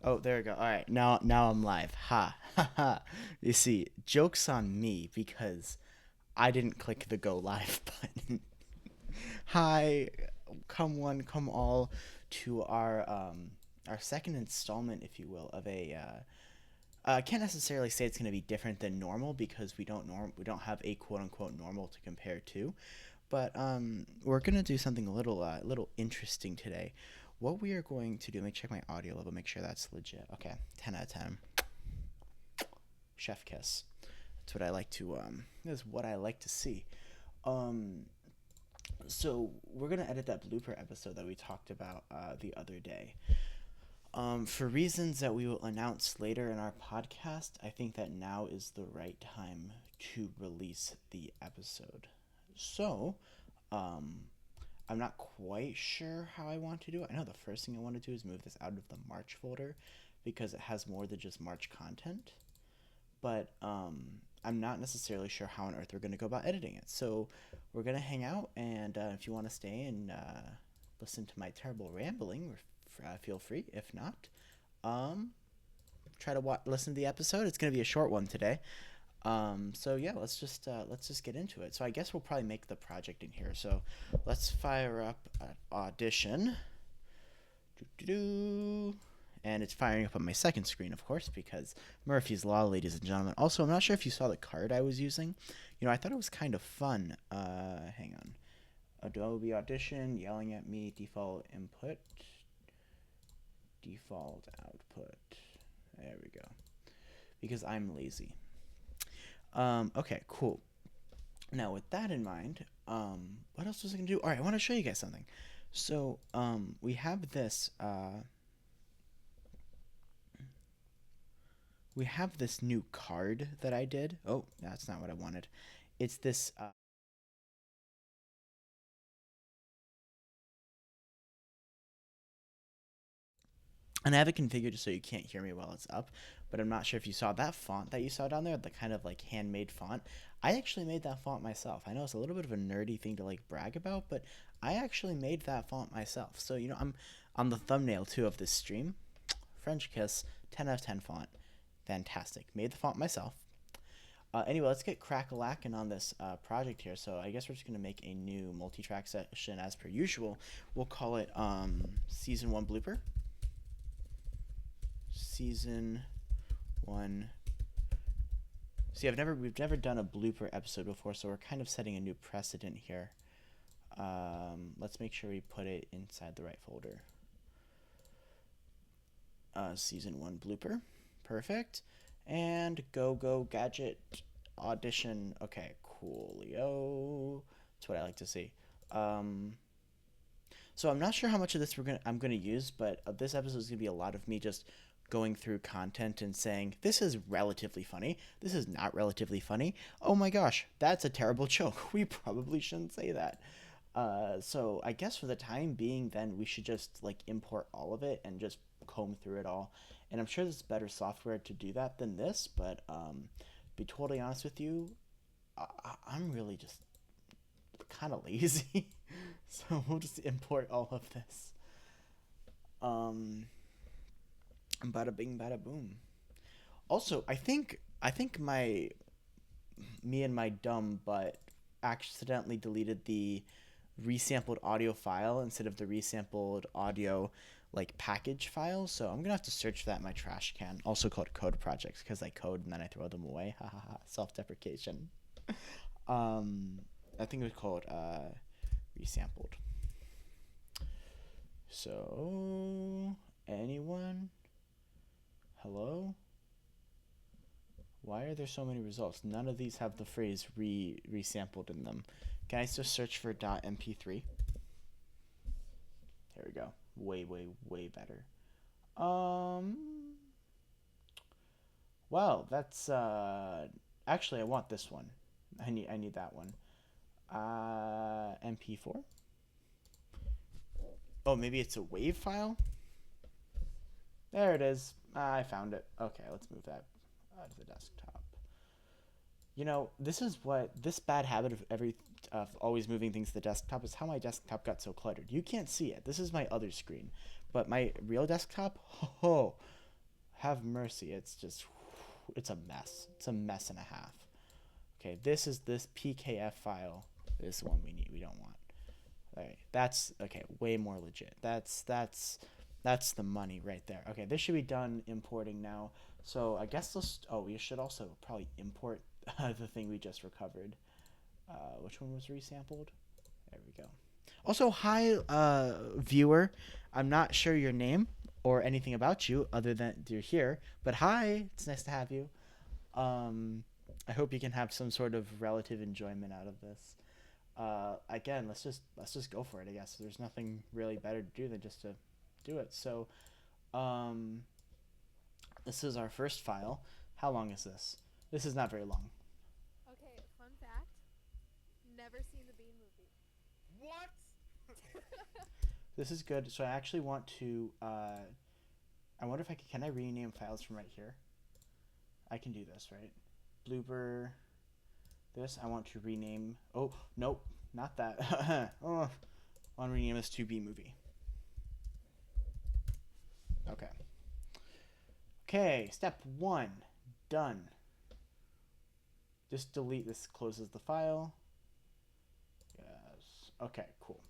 Oh, there we go. All right, now I'm live. Ha ha ha. You see, joke's on me because I didn't click the go live button. Hi, come one, come all, to our second installment, if you will, of a. I can't necessarily say it's going to be different than normal because we don't have a quote unquote normal to compare to, but we're gonna do something a little interesting today. What we are going to do, let me check my audio level, make sure that's legit. Okay, 10 out of 10. Chef kiss. That's what I like to That's what I like to see. Um so we're gonna edit that blooper episode that we talked about the other day. For reasons that we will announce later in our podcast, I think that now is the right time to release the episode. So, um, I'm not quite sure how I want to do it. I know the first thing I want to do is move this out of the March folder because it has more than just March content. But I'm not necessarily sure how on earth we're going to go about editing it. So we're going to hang out, and if you want to stay and listen to my terrible rambling, feel free. If not, um, try to listen to the episode. It's going to be a short one today. So yeah, let's just get into it. So I guess we'll probably make the project in here. So let's fire up Audition. Doo-doo-doo. And it's firing up on my second screen, of course, because Murphy's Law, ladies and gentlemen. Also, I'm not sure if you saw the card I was using. I thought it was kind of fun. Hang on. Adobe Audition, yelling at me, default input, default output. There we go. Because I'm lazy. Okay, cool. Now, with that in mind, what else was I gonna do? All right, I want to show you guys something. So, we have this new card that I did. Oh, that's not what I wanted. It's this. And I have it configured so you can't hear me while it's up, but I'm not sure if you saw that font that you saw down there, the kind of like handmade font. I actually made that font myself. I know it's a little bit of a nerdy thing to like brag about, but I actually made that font myself. So, I'm on the thumbnail too of this stream. French Kiss, 10 out of 10 font. Fantastic. Made the font myself. Anyway, let's get crack-a-lacking on this project here. So I guess we're just going to make a new multi-track session as per usual. We'll call it Season 1 Blooper. Season 1. See, we've never done a blooper episode before, so we're kind of setting a new precedent here. Let's make sure we put it inside the right folder. Season 1 blooper. Perfect. And go gadget audition. Okay, coolio. That's what I like to see. Um, so I'm not sure how much of this I'm gonna use, but this episode is gonna be a lot of me just going through content and saying this is relatively funny. This is not relatively funny. Oh my gosh, that's a terrible joke. We probably shouldn't say that. So I guess for the time being, then we should just like import all of it and just comb through it all. And I'm sure there's better software to do that than this, but be totally honest with you, I'm really just kind of lazy. So we'll just import all of this. Um, Bada bing, bada boom. Also, I think me and my dumb butt accidentally deleted the resampled audio file instead of the resampled audio like package file. So I'm gonna have to search for that in my trash can, also called code projects, because I code and then I throw them away. Ha ha ha. Self-deprecation. Um, I think it was called resampled. So anyone? Hello? Why are there so many results? None of these have the phrase resampled in them. Can I just search for .mp3? There we go. Way better. Um. Well, that's Actually, I want this one. I need that one. MP4. Oh, maybe it's a wave file. There it is. I found it. Okay, let's move that to the desktop. This bad habit of always moving things to the desktop is how my desktop got so cluttered. You can't see it. This is my other screen, but my real desktop, oh, Have mercy. It's a mess. It's a mess and a half. Okay, this is this PKF file. This one we need. We don't want. All right, that's okay. Way more legit. That's the money right there. Okay, this should be done importing now. So I guess let's. Oh, we should also probably import the thing we just recovered. Which one was resampled? There we go. Also, hi, viewer. I'm not sure your name or anything about you other than you're here, but hi, it's nice to have you. Um, I hope you can have some sort of relative enjoyment out of this. Again, let's just go for it. I guess there's nothing really better to do than just to do it. So, um, this is our first file. How long is this? This is not very long. Okay, fun fact. Never seen the Bean movie. What? This is good. So I actually want to. I wonder if I can I rename files from right here? I can do this, right? Blooper. This I want to rename. Oh nope, not that. Oh, I want to rename this to B movie. Okay. Okay. Step one, done. Just delete this. Closes the file. Yes. Okay. Cool.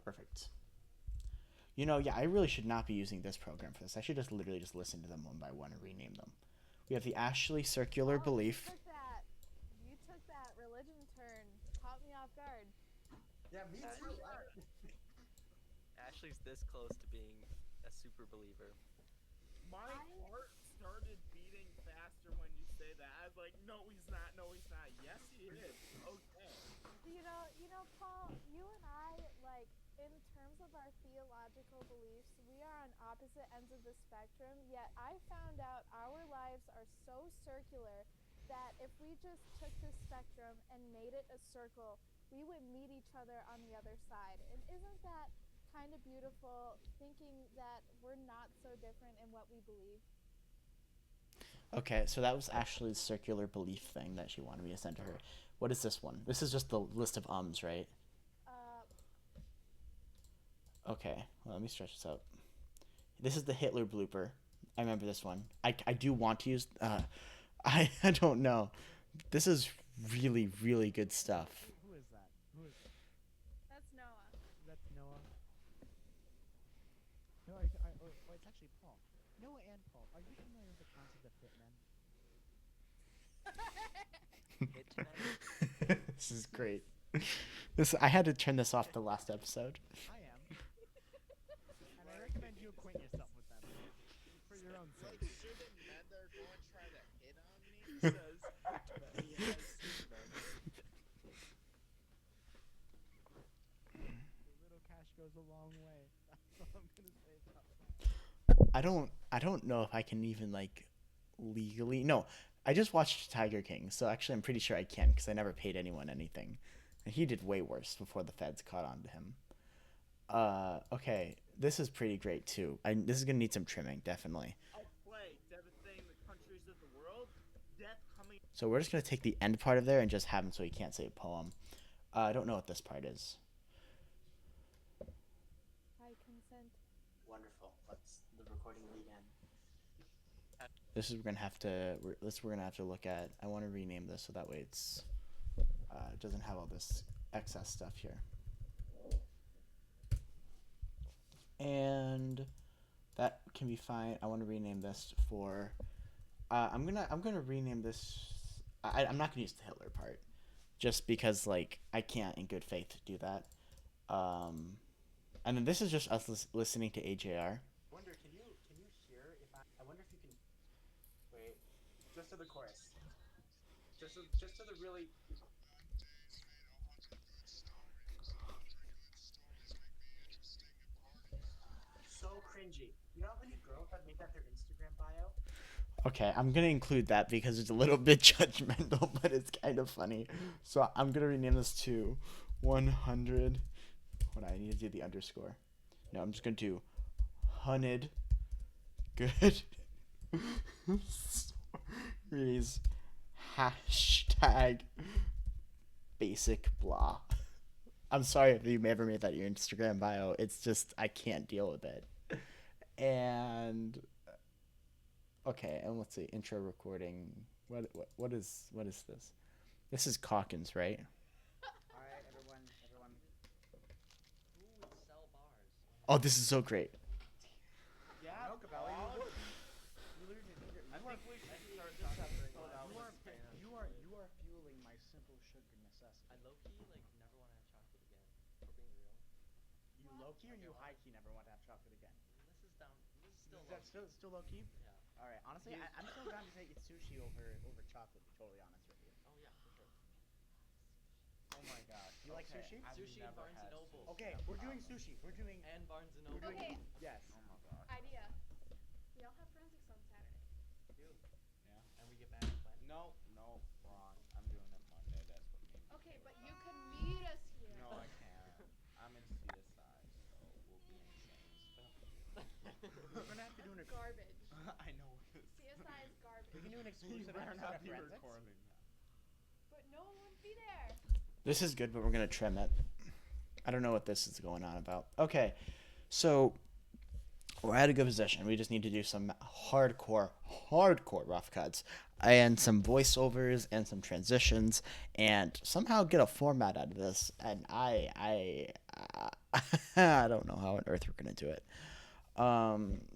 Perfect. Yeah, I really should not be using this program for this. I should just literally just listen to them one by one and rename them. We have the Ashley circular Oh, you belief. took that. You took that religion turn. Caught me off guard. Yeah, me Uh, too. Ashley's this close to being a super believer. My heart started beating faster when you say that. I was like, no, he's not. No, he's not. Yes, he is. Okay. Paul, you and I, like, in terms of our theological beliefs, we are on opposite ends of the spectrum, yet I found out our lives are so circular that if we just took this spectrum and made it a circle, we would meet each other on the other side. And isn't that kind of beautiful, thinking that we're not so different in what we believe? Okay, so that was actually the circular belief thing that she wanted me to send to her. What is this one? This is just the list of ums, right? Uh, Okay, well, let me stretch this out. This is the Hitler blooper. I remember this one. I do want to use. I don't know. This is really really good stuff. Who is that? Who is that? that's Noah. That's Noah. No, it's actually Paul. Noah and Paul. Are you familiar with the concept of hitmen? Hitman? This is great. This I had to turn this off the last episode. I am, and I recommend you acquaint yourself with them for your own Like, sake. shouldn't Nether go and try to hit on me? Says he has hitman. A little cash goes a long way. That's all I'm gonna say about that. I don't know if I can even like legally. No, I just watched Tiger King, so actually I'm pretty sure I can because I never paid anyone anything. And he did way worse before the feds caught on to him. Okay, this is pretty great too. This is gonna need some trimming, definitely. A plague devastating the countries of the world. Death coming. So we're just gonna take the end part of there and just have him so he can't say poem. I don't know what this part is. I consent. Wonderful. Let's the recording begin. This is we're gonna have to look at. I want to rename this so that way it doesn't have all this excess stuff here. And that can be fine. I want to rename this for. I'm gonna rename this. I'm not gonna use the Hitler part, just because like I can't in good faith do that. And then this is just us listening to AJR. Wonder, can you hear if I wonder if you can wait just to the chorus, just to the really. So cringy. You know how many girls that make that their Instagram bio? Okay, I'm gonna include that because it's a little bit judgmental, but it's kind of funny. So I'm gonna rename this to 100. What I need to do the underscore. No, I'm just gonna do hunted good stories hashtag basic blah. I'm sorry if you ever made that your Instagram bio. It's just I can't deal with it. And okay, and let's see, intro recording. What is this? This is Calkins, right? All right, everyone. Who would sell bars? Oh, this is so great. Yeah, no, Cabelli, you literally I think we should start just have talking to about you are this fan. you are fueling my simple sugar necessity. I low key like never want to have chocolate again. For being real. You low key or you high key never want to have chocolate again? This is down. This is still Is low. that still low key? Yeah. All right, honestly, I'm still down to say it's sushi over chocolate. To be totally honest with you. Oh yeah, for sure. Oh my god, you like Okay, sushi? I've Sushi and never Barnes and had Noble. Okay, we're doing sushi. We're doing And Barnes and we're Noble. doing Okay. yes. Oh my god. Idea. We all have forensics on Saturday. Do. Yeah. And we get back when? No, wrong. I'm doing it Monday. That's what made me. Okay, but you can meet us here. No, I can't. I'm in CSI, so we'll be in the same spot. We're gonna have to do an Garbage. I know it is. CSI is garbage. we can do an You exclusive better episode not of be forensics. recording that. But no one would be there. This is good, but we're gonna trim it. I don't know what this is going on about. Okay, so we're at a good position. We just need to do some hardcore rough cuts and some voiceovers and some transitions and somehow get a format out of this. And I don't know how on earth we're gonna do it.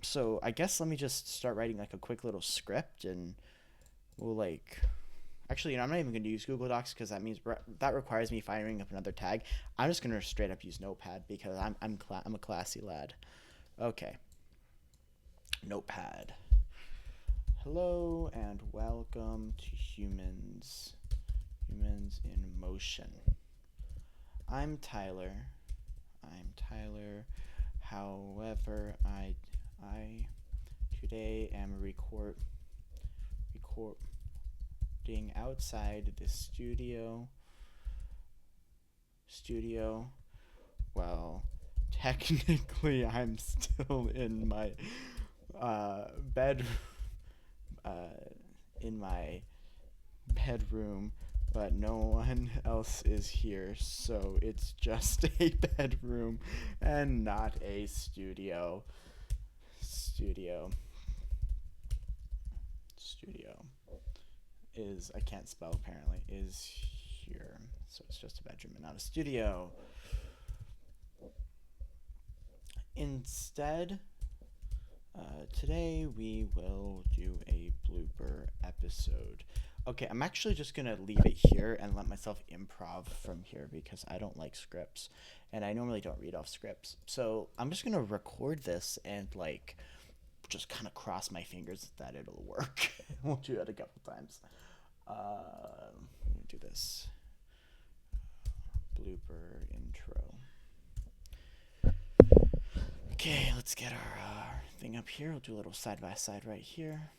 So I guess let me just start writing like a quick little script and we'll like. Actually, I'm not even going to use Google Docs because that requires me firing up another tag. I'm just going to straight up use Notepad because I'm a classy lad. Okay. Notepad. Hello and welcome to Humans in Motion. I'm Tyler. However, I today am recording outside the studio. Well, technically I'm still in my bedroom, but no one else is here, so it's just a bedroom and not a studio is, I can't spell apparently, is here. So it's just a bedroom and not a studio. Instead, today we will do a blooper episode. Okay, I'm actually just going to leave it here and let myself improv from here because I don't like scripts and I normally don't read off scripts. So I'm just going to record this and like just kind of cross my fingers that it'll work. We'll do it a couple times. I'm gonna do this blooper intro. Okay, let's get our thing up here. We'll do a little side by side right here.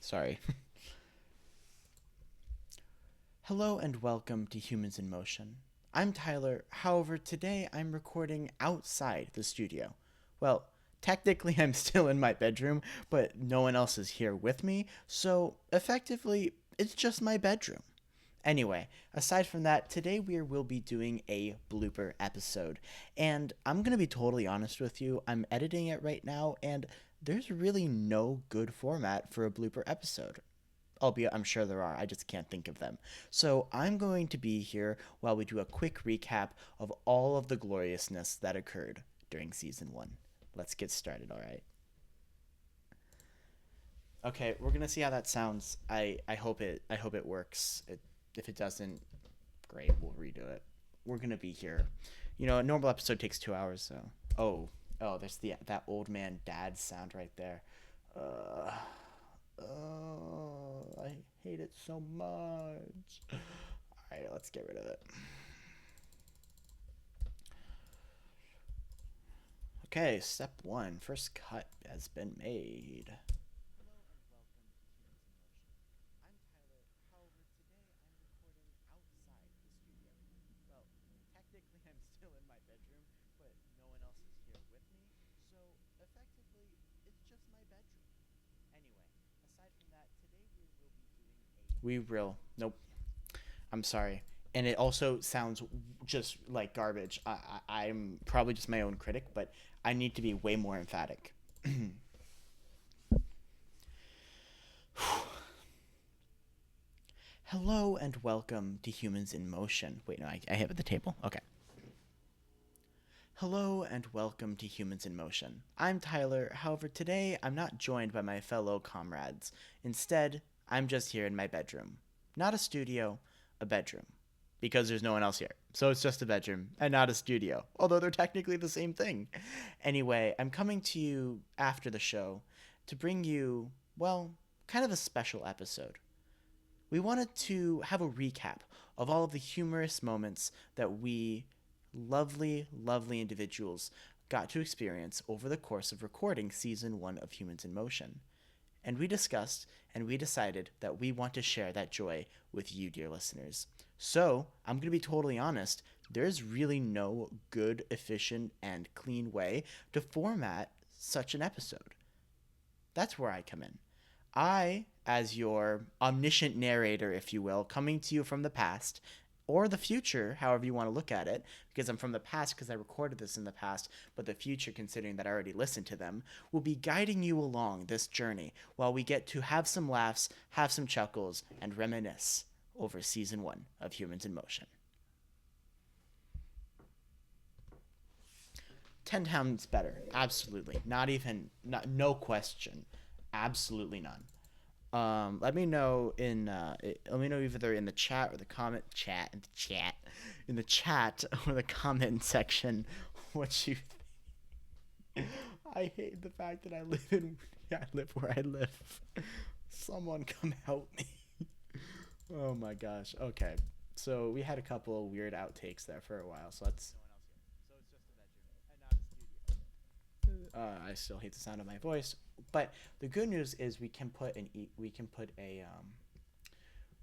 Sorry. Hello and welcome to Humans in Motion. I'm Tyler. However, today I'm recording outside the studio. Well, technically I'm still in my bedroom, but no one else is here with me, so effectively it's just my bedroom. Anyway, aside from that, today we will be doing a blooper episode. And I'm going to be totally honest with you, I'm editing it right now, and there's really no good format for a blooper episode. Albeit I'm sure there are, I just can't think of them. So I'm going to be here while we do a quick recap of all of the gloriousness that occurred during Season 1. Let's get started, alright? Okay, we're gonna see how that sounds. I hope it works. If it doesn't, great, we'll redo it. We're gonna be here. You know, a normal episode takes 2 hours, so. Oh, there's that old man dad sound right there. I hate it so much. Alright, let's get rid of it. Okay, step 1. First cut has been made. Technically, I'm still in my bedroom, but no one else is here with me, so effectively, it's just my bedroom. Anyway, aside from that, today we will be doing a... We will. Nope. I'm sorry. and it also sounds just like garbage. I'm probably just my own critic, but I need to be way more emphatic. Hello and welcome to Humans in Motion. Wait, no, I hit the table. Okay. Hello and welcome to Humans in Motion. I'm Tyler. However, today I'm not joined by my fellow comrades. Instead, I'm just here in my bedroom. Not a studio, a bedroom. Because there's no one else here. So it's just a bedroom and not a studio, although they're technically the same thing. Anyway, I'm coming to you after the show to bring you, well, kind of a special episode. We wanted to have a recap of all of the humorous moments that we lovely, lovely individuals got to experience over the course of recording season 1 of Humans in Motion. And we discussed and we decided that we want to share that joy with you, dear listeners. So, I'm going to be totally honest, there's really no good, efficient, and clean way to format such an episode. That's where I come in. I, as your omniscient narrator, if you will, coming to you from the past or the future, however you want to look at it, because I'm from the past because I recorded this in the past, but the future, considering that I already listened to them, will be guiding you along this journey while we get to have some laughs, have some chuckles, and reminisce over season 1 of Humans in Motion. 10 times better, absolutely. No question. Absolutely none. Let me know either in the chat or the comment in the chat or the comment section what you think. I hate the fact that I live where I live. Someone come help me. Oh my gosh. Okay. So we had a couple of weird outtakes there for a while. So let's. No one else here. So it's just a bedroom and not a studio. I still hate the sound of my voice, but the good news is we can put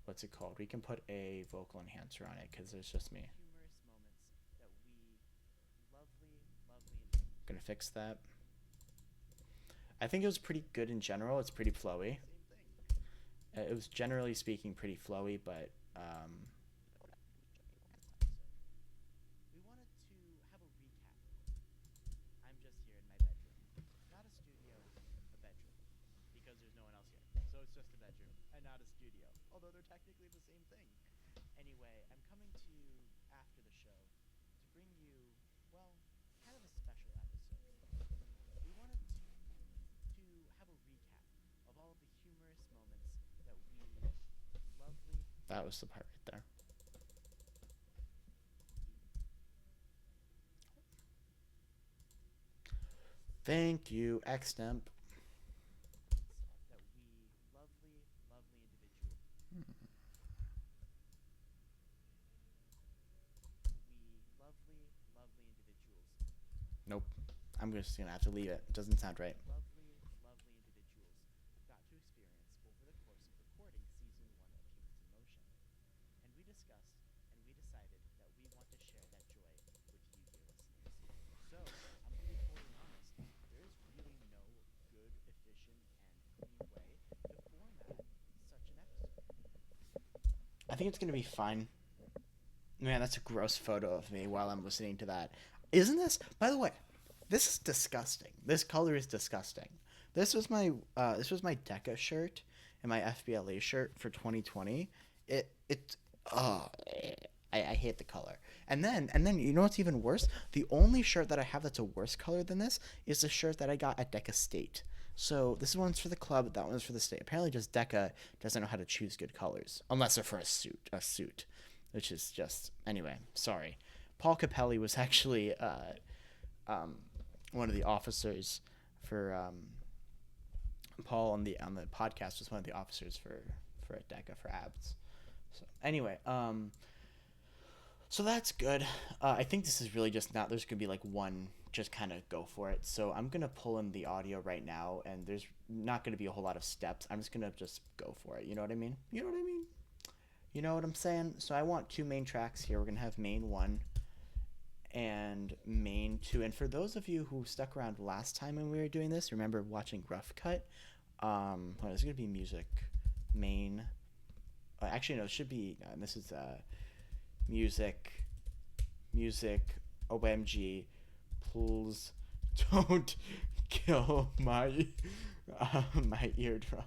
what's it called? We can put a vocal enhancer on it because there's just me. Humorous moments that we lovely. Gonna fix that. I think it was pretty good in general. It's pretty flowy. It was generally speaking pretty flowy, but we wanted to have a recap. I'm just here in my bedroom. Not a studio, a bedroom. Because there's no one else here. So it's just a bedroom and not a studio. Although they're technically the same thing. Anyway, I'm coming to you after the show to bring you, well, kind of a special episode. We wanted to have a recap of all of the humorous moments that we lovely. That was the part right there. Thank you, Xtemp. That we lovely individuals. We lovely individuals. Nope. I'm just gonna have to leave it. It doesn't sound right. Lovely individuals got to experience over the course of recording season 1 of Humans in Motion. And we discussed and we decided that we want to share that joy with you, dear listeners. So, I'm gonna be totally honest. There's really no good, efficient, and clean way to format such an episode. I think it's gonna be fine. Man, that's a gross photo of me while I'm listening to that. Isn't this? By the way, this is disgusting. This color is disgusting. This was my DECA shirt and my FBLA shirt for 2020. I hate the color. And then you know what's even worse? The only shirt that I have that's a worse color than this is the shirt that I got at DECA State. So this one's for the club, that one's for the state. Apparently just DECA doesn't know how to choose good colors. Unless they're for a suit. Which is just, anyway, sorry. Paul Capelli was actually one of the officers for Paul on the podcast was one of the officers for DECA for ABS. So anyway, so that's good. I think this is really just not, there's gonna be like one, just kind of go for it. So I'm gonna pull in the audio right now, and there's not gonna be a whole lot of steps. I'm just gonna just go for it. You know what I mean? You know what I mean? You know what I'm saying? So I want 2 main tracks here. We're gonna have main 1 and main 2. And for those of you who stuck around last time when we were doing this, remember watching Rough Cut? There's gonna be music main. Actually, no, it should be. This is music, OMG, please don't kill my my eardrum.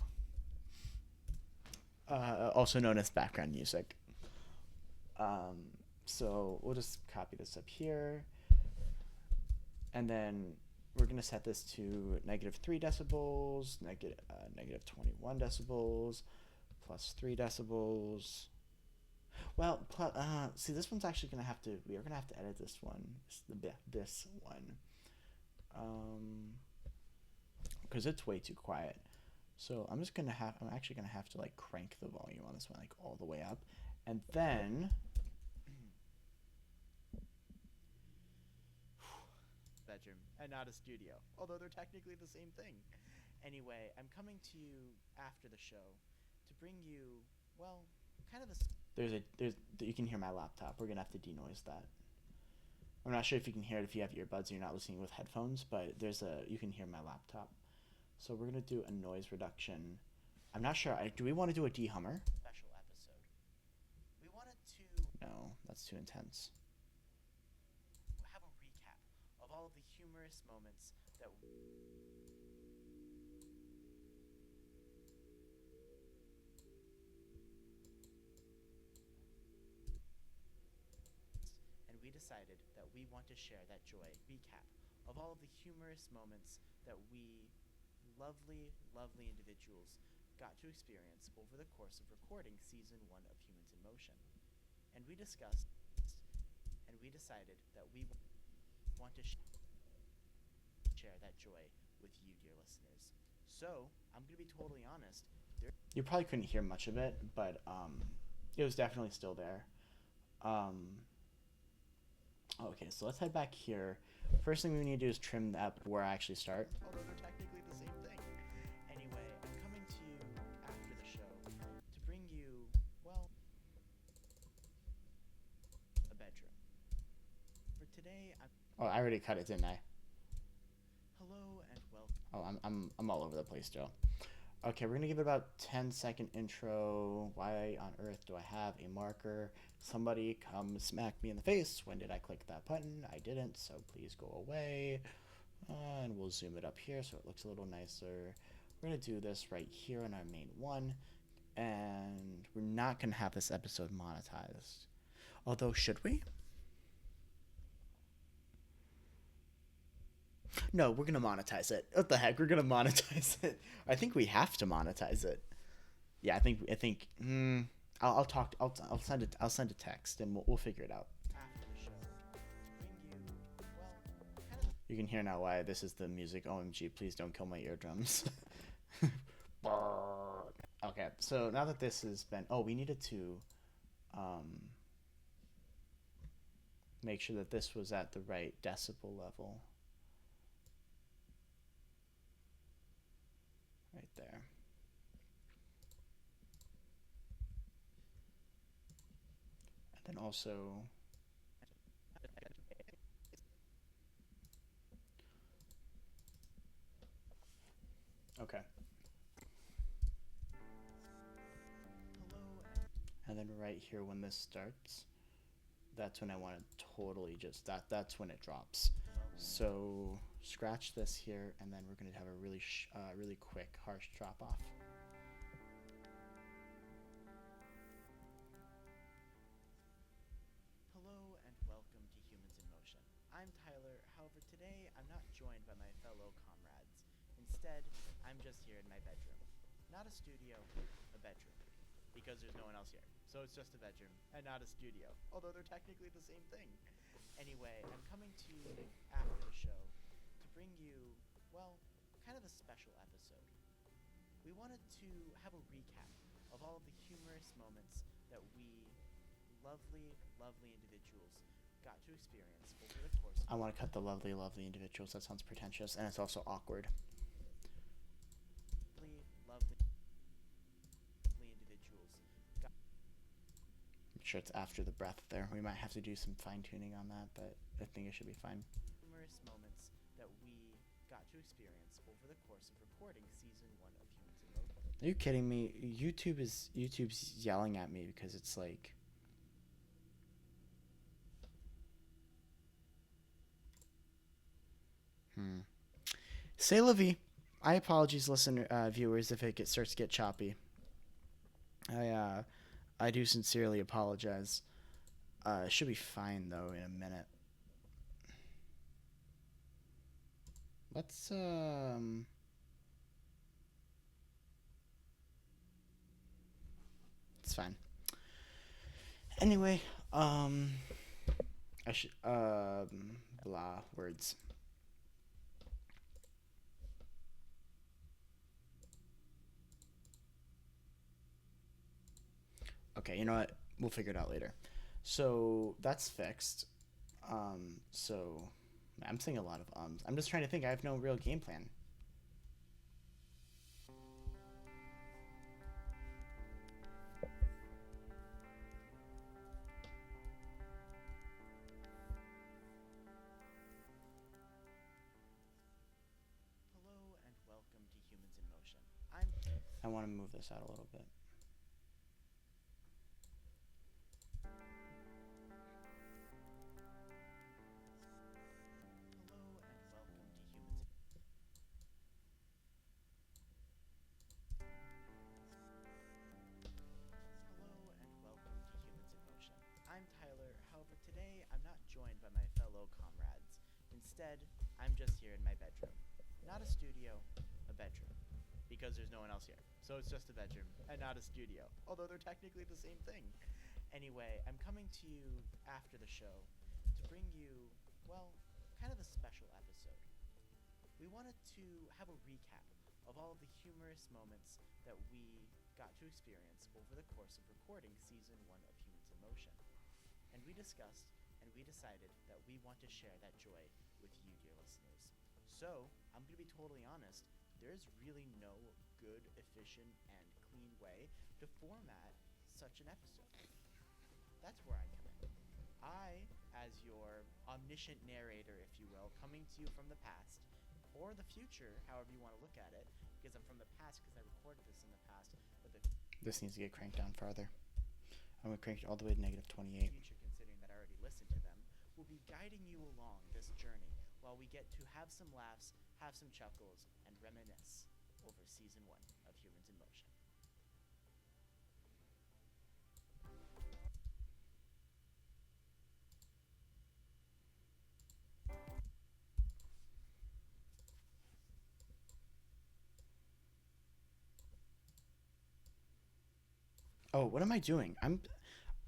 Also known as background music. So we'll just copy this up here, and then we're gonna set this to -3 decibels, negative 21 decibels, +3 decibels. Well, see, this one's actually gonna have to. We are gonna have to edit this one. This one, because it's way too quiet. So I'm actually gonna have to like crank the volume on this one like all the way up, and then bedroom and not a studio, although they're technically the same thing. Anyway, I'm coming to you after the show to bring you, well, kind of a. You can hear my laptop. We're gonna have to denoise that. I'm not sure if you can hear it if you have earbuds and you're not listening with headphones, but you can hear my laptop. So we're gonna do a noise reduction. I'm not sure. Do we want to do a de-hummer special episode? We wanted to. No, that's too intense. Have a recap of all of the humorous moments that. And we decided that we want to share that joy. Recap of all of the humorous moments that we lovely individuals got to experience over the course of recording season 1 of Humans in Motion. And we discussed, and we decided that we want to share that joy with you, dear listeners. So, I'm going to be totally honest. You probably couldn't hear much of it, but it was definitely still there. Okay, so let's head back here. First thing we need to do is trim that where I actually start. Although they're technically the same thing. Anyway, I'm coming to you after the show to bring you, well, a bedroom. For today, Oh, I already cut it, didn't I? Hello and welcome. Oh, I'm all over the place, Joe. Okay, we're gonna give it about 10-second intro. Why on earth do I have a marker? Somebody come smack me in the face. When did I click that button? I didn't, so please go away. And we'll zoom it up here so it looks a little nicer. We're gonna do this right here on our main one. And we're not gonna have this episode monetized. Although, should we? No, we're gonna monetize it. What the heck? We're gonna monetize it. I think we have to monetize it. Yeah, I think. I'll talk. I'll send it. I'll send a text, and we'll figure it out. After the show, you can hear now why this is the music. OMG! Please don't kill my eardrums. Okay, so now that this has been, we needed to, make sure that this was at the right decibel level. Right there. And then also okay. And then right here when this starts, that's when I want to totally just that's when it drops. So scratch this here, and then we're going to have a really quick harsh drop off. Hello and welcome to Humans in Motion. I'm Tyler. However, today I'm not joined by my fellow comrades. Instead, I'm just here in my bedroom. Not a studio, a bedroom. Because there's no one else here. So it's just a bedroom and not a studio. Although they're technically the same thing. Anyway, I'm coming to you after the show to bring you, well, kind of a special episode. We wanted to have a recap of all of the humorous moments that we lovely individuals got to experience over the course. I want to cut the lovely individuals. That sounds pretentious, and it's also awkward. Lovely individuals. I'm sure it's after the breath there. We might have to do some fine-tuning on that, but I think it should be fine. Numerous moments that we got to experience over the course of recording season 1 of Humans in Motion. Are you kidding me? YouTube's yelling at me because it's like C'est la vie. I apologize, listener, viewers, if starts to get choppy. I do sincerely apologize. It should be fine though in a minute. Let's it's fine. Anyway, I should blah words. Okay, you know what? We'll figure it out later. So that's fixed. So I'm saying a lot of ums. I'm just trying to think. I have no real game plan. Hello and welcome to Humans in Motion. I want to move this out a little bit. I'm Tyler. However, today I'm not joined by my fellow comrades. Instead, I'm just here in my bedroom. Not a studio, a bedroom. Because there's no one else here. So it's just a bedroom and not a studio. Although they're technically the same thing. Anyway, I'm coming to you after the show to bring you, well, kind of a special episode. We wanted to have a recap of all of the humorous moments that we got to experience over the course of recording Season 1 of Humans in Motion. And we discussed and we decided that we want to share that joy with you, dear listeners. So, I'm going to be totally honest, there's really no good, efficient, and clean way to format such an episode. That's where I come in. I, as your omniscient narrator, if you will, coming to you from the past, or the future, however you want to look at it, because I'm from the past because I recorded this in the past, but this needs to get cranked down farther. I'm going to crank it all the way to -28. Future, considering that I already listened to them, will be guiding you along this journey while we get to have some laughs, have some chuckles, and reminisce over Season 1 of Humans in Motion. Oh, what am I doing?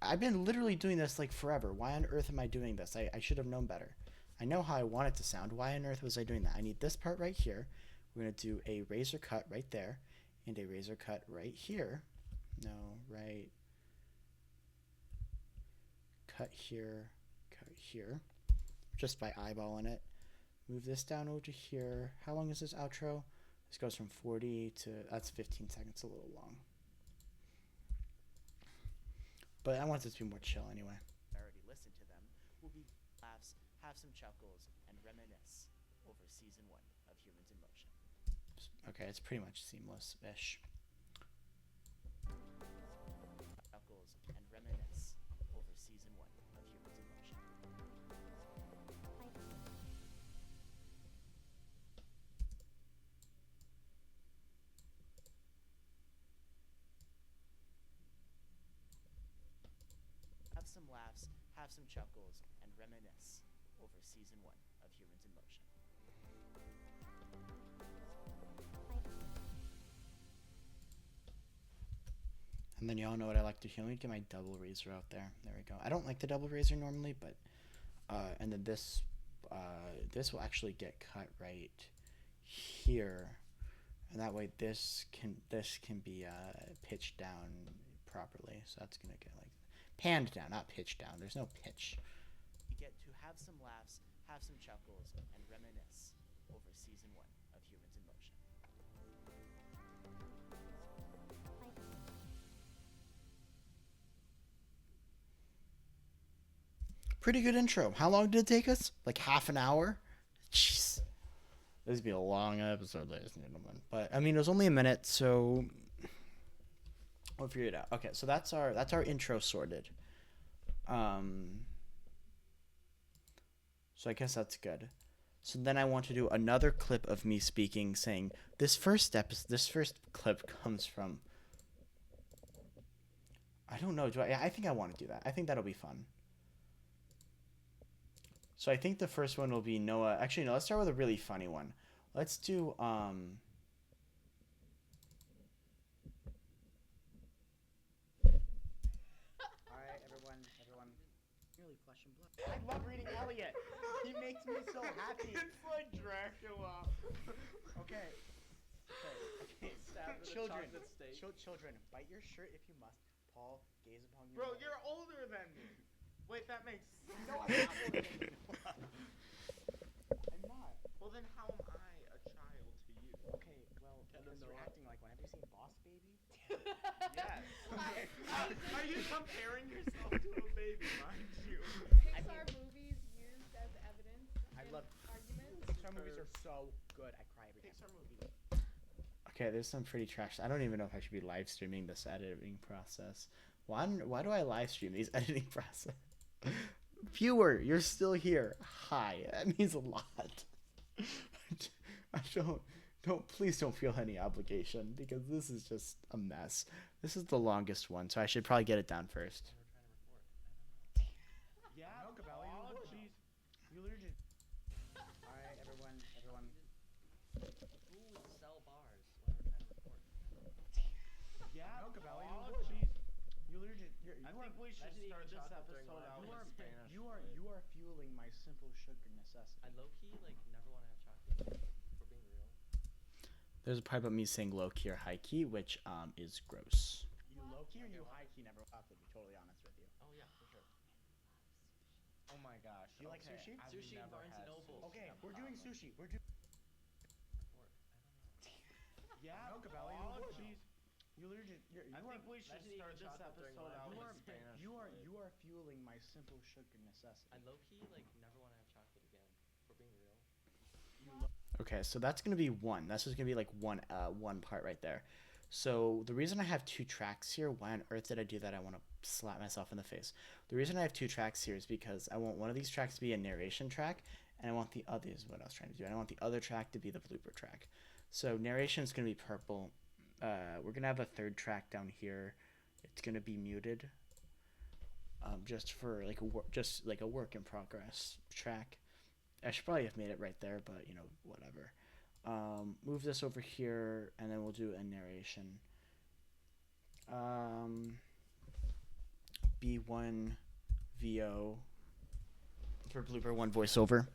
I've been literally doing this like forever. Why on earth am I doing this? I should have known better. I know how I want it to sound. Why on earth was I doing that? I need this part right here. We're going to do a razor cut right there and a razor cut right here. No, right. Cut here, cut here. Just by eyeballing it. Move this down over to here. How long is this outro? This goes from 40 to, that's 15 seconds, a little long. But I want this to be more chill anyway. I already listened to them. We'll be laughs, have some chuckles, and reminisce over Season 1 of Humans in Motion. Okay, it's pretty much seamless-ish. Chuckles and reminisce over Season 1 of Humans in Motion. Have some laughs, have some chuckles, and reminisce over Season 1 of Humans in Motion. And then y'all know what I like to do. Let me get my double razor out there. There we go. I don't like the double razor normally, but and then this will actually get cut right here, and that way this can be pitched down properly. So that's gonna get like panned down, not pitched down. There's no pitch. You get to have some laughs, have some chuckles, and reminisce over Season 1 of Humans in Motion. Pretty good intro. How long did it take us? Like half an hour? Jeez. This would be a long episode, ladies and gentlemen. But I mean, it was only a minute, so we'll figure it out. Okay, so that's our intro sorted. So I guess that's good. So then I want to do another clip of me speaking, saying this first clip comes from. I don't know. I think I want to do that. I think that'll be fun. So I think the first one will be Noah. Actually, no. Let's start with a really funny one. Let's do Alright, everyone. Nearly flesh and blood. I love reading Elliot. He makes me so happy. It's like Dracula. Okay. Stabbed with a Children, chocolate steak. children, bite your shirt if you must. Paul, gaze upon your Bro, mother. you're older than me. Wait, that makes No, I'm not older than you. I'm not. Well, then how am I a child to you? Okay, well, Kinda because you're Noah. acting like one. Have you seen Boss Baby? Yes. Are you comparing yourself to a baby, mind you? Pixar movies used as evidence I in love- arguments. Pixar movies are so good. I cry every time. Pixar movies. Okay, there's some pretty trash. I don't even know if I should be live streaming this editing process. Why do I live stream these editing process? Viewer, you're still here. Hi, that means a lot. I please don't feel any obligation because this is just a mess. This is the longest one, so I should probably get it down first. Yeah, Cabelli, you would. Jeez. You literally just... Alright, everyone. Who would sell bars when we're trying to record? Yeah, Cabelli, Oh, you would. jeez. You literally just... I think we should imagine start eating this chocolate during episode live out in with Spanish. Spanish. You are fueling my simple sugar necessity. I low-key, like, never want to have chocolate again, for being real. There's a part about me saying low key or high key, which is gross. You low key or you high key never have to be totally honest with you. Oh, yeah, for sure. Oh my gosh. Do you like okay, sushi? I've Sushi, never Barnes had and Noble. sushi. Okay, I'm we're doing positive. sushi. We're doing... Record. I don't know. Yeah, Cabelli, Oh, you would. jeez. You literally just... I think we should imagine start eating this chocolate during episode live out in with Spanish. Spanish. You are fueling my simple sugar necessity. I low-key, like, never want to have chocolate again, for being real. Okay, so that's gonna be one. That's just gonna be like one part right there. So the reason I have two tracks here, why on earth did I do that? I want to slap myself in the face. The reason I have two tracks here is because I want one of these tracks to be a narration track, and I want the other is what I was trying to do. And I want the other track to be the blooper track. So narration is gonna be purple. We're gonna have a third track down here. It's gonna be muted. Just for like a work in progress track. I should probably have made it right there, but you know, whatever. Move this over here, and then we'll do a narration. B1 VO for blooper, one voiceover.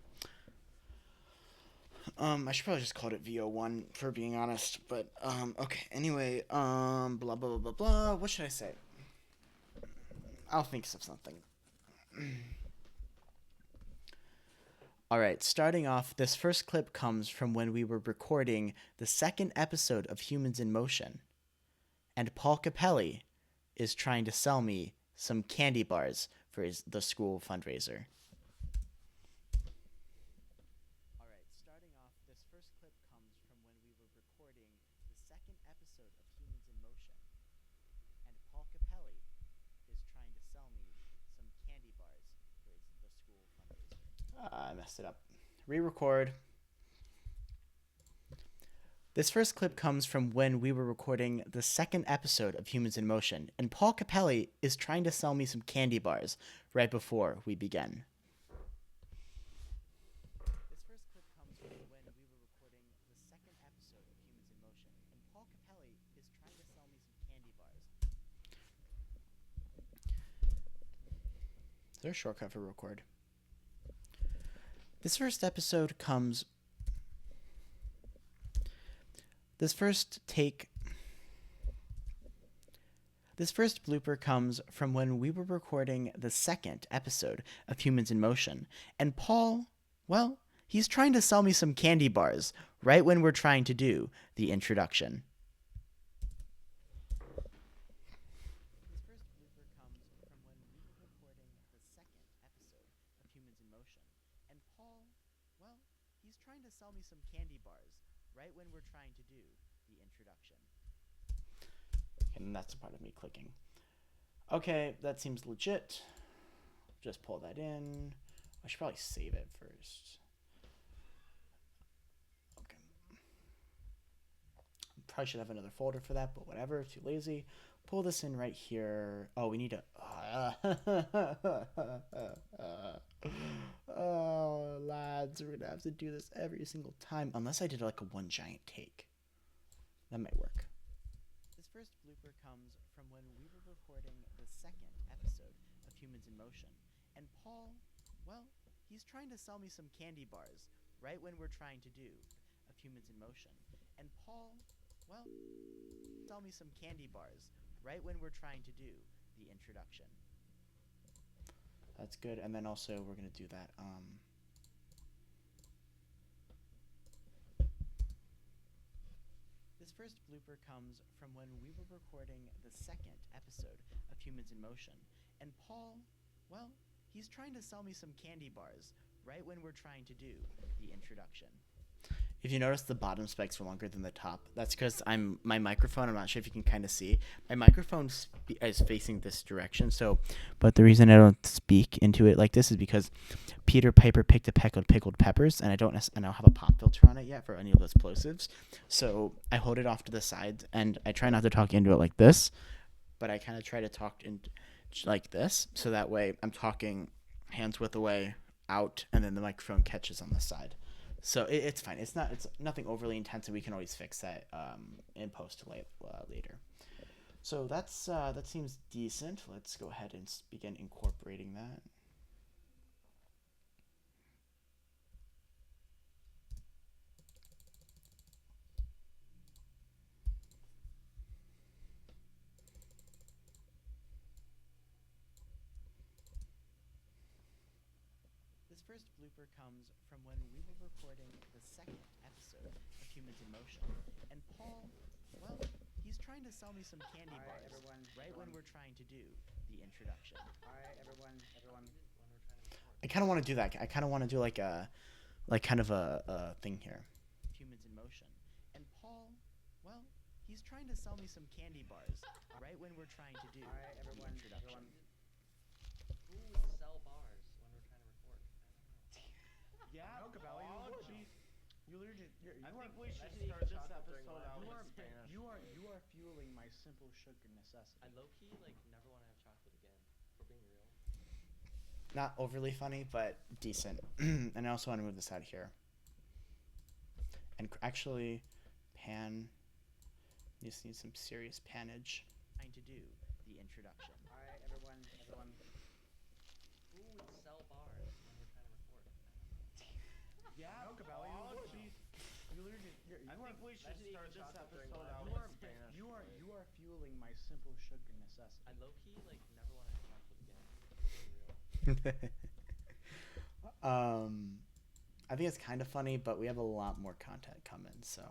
I should probably just call it VO1 for being honest, but okay. Anyway, blah blah blah blah blah. What should I say? I'll think of something. All right, starting off, this first clip comes from when we were recording the second episode of Humans in Motion. And Paul Capelli is trying to sell me some candy bars for the school fundraiser. All right, starting off, this first clip comes from when we were recording the second episode of Humans in Motion. And Paul Capelli is trying to sell me some candy bars for the school fundraiser. I messed it up. Re-record. This first clip comes from when we were recording the second episode of Humans in Motion, and Paul Capelli is trying to sell me some candy bars right before we begin. This first clip comes from when we were recording the second episode of Humans in Motion, and Paul Capelli is trying to sell me some candy bars. Is there a shortcut for record? This first blooper comes from when we were recording the second episode of Humans in Motion, and Paul, well, he's trying to sell me some candy bars right when we're trying to do the introduction. This first blooper comes from when we were recording the second episode of Humans in Motion, and Paul, well, he's trying to sell me some candy bars right when we're trying to do the introduction. And that's part of me clicking. Okay, that seems legit. Just pull that in. I should probably save it first. probably should have another folder for that, but whatever. Too lazy. Pull this in right here. Oh, we need to. Oh, lads, we're gonna have to do this every single time, unless I did like a one giant take. That might work. This first blooper comes from when we were recording the second episode of Humans in Motion, and Paul, well, he's trying to sell me some candy bars right when we're trying to do of Humans in Motion, and Paul, well, sell me some candy bars right when we're trying to do the introduction. That's good, and then also we're gonna do that. This first blooper comes from when we were recording the second episode of Humans in Motion, and Paul, well, he's trying to sell me some candy bars right when we're trying to do the introduction. If you notice, the bottom spikes are longer than the top. That's because my microphone. I'm not sure if you can kind of see. My microphone is facing this direction. So, but the reason I don't speak into it like this is because Peter Piper picked a peck of pickled peppers, and I don't have a pop filter on it yet for any of those plosives. So I hold it off to the sides, and I try not to talk into it like this, but I kind of try to talk in like this, so that way I'm talking hands width away out, and then the microphone catches on the side. So it's fine. It's nothing overly intense, and we can always fix that in post later. So that seems decent. Let's go ahead and begin incorporating that. This first blooper comes from when we were recording the second episode of Humans in Motion, and Paul, well, he's trying to sell me some candy bars right when we're trying to do the introduction. Alright, everyone. I kind of want to do that. I kind of want to do like kind of a thing here. Humans in Motion, and Paul, well, he's trying to sell me some candy bars right when we're trying to do the introduction. Who would sell bars when we're trying to record? Yeah, No, Cabelli, Paul, you literally I think we should start this episode out in Spanish. you are fueling my simple sugar necessity. I low-key, like, never want to have chocolate again, for being real. Not overly funny, but decent. And I also want to move this out of here. And actually, pan. You just need some serious panage. Trying to do the introduction. Alright, everyone. Who would sell bars when we're trying to record? Yeah, No, Cabelli, Paul, you literally I think we should start this episode out you in are Spanish. you are fueling my simple sugar necessity. I low-key, like, never want to have chocolate again, for being real. I think it's kind of funny, but we have a lot more content coming, so.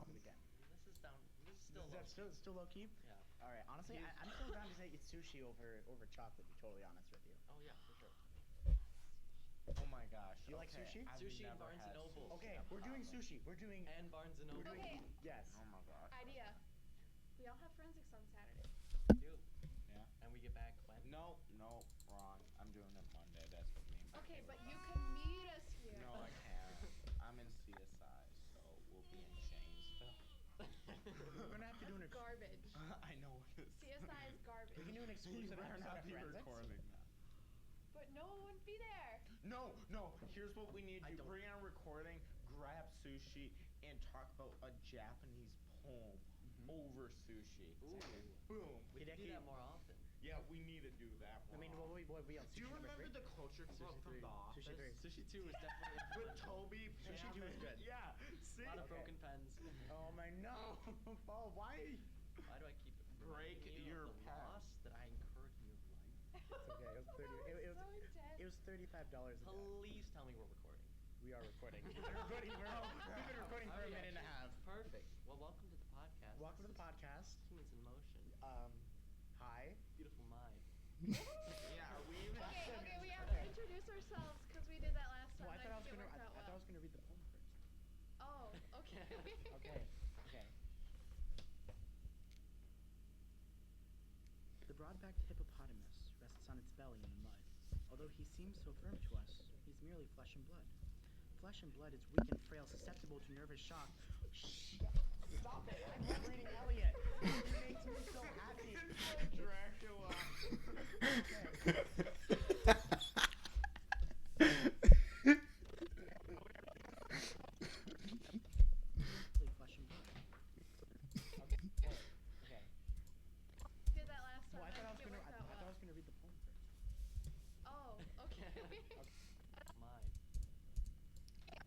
This is still Is that low-key. still low key? Yeah. All right. Honestly, I'm still down to say it's sushi over chocolate. To be totally honest with you. Oh, yeah, for sure. Oh my gosh. You like okay, sushi? I've Sushi and never Barnes had & Noble. sushi Okay, in we're doing public. sushi. We're doing. And Barnes & Noble. Okay. Yes. Oh my gosh. Idea. We all have forensics on Saturday. Dude. Yeah. And we get back when? No, wrong. I'm doing it Monday. That's what me and my Okay, team but are you on. can meet us here. No, I can't. I'm in CSI, so we'll be in Shanesville. We're gonna have to do an. Garbage. I know what it is. CSI is garbage. We can do an exclusive better episode not of be forensics. recording that. But no one wouldn't be there. No. Here's what we need to I do. don't- Bring on recording, grab sushi, and talk about a Japanese poem over sushi. Ooh. And boom. We Hideki- can do that more often. Yeah, we need to do that I more. mean, often. what we on Do you sushi number remember three? the culture club Sushi from three. The Office? Sushi three. Sushi 2 is definitely With Toby, Sushi Pam, 2 is and- good. Yeah, see? a lot of Okay. broken pens. Oh my no, Paul, why? Why do I keep Break reminding you your of the pen. loss that I incurred in your life? It's okay. It was 30. It so intense. was $35 a day. Please tell me we're recording. We are recording. We've been recording for a Oh, yeah. minute and a half. Perfect. Well, welcome to the podcast. Welcome to the podcast. Humans in Motion. Hi. Beautiful mind. Yeah, are we even? Okay, we have to introduce ourselves because we did that last time. Well, I thought I was think it gonna. worked out I thought I well. was gonna read the poem first. Oh, okay. Okay. The broad-backed hippopotamus rests on its belly in the mud. Although he seems so firm to us, he's merely flesh and blood. Flesh and blood is weak and frail, susceptible to nervous shock. Stop it! I love reading Elliot. He makes me so happy. Dracula. Really flesh and blood. Okay. Okay. Did that last time. Well, I thought I was think it gonna. worked I out thought I well. was gonna read the poem first. Oh, okay. Mine. I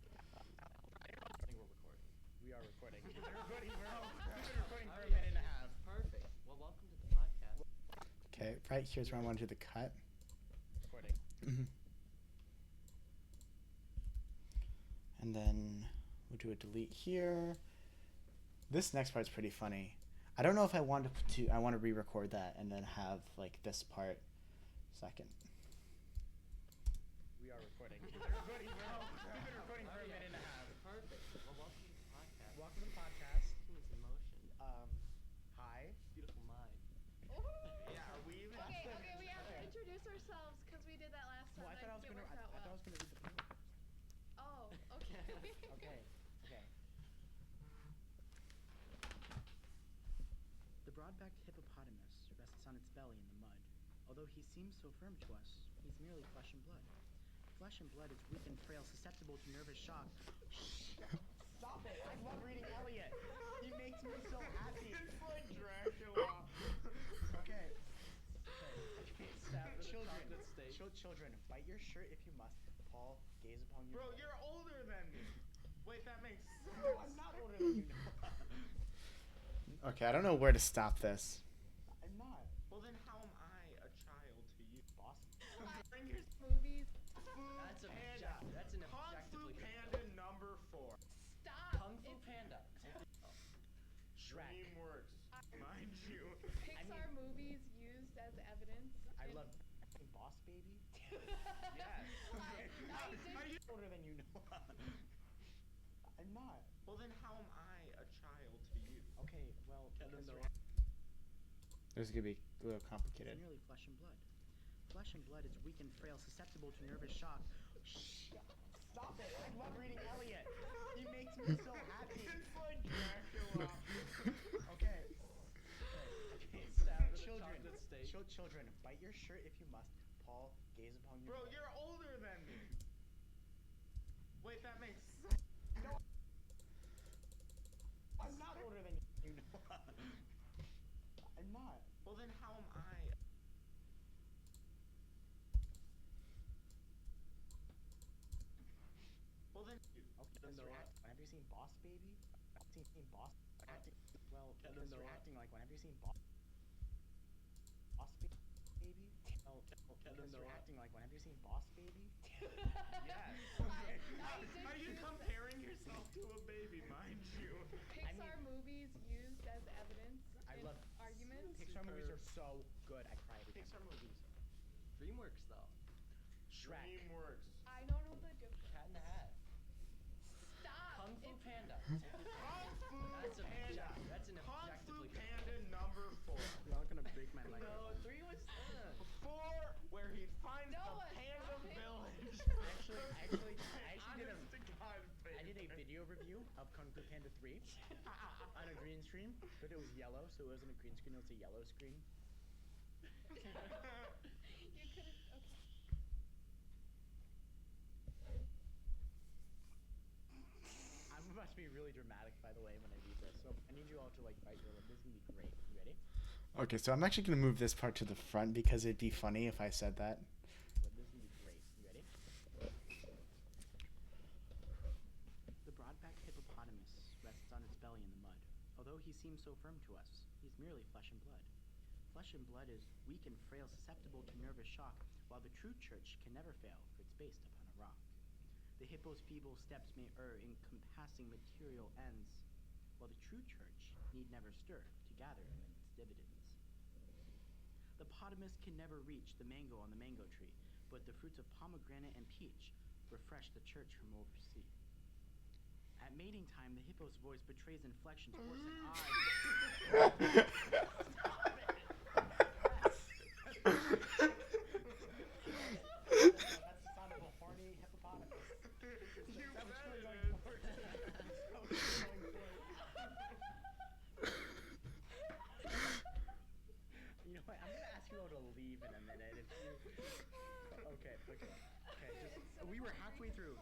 think we're recording. We are recording. We've been recording for a minute and a half. Perfect. Well, welcome to the podcast. Okay, right here's where I want to do the cut. Recording. And then we'll do a delete here. This next part's pretty funny. I don't know if I want I want to re-record that and then have like this part second. We are recording. We've been recording for a minute and a half. Perfect. Well, welcome to the podcast. Welcome to the podcast. Humans in motion. Hi. Beautiful mind. Yeah, are we even? Okay, we have to introduce ourselves because we did that last time. Well, I thought I was think gonna. it worked out I thought I well. was gonna read the poem first. Oh, okay. Okay. The broad-backed hippopotamus rests on its belly in the mud. Although he seems so firm to us, he's merely flesh and blood. Flesh and blood is weak and frail, susceptible to nervous shock. Stop it! I love reading Elliot. He makes me so happy. It's like Dracula. Okay. Stab with a Children, chocolate steak. children, bite your shirt if you must. Paul, gaze upon your. Bro, you're older than me. Wait, that makes sense. No, I'm not older than you. Okay, I don't know where to stop this. I'm not. Well, then how am I a child to you? Boss. Bring your Movies. That's an Panda. objectively Kung Fu good Panda number 4. Stop. Kung Fu It's Panda. Shrek. DreamWorks, mind you. Pixar movies used as evidence. I in- love Boss Baby. Yes. I did- Are you? Older than you know. I'm not. Well, then how am I a child to you? Okay, well, Kinda because know. This is gonna be a little it's complicated. merely flesh and blood. Flesh and blood is weak and frail, susceptible to nervous shock. Stop it! I love reading Elliot. He makes me so happy. It's like Dracula. Okay. Stab with a Children, chocolate steak. children, bite your shirt if you must. Paul, gaze upon your. Bro, you're older than me. Wait, that makes sense. No. I'm not older than you know. I'm not. Well, then how am I? Well, then. Okay, Kinda because know you're what? have you seen Boss Baby? Seen Boss acting? Well, Kinda because know you're what? acting like one. Have you seen Boss Baby? Well, Kinda because know you're what? acting like one. Have you seen Boss Baby? Yes. I did Are you use comparing yourself to a baby, mind you? Pixar movies used as evidence. I in love arguments. Pixar movies are so good. I cry every time. Pixar movies. DreamWorks though. Shrek. DreamWorks. I don't know the difference. Cat in the Hat. Stop. Kung Fu It's- Panda. Kung Fu That's Panda. That's an Kung Fu objectively good. Panda number 4. You're not gonna break my leg. No, 3 was. 4, where he finds No the one, panda stop it. village. Actually did Honest to God, I did a video review of Kung Fu Panda 3 on a green screen, but it was yellow, so it wasn't a green screen. It was a yellow screen. You could have. Okay. I'm about to be really dramatic, by the way, when I read this. So I need you all to like bite your lip. This is gonna be great. You ready? Okay, so I'm actually gonna move this part to the front because it'd be funny if I said that. This is gonna be great. You ready? The broad-backed hippopotamus rests on its belly in the mud. Although he seems so firm to us, he's merely flesh and blood. Flesh and blood is weak and frail, susceptible to nervous shock, while the true church can never fail, for it's based upon a rock. The hippo's feeble steps may err in compassing material ends, while the true church need never stir to gather immense dividends. The potamus can never reach the mango on the mango tree, but the fruits of pomegranate and peach refresh the church from oversea. At mating time, the hippo's voice betrays inflection towards an eye. That's the sound of a horny hippopotamus. You That was bet really it going is. for it. That was really going for it. you all to leave in a minute. If you... Okay. Just we were halfway through.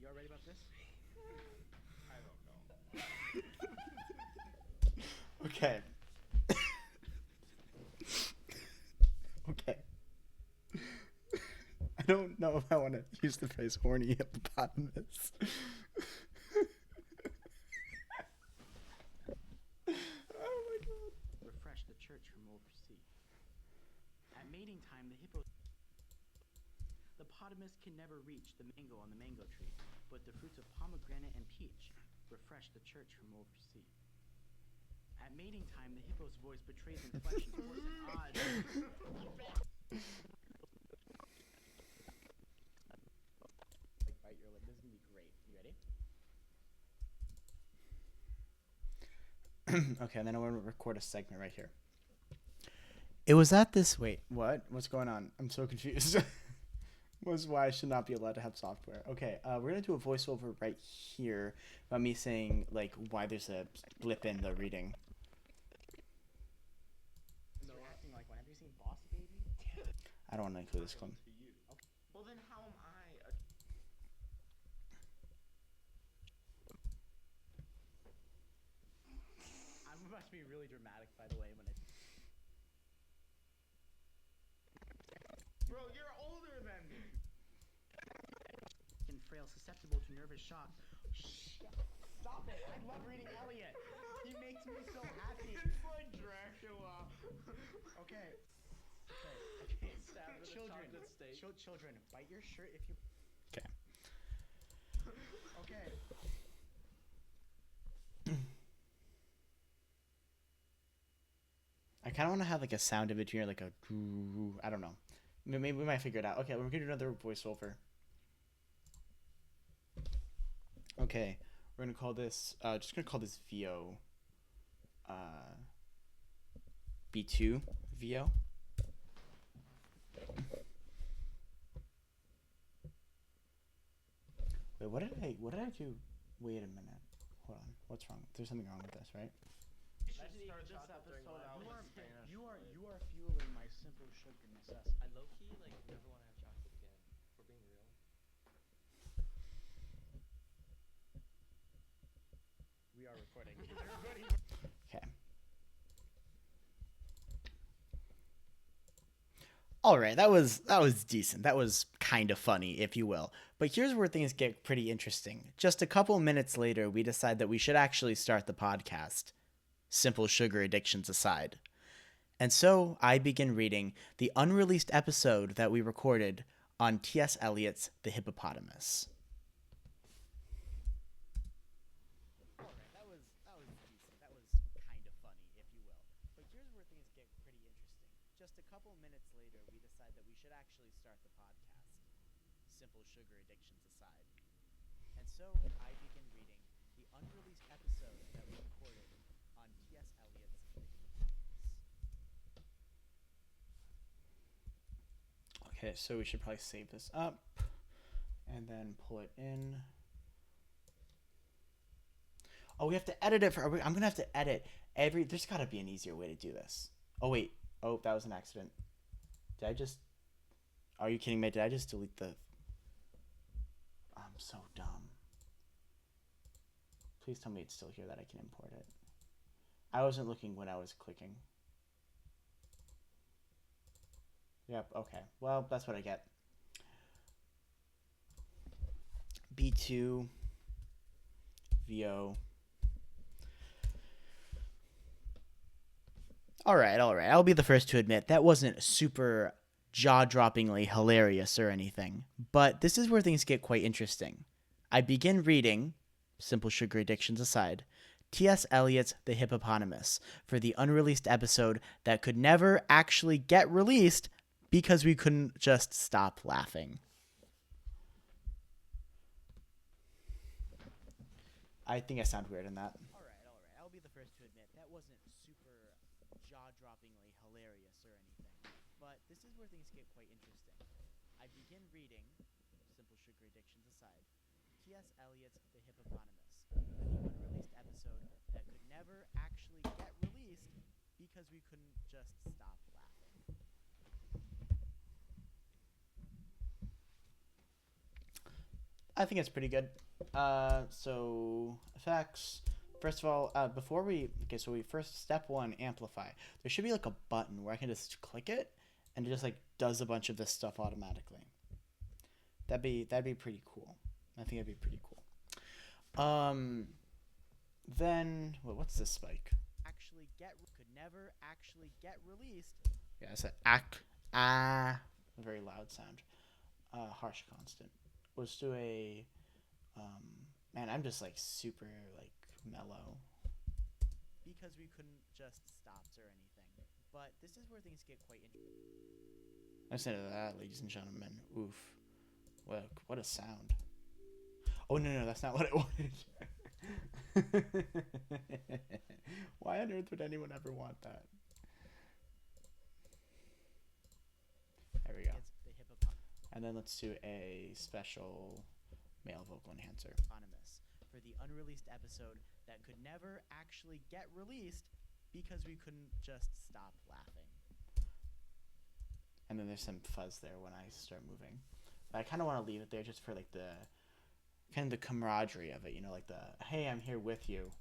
You all ready about this? I don't know. Okay. Okay. I don't know if I want to use the phrase horny hippopotamus. Oh my god. Refresh the church from oversea. At mating time, the hippopotamus can never reach the mango on the mango tree, but the fruits of pomegranate and peach refresh the church from oversea. At mating time, the hippo's voice betrays inflection towards an odd. Like bite your lip. This is gonna be great. You ready? Okay, and then I want to record a segment right here. It was at this. Wait, what? What's going on? I'm so confused. Was why I should not be allowed to have software. Okay, we're gonna do a voiceover right here about me saying like why there's a blip in the reading. You're acting like one. Have you seen Boss Baby? I don't want to include this clip. To you. Okay. Well, then how am I? I must be really dramatic, by the way, when I. Bro, you're older than me. And frail, susceptible to nervous shock. Stop it! I love reading Elliot. He makes me so happy. It's like Dracula. Okay. Stab with a Children, chocolate steak. children, bite your shirt if you. Okay. Okay. I kind of want to have like a sound in between, like a. I don't know. Maybe we might figure it out. Okay, we're gonna do another voiceover. Okay, we're gonna call this. Just gonna call this VO. B2 VO. Wait, what did I do? Wait a minute. Hold on. What's wrong? There's something wrong with this, right? Imagine you put this episode out in Spanish. You are fueling my simple sugar necessity. I low-key, like, never want to have chocolate again. If we're being real. We are recording. Okay. All right, that was decent. That was kind of funny, if you will. But here's where things get pretty interesting. Just a couple minutes later, we decide that we should actually start the podcast, simple sugar addictions aside. And so I begin reading the unreleased episode that we recorded on T.S. Eliot's The Hippopotamus. All right, that was decent. That was kind of funny, if you will. But here's where things get pretty interesting. Just a couple minutes later, we decide that we should actually start the podcast, simple sugar addictions aside. And so I begin reading the unreleased episode that we recorded on T.S. Eliot's The Hippopotamus. Okay, so we should probably save this up and then pull it in. Oh, we have to edit it for. I'm gonna have to edit every. There's got to be an easier way to do this. Oh wait. Oh, that was an accident. Did I just? Are you kidding me? Did I just delete the? I'm so dumb. Please tell me it's still here that I can import it. I wasn't looking when I was clicking. Yep. Okay. Well, that's what I get. B2 VO. All right. I'll be the first to admit that wasn't super jaw-droppingly hilarious or anything, but this is where things get quite interesting. I begin reading, simple sugar addictions aside, T.S. Eliot's The Hippopotamus for the unreleased episode that could never actually get released because we couldn't just stop laughing. I think I sound weird in that. All right. I'll be the first to admit that wasn't super jaw-droppingly hilarious or anything, but this is where things get quite interesting. I begin reading, simple sugar addictions aside, T.S. Eliot's The Hippopotamus for the unreleased episode that could never actually get released because we couldn't just stop laughing. I think it's pretty good. So effects. First of all, so we first step one, amplify. There should be like a button where I can just click it, and it just like does a bunch of this stuff automatically. That'd be pretty cool. I think that'd be pretty cool. Then what's this spike? Could never actually get released. Yeah, it's a very loud sound. Harsh constant. Let's do a man, I'm just like super like mellow. Because we couldn't just stop or anything. But this is where things get quite interesting. Listen to that, ladies and gentlemen. Oof. What a sound. Oh no, that's not what I wanted. Why on earth would anyone ever want that? There we go. And then let's do a special male vocal enhancer. Anonymous for the unreleased episode that could never actually get released because we couldn't just stop laughing. And then there's some fuzz there when I start moving. But I kind of want to leave it there just for like the kind of the camaraderie of it, you know, like the hey, I'm here with you.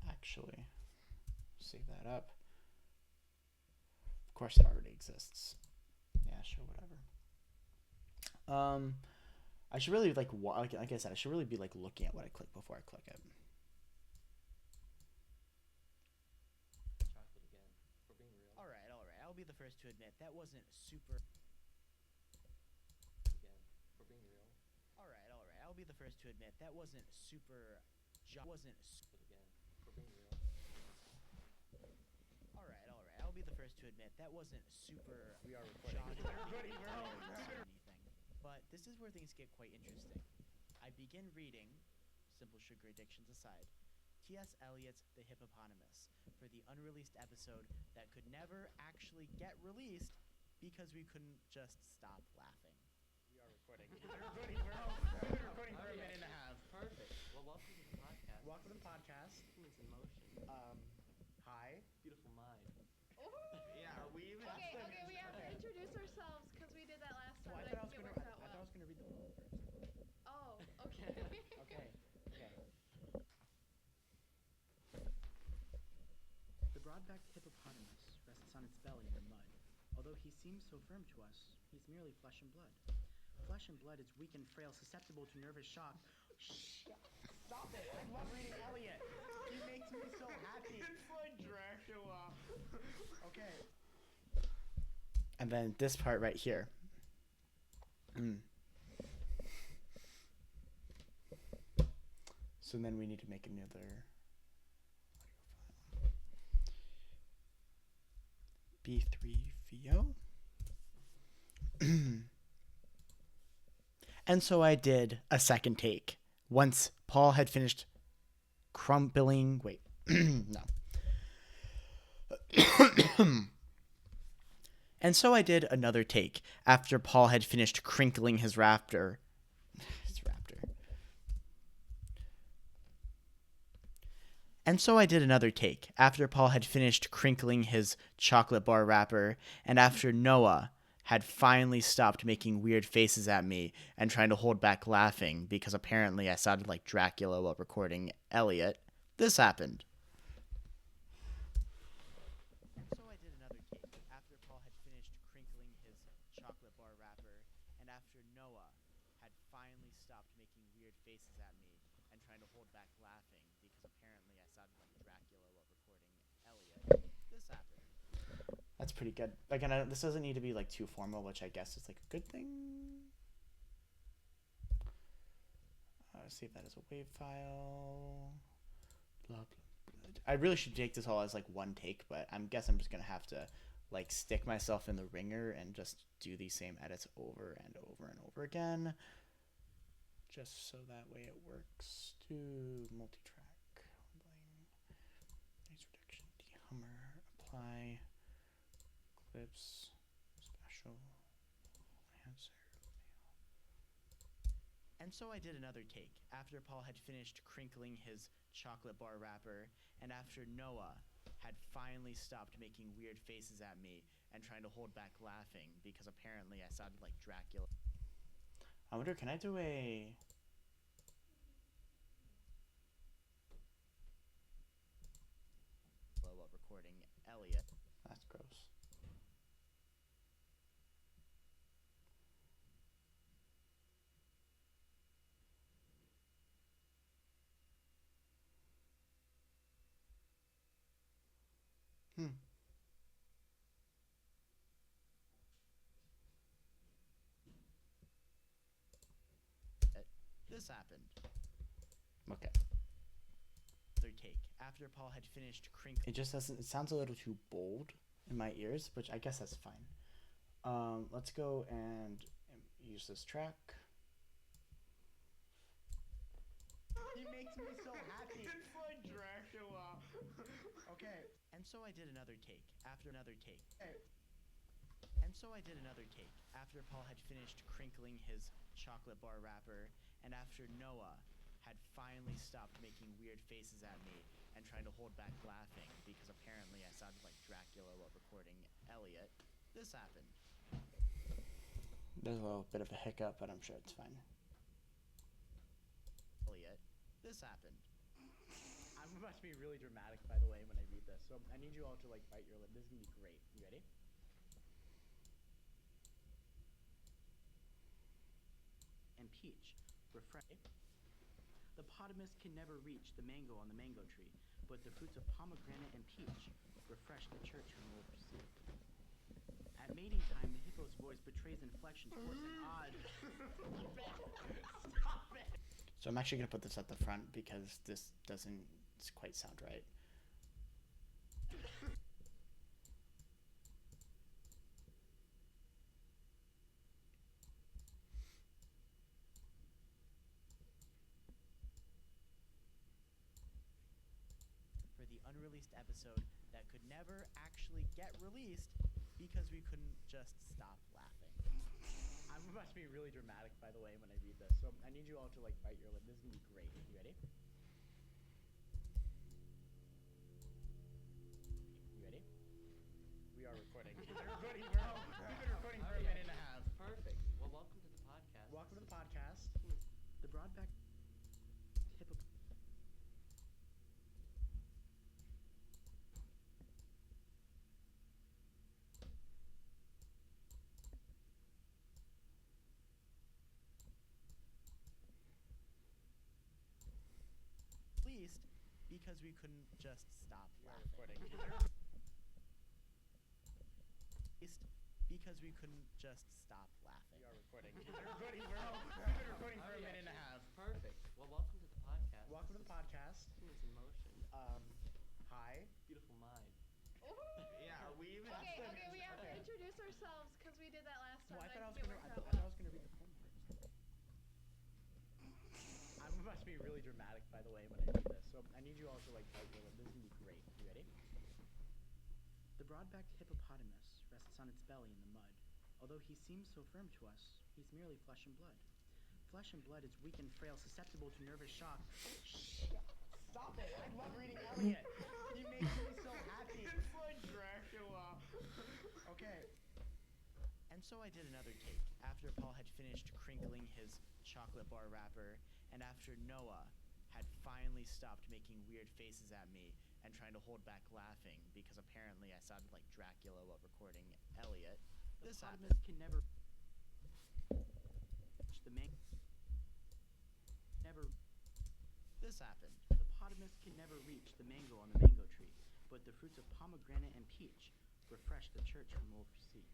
Actually, save that up. Of course, it already exists. Yeah, sure, whatever. I should really like I said, I should really be like looking at what I click before I click it. Chocolate again. For being real. All right. I'll be the first to admit that wasn't super. Again. For being real. All right. I'll be the first to admit that wasn't super. Wasn't. But again. For being real. All right. I'll be the first to admit that wasn't super. We are recording. Anything. But this is where things get quite interesting. I begin reading, simple sugary addictions aside, T.S. Eliot's The Hippopotamus for the unreleased episode that could never actually get released because we couldn't just stop laughing. We are recording. We've been recording for a minute and a half. Perfect. Well, welcome to the podcast. Welcome to the podcast. Humans in motion. Hi. Beautiful mind. Yeah, are we even? Okay, we have to introduce ourselves because we did that last time. Well, I but thought I was think it gonna worked out read the well. poem first. Oh, okay. Okay. The broad-backed hippopotamus rests on its belly in the mud. Although he seems so firm to us, he's merely flesh and blood. Flesh and blood is weak and frail, susceptible to nervous shock. Stop it! I love reading Eliot. He makes me so happy. It's like Dracula. Okay. And then this part right here. So then we need to make another audio file. B3 VO. And so I did a second take. Once Paul had finished crumpling. Wait, no. And so I did another take after Paul had finished crinkling his raptor. And so I did another take after Paul had finished crinkling his chocolate bar wrapper and after Noah had finally stopped making weird faces at me and trying to hold back laughing because apparently I sounded like Dracula while recording Eliot. This happened. So I did another take after Paul had finished crinkling his chocolate bar wrapper and after Noah had finally stopped making weird faces at me and trying to hold back laughing because apparently I sounded like Dracula while recording Eliot. This happened. That's pretty good. Again, this doesn't need to be like too formal, which I guess is like a good thing. Save that as a WAV file. Blah, blah, blah. I really should take this all as like one take, but I guess I'm just gonna have to like stick myself in the ringer and just do these same edits over and over and over again, just so that way it works. To multi-track, noise reduction, dehummer, apply, clips, special, enhancer. And so I did another take after Paul had finished crinkling his chocolate bar wrapper and after Noah had finally stopped making weird faces at me and trying to hold back laughing because apparently I sounded like Dracula. I wonder, can I do a... while recording Elliot? That's gross. This happened. Okay. Third take. After Paul had finished crinkling. It just doesn't. It sounds a little too bold in my ears, which I guess that's fine. Let's go and use this track. He makes me so happy. It's like Dracula. Okay. And so I did another take. After another take. And so I did another take. After Paul had finished crinkling his chocolate bar wrapper, and after Noah had finally stopped making weird faces at me and trying to hold back laughing because apparently I sounded like Dracula while recording Elliot, this happened. There's a little bit of a hiccup, but I'm sure it's fine. Elliot, this happened. I'm about to be really dramatic, by the way, when I read this. So I need you all to like bite your lip. This is gonna be great. You ready? And peach, refresh. The potamus can never reach the mango on the mango tree, but the fruits of pomegranate and peach refresh the church from oversea. At mating time, the hippo's voice betrays inflections, hoarse and odd. Stop it! So I'm actually gonna put this at the front because this doesn't quite sound right. For the unreleased episode that could never actually get released because we couldn't just stop laughing. I'm about to be really dramatic, by the way, when I read this. So I need you all to like bite your lip. This is gonna be great. You ready? You ready? We are recording. We've been recording for a minute and a half. Perfect. Well, welcome to the podcast. Welcome to the podcast. The broadback hippo. Least because we couldn't just stop laughing. Recording. Least because we couldn't just stop laughing. We are recording. We've been recording for a minute and a half. Perfect. Well, welcome to the podcast. Welcome to the podcast. It's in motion. Hi. Beautiful mind. Yeah, we even. Okay, we have to introduce ourselves because we did that last time. Well, I and thought I was didn't gonna. work I out thought I was gonna read the poem first. I'm about to be really dramatic, by the way, when I read this. So I need you all to like bite your lip. This is gonna be great. You ready? The broad-backed hippopotamus rests on its belly in the mud. Although he seems so firm to us, he's merely flesh and blood. Flesh and blood is weak and frail, susceptible to nervous shock. Stop it! I love reading Elliot. He makes me so happy. It's like Dracula. Okay. And so I did another take. After Paul had finished crinkling his chocolate bar wrapper, and after Noah had finally stopped making weird faces at me and trying to hold back laughing because apparently I sounded like Dracula while recording Elliot, this happened. Can never the man never This happened. the potamus can never reach the mango on the mango tree, but the fruits of pomegranate and peach refresh the church from oversea.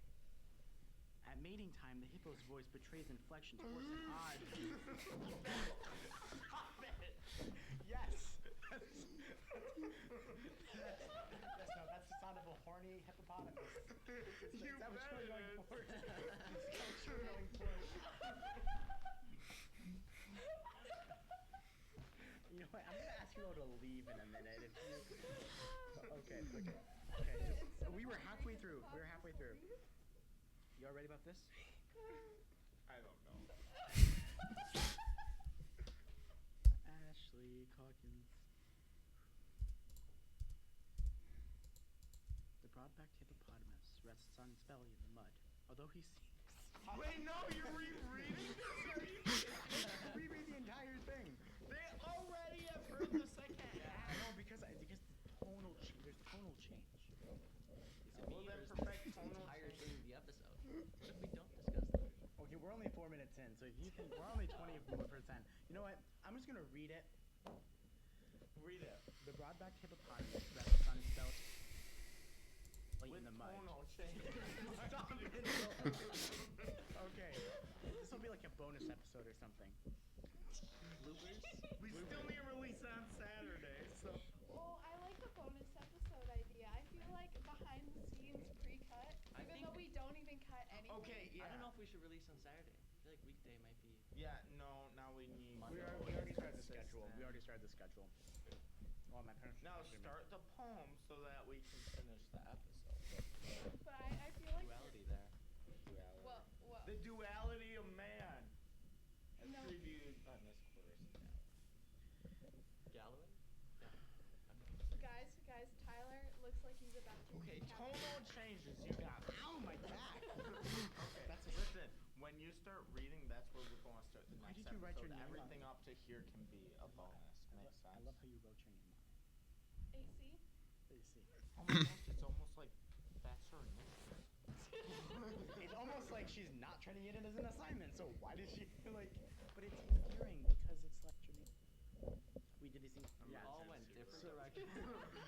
At mating time, the hippo's voice betrays inflections, hoarse and odd. Stop it! Yes! That's the sound of a horny hippopotamus. You Is that what bet you're it going is. for? Is that what you're going for? You know what? I'm gonna ask you all to leave in a minute. If you... Okay. We were halfway through. You all ready about this? I don't know. Ashley Calkins. on its belly in the mud. Although he seems... Wait, no, you're rereading this? Are you Reread the entire thing. They already have heard the second half. No, because there's tonal change. Is it Well, me that or is perfect this the tonal entire change. thing of the episode? What if we don't discuss the version? Okay, we're only 4 minutes in, so if you think we're only 20%. You know what? I'm just gonna read it. Read it. The broad-backed hippopotamus rests on its belly With in the mud. tonal change. Stop it. Okay, this will be like a bonus episode or something. Bloopers? We still need to release on Saturday, so. Oh, I like the bonus episode idea. I feel like behind the scenes pre-cut, I even think- though we don't even cut anything. Okay, yeah. I don't know if we should release on Saturday. I feel like weekday might be. Yeah, no, now we need. We already started the schedule. We already started the schedule. Oh, my parents. Now start the poem so that we can finish the episode. But I feel like Duality there. Well, The duality of man. As No. previewed on this course. Galloway? guys, Tyler looks like he's about to. Okay, recap. tonal changes. You got it. Ow, my back. Okay, listen. When you start reading, that's where we're going to start the Why next did you write episode. your name on Everything it? up to here can be a bonus. Makes sense. I love how you wrote your name on it. AC. You see. Oh my gosh, it's almost like that's her initiative. It's almost like she's not treating it as an assignment. So why did she like? But it's endearing because it's like your name. We did these things. We all went different directions.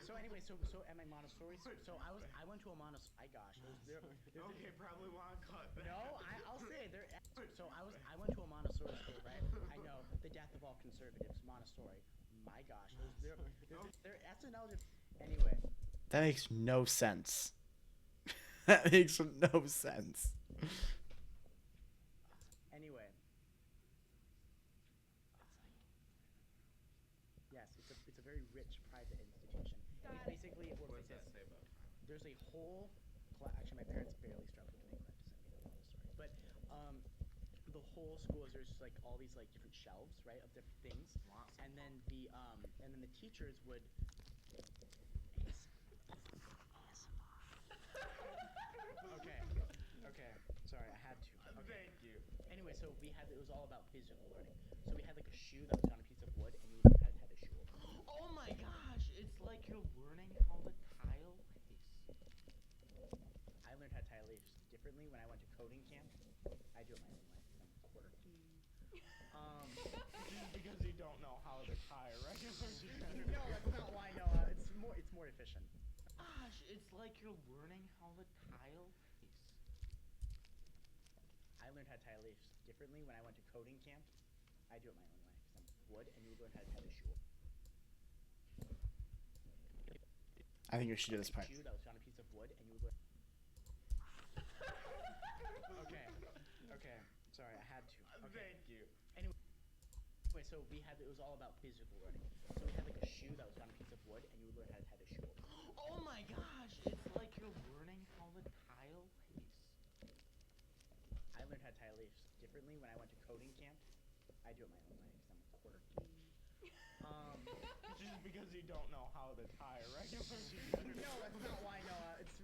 So anyway, so at my Montessori, so I went to a Montessori. My gosh, Okay, probably want to cut that. No, I'll say there. So I went to a Montessori school, right? I know the death of all conservatives, Montessori. My gosh, that's an elder. Anyway, That makes no sense. That makes no sense. anyway. Yes, it's a very rich private institution. Got it. Basically, it works What like does that this. say about time? There's a whole actually my parents barely struggled to make rent to send me to Montessori, but the whole school is there's just like all these like different shelves, right, of different things, and then the teachers would okay sorry, I had to. Okay. Thank you. Anyway, so it was all about physical learning. So we had like a shoe that was on a piece of wood, and you would learn how to tie the shoe. Oh my gosh, it's like you're learning how to tile lace. I learned how to tie lace differently when I went to coding camp. I do it my own way. I'm quirky. Just because you don't know how to tie a regular shoe. No, that's not why. No, it's more efficient. Gosh, it's like you're learning how to tile lace. I learned how to tie lace differently when I went to coding camp. I do it my own way because I'm wood, and you would learn how to tie the shoe. I think we should do this part. Shoe that was on a piece of wood, and you would learn. Okay. Sorry, I had to. Okay. Thank you. Anyway, so it was all about physical learning. So we had like a shoe that was on a piece of wood, and you would learn how to tie the shoe. Oh my gosh, it's like you're learning how to tile lace. I learned how to tie lace differently when I went to coding camp. I do it my own way because I'm quirky. Just because you don't know how to tie a regular shoe. No, that's not why. No, it's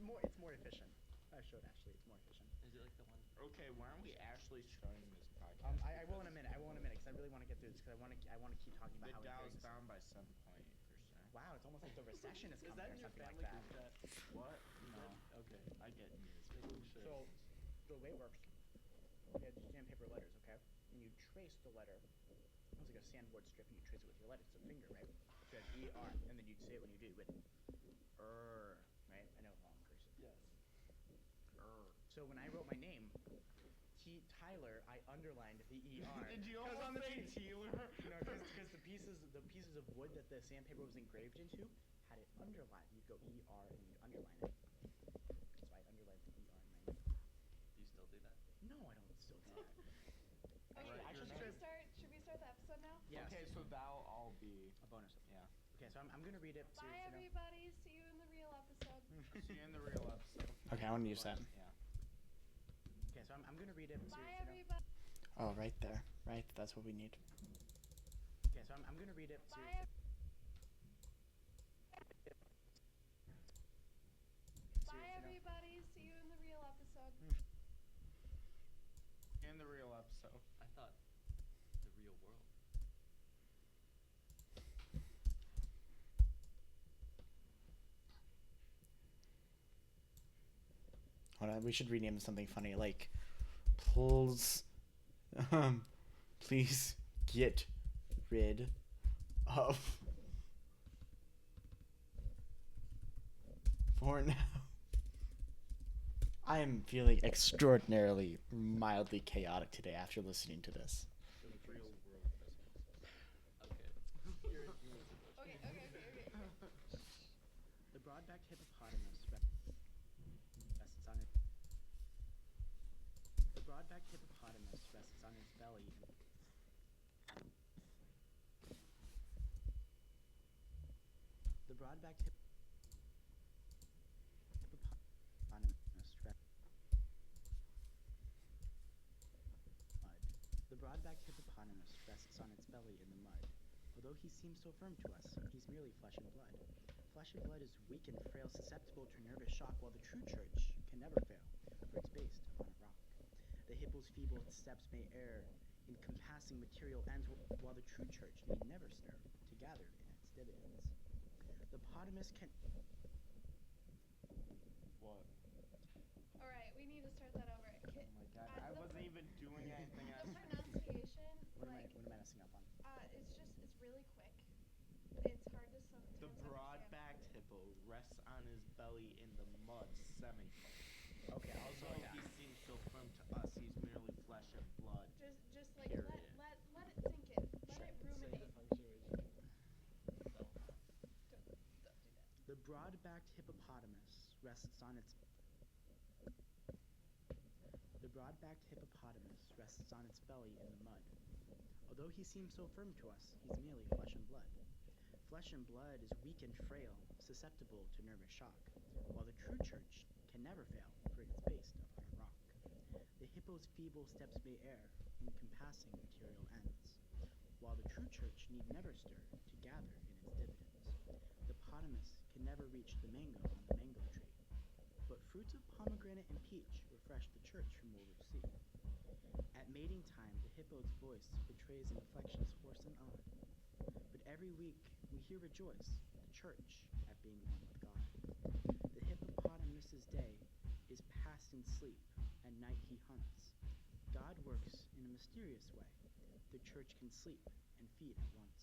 more efficient. I should actually. It's more efficient. Is it like the one? Okay, why aren't we actually starting this podcast? I will in a minute. Because I really want to get through this because I want to keep talking The about how Dow's it's down by 7.8%. Wow, it's almost like the recession is coming or in your something like family that. group chat? What? No. Okay. I get news. So the way it works, you had sandpaper letters, okay? And you trace the letter. It was like a sandboard strip, and you trace it with your letter. It's a finger, right? So you had E-R, and then you'd say it when you do it with right? I know, long cursive. Yes. So when I wrote my name, Tyler, I underlined the E-R. Did you 'Cause almost on the say piece- Taylor? No, because the pieces of wood that the sandpaper was engraved into had it underlined. You'd go E-R and you'd underline it. So I underlined the E-R in my name. Do you still do that? No, I don't still do that. Okay, Right, I should should we start the episode now? Yes. Okay, so that'll all be. A bonus. Yeah. Okay, so I'm gonna read it. Bye, seriously now. everybody. See you in the real episode. See you in the real episode. Okay, I want to use that. Yeah. Okay, so I'm gonna read it. Bye, seriously now. everybody. Oh, right there. Right, that's what we need. Okay, so I'm gonna read it. Bye. Seriously now. Bye, serious, Bye, you know? everybody. See you in the real episode. In the real episode. I thought the real world. Hold on, we should rename something funny like pulls please get rid of for now. I am feeling extraordinarily mildly chaotic today after listening to this. The real world Christmas. Okay. You're a genius. Okay. The broad-backed hippopotamus rests on its belly. The broad-backed hippopotamus rests. The broad-backed hippopotamus rests on its belly in the mud. Although he seems so firm to us, he's merely flesh and blood. Flesh and blood is weak and frail, susceptible to nervous shock, while the true church can never fail, for it's based upon a rock. The hippo's feeble steps may err in compassing material ends, while the true church need never stir to gather in its dividends. The potamus can... What? All right, we need to start that over. Oh my god, I wasn't even doing anything. The pronunciation, What am I like, messing up on? it's really quick. It's hard to The broad-backed hippo rests on his belly in the mud, semicolon. Okay, Also, he seems so firm to us, he's merely flesh and blood. Just like Period. let it sink in. Let it ruminate. Don't do that. The broad-backed hippopotamus rests on its belly in the mud. Although he seems so firm to us, he's merely flesh and blood. Flesh and blood is weak and frail, susceptible to nervous shock, while the true church can never fail, for it is based upon a rock. The hippo's feeble steps may err in compassing material ends, while the true church need never stir to gather in its dividends. The potamus can never reach the mango on the mango tree, but fruits of pomegranate and peach refresh the church from oversea. At mating time, the hippo's voice betrays inflections hoarse and odd, but every week we hear rejoice, the church, at being one with God. The hippopotamus's day is passed in sleep, and night he hunts. God works in a mysterious way. The church can sleep and feed at once.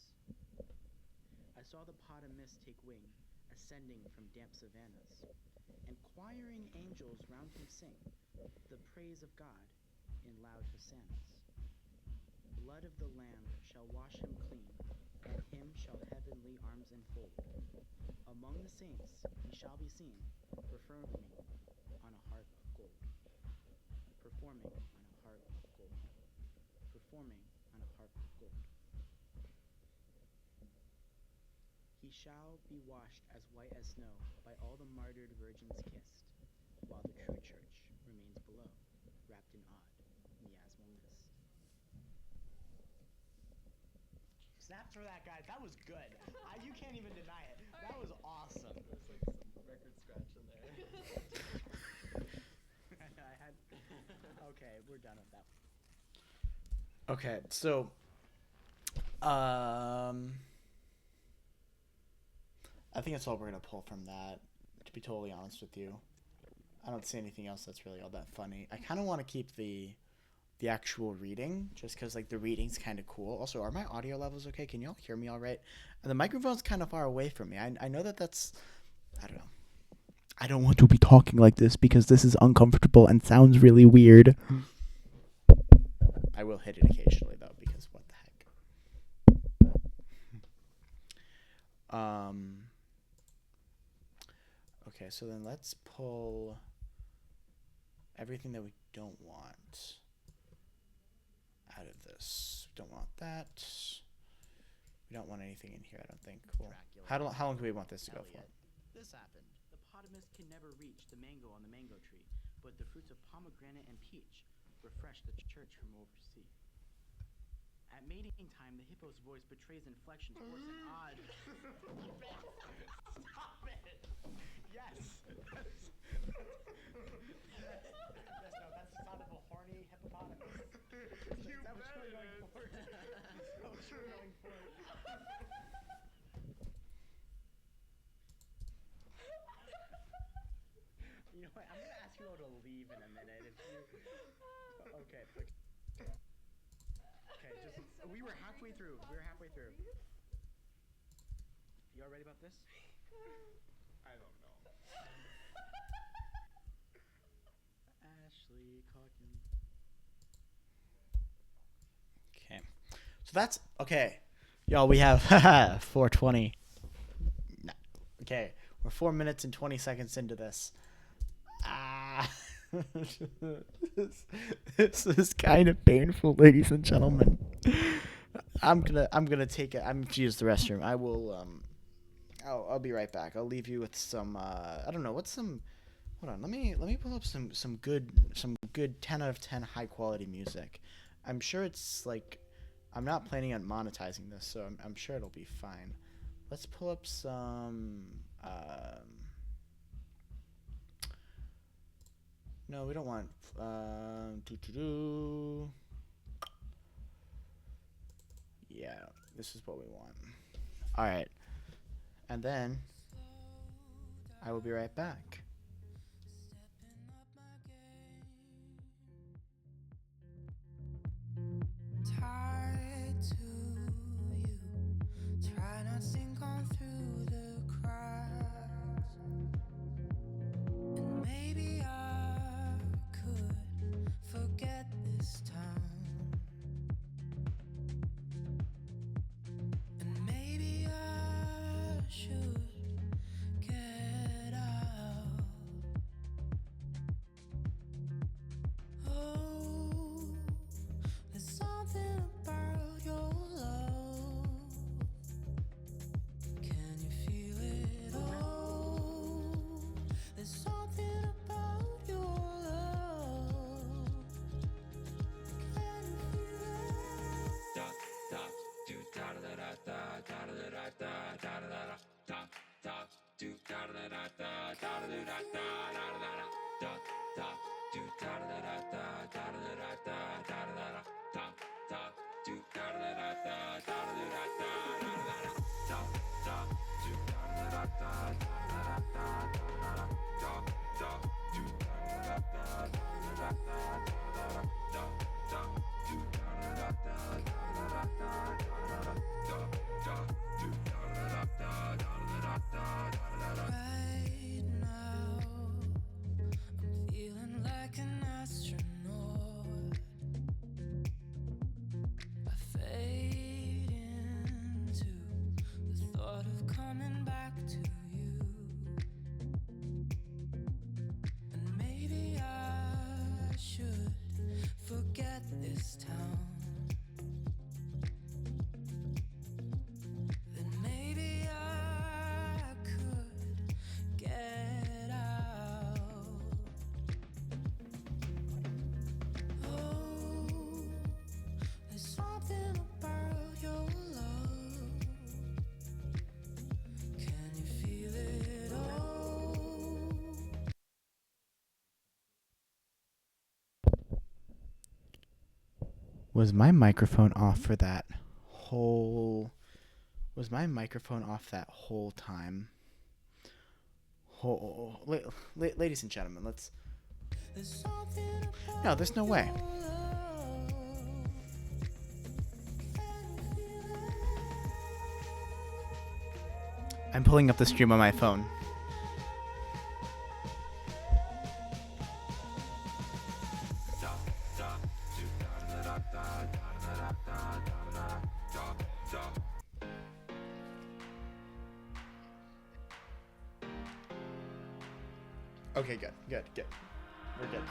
I saw the potamus take wing, ascending from damp savannas, and choiring angels round him sing the praise of God in loud hosannas. Blood of the Lamb shall wash him clean, and him shall heavenly arms enfold. Among the saints he shall be seen, performing on a harp of gold. Performing on a harp of gold. Performing on a harp of gold. He shall be washed as white as snow by all the martyred virgins kissed, while the true church remains below, wrapped in odd miasmal mist. Snaps for that, guys. That was good. You can't even deny it. That was awesome. There's like some record scratch in there. Okay, we're done with that. Okay, so I think that's all we're gonna pull from that, to be totally honest with you. I don't see anything else that's really all that funny. I kind of want to keep the actual reading, just because like the reading's kind of cool. Also, are my audio levels okay? Can y'all hear me all right? And the microphone's kind of far away from me. I know that's, I don't know. I don't want to be talking like this because this is uncomfortable and sounds really weird. I will hit it occasionally though, because what the heck. Okay, so then let's pull everything that we don't want out of this. We don't want that. We don't want anything in here, I don't think. Cool. Dracula. How long do we want this to go for? Elliot. This happened. The potamus can never reach the mango on the mango tree, but the fruits of pomegranate and peach refresh the church from oversea. At mating time, the hippo's voice betrays inflections hoarse and odd. Stop it! Yes! Yes, no, that's the sound of a horny hippopotamus. You Is that what bet you were it going is. for? Is that what you were going for? You know what? I'm gonna ask you all to leave in a minute if you. Okay. Okay. Just we were halfway through. We were halfway through. You all ready about this? I don't know. Ashley Calkins. Okay. So that's okay. Y'all, we have 4:20. Okay, we're 4 minutes and 20 seconds into this. This is kind of painful, ladies and gentlemen. I'm gonna take it. I'm gonna use the restroom. I will I'll be right back. I'll leave you with some I don't know, what's some. Hold on, let me pull up some good 10 out of 10 high quality music. I'm sure it's like, I'm not planning on monetizing this, so I'm sure it'll be fine. Let's pull up some no, we don't want yeah, this is what we want. All right. And then I will be right back. Tied to you, try not sink on through the cracks. And maybe I could forget this town. And maybe I should get out. Oh, there's something about your love. Can you feel it? Oh, there's something about your love. Can you feel it? Da da do da da da da da da da da da da da da da do da da da da da da da da da da do da da da da da da da da da da da do da da da da da da da da do da da da da da da do da da da da Right now, I'm feeling like an astronaut. I fade into the thought of coming back to you. And maybe I should forget this town. Then maybe I could get out. Oh, there's something about your love. Can you feel it? Oh. Was my microphone off for that whole? Was my microphone off that whole time? Ladies and gentlemen, let's. There's something about No, there's no way. your love. Can you feel it? I'm pulling up the stream on my phone. Okay, good. We're good.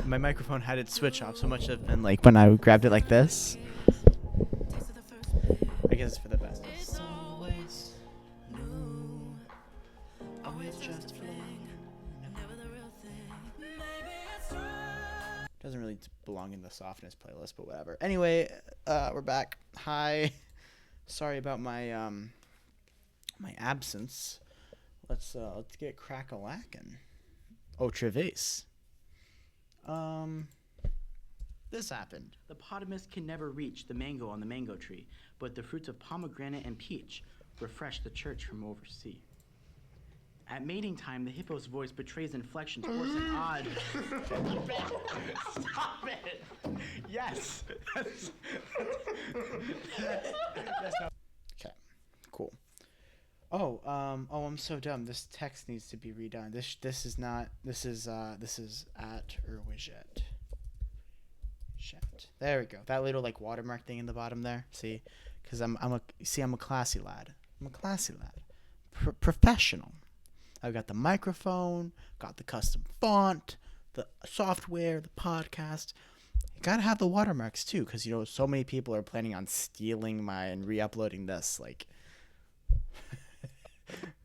My microphone had its switch off, so much have been like when I grabbed it like this. I guess it's for the best. It's always new, always just a fling, never the real thing. Maybe it's right. Doesn't really belong in the softness playlist, but whatever. Anyway, we're back. Hi. Sorry about my my absence. Let's get crack-a-lackin'. Oh, Travis. This happened. The potamus can never reach the mango on the mango tree, but the fruits of pomegranate and peach refresh the church from oversea. At mating time, the hippo's voice betrays inflection towards an odd. Stop it! Yes! Okay, cool. Oh, I'm so dumb. This text needs to be redone. This is at Urwijet. There we go. That little like watermark thing in the bottom there. See, because I'm a classy lad. I'm a classy lad, professional. I've got the microphone, got the custom font, the software, the podcast. You gotta have the watermarks too, because so many people are planning on stealing my and re-uploading this. Like,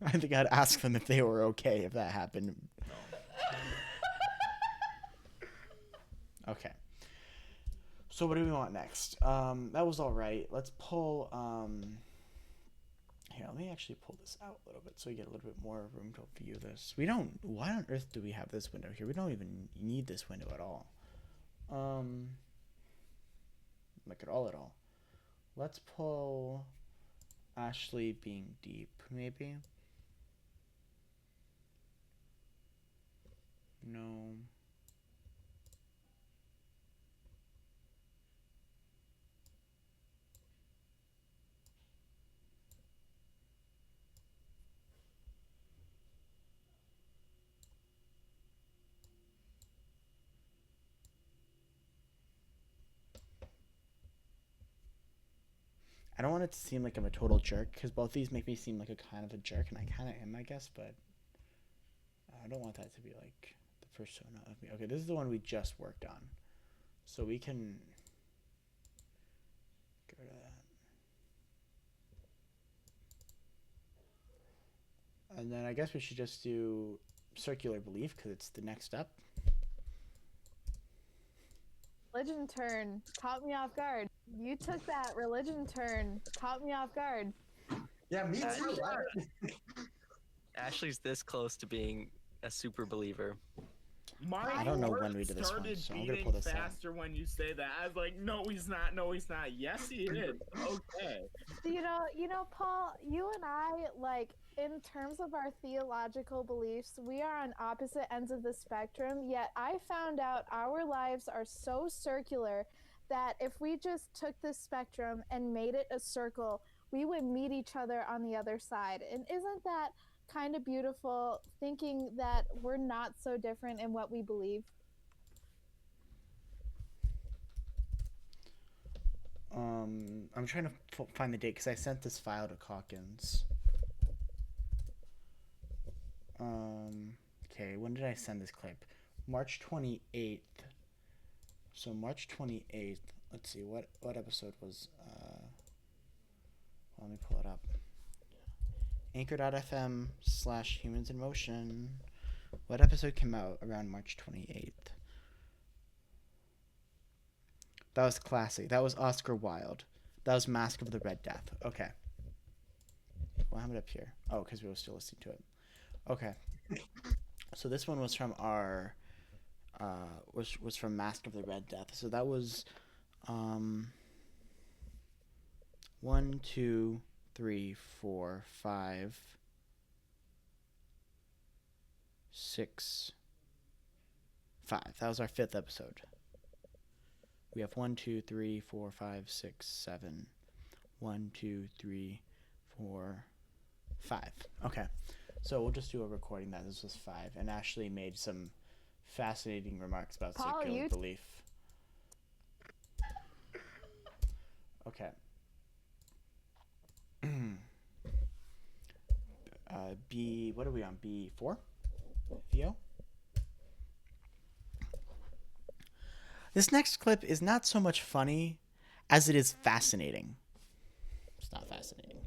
I think I'd ask them if they were okay if that happened. Okay. So what do we want next? That was all right. Let's pull. Here, let me actually pull this out a little bit so we get a little bit more room to view this. We don't. Why on earth do we have this window here? We don't even need this window at all. Like at all. Let's pull Ashley being deep, maybe. No. I don't want it to seem like I'm a total jerk, because both these make me seem like a kind of a jerk, and I kind of am, I guess, but I don't want that to be like the persona of me. Okay, this is the one we just worked on. So we can go to that. And then I guess we should just do circular belief, because it's the next step. Religion turn caught me off guard. You took that religion turn, caught me off guard. Yeah, me too. Ashley's this close to being a super believer. I don't know when we did this one, so I'm gonna pull this out. Faster when you say that. I was like, no, he's not. No, he's not. Yes, he is. Okay. You know, Paul, you and I, like, in terms of our theological beliefs, we are on opposite ends of the spectrum, yet I found out our lives are so circular that if we just took this spectrum and made it a circle, we would meet each other on the other side. And isn't that kind of beautiful, thinking that we're not so different in what we believe? I'm trying to find the date because I sent this file to Calkins. Okay, when did I send this clip? March 28th. So March 28th. Let's see, what episode was, let me pull it up. Anchor.fm/humans in motion. What episode came out around March 28th? That was classic. That was Oscar Wilde. That was Mask of the Red Death. Okay. What happened up here? Oh, because we were still listening to it. Okay. So this one was from our was from Mask of the Red Death. So that was 1, 2, 3, 4, 5, 6, 5. That was our 5th episode. We have 1, 2, 3, 4, 5, 6, 7. 1, 2, 3, 4, 5. Okay. So we'll just do a recording that this was 5. And Ashley made some fascinating remarks about circular belief. Okay. B, what are we on? B4? Theo? This next clip is not so much funny as it is fascinating. It's not fascinating.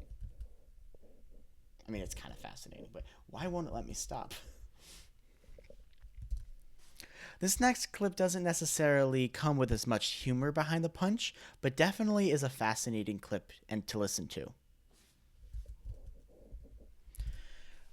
I mean, it's kind of fascinating, but why won't it let me stop? This next clip doesn't necessarily come with as much humor behind the punch, but definitely is a fascinating clip and to listen to.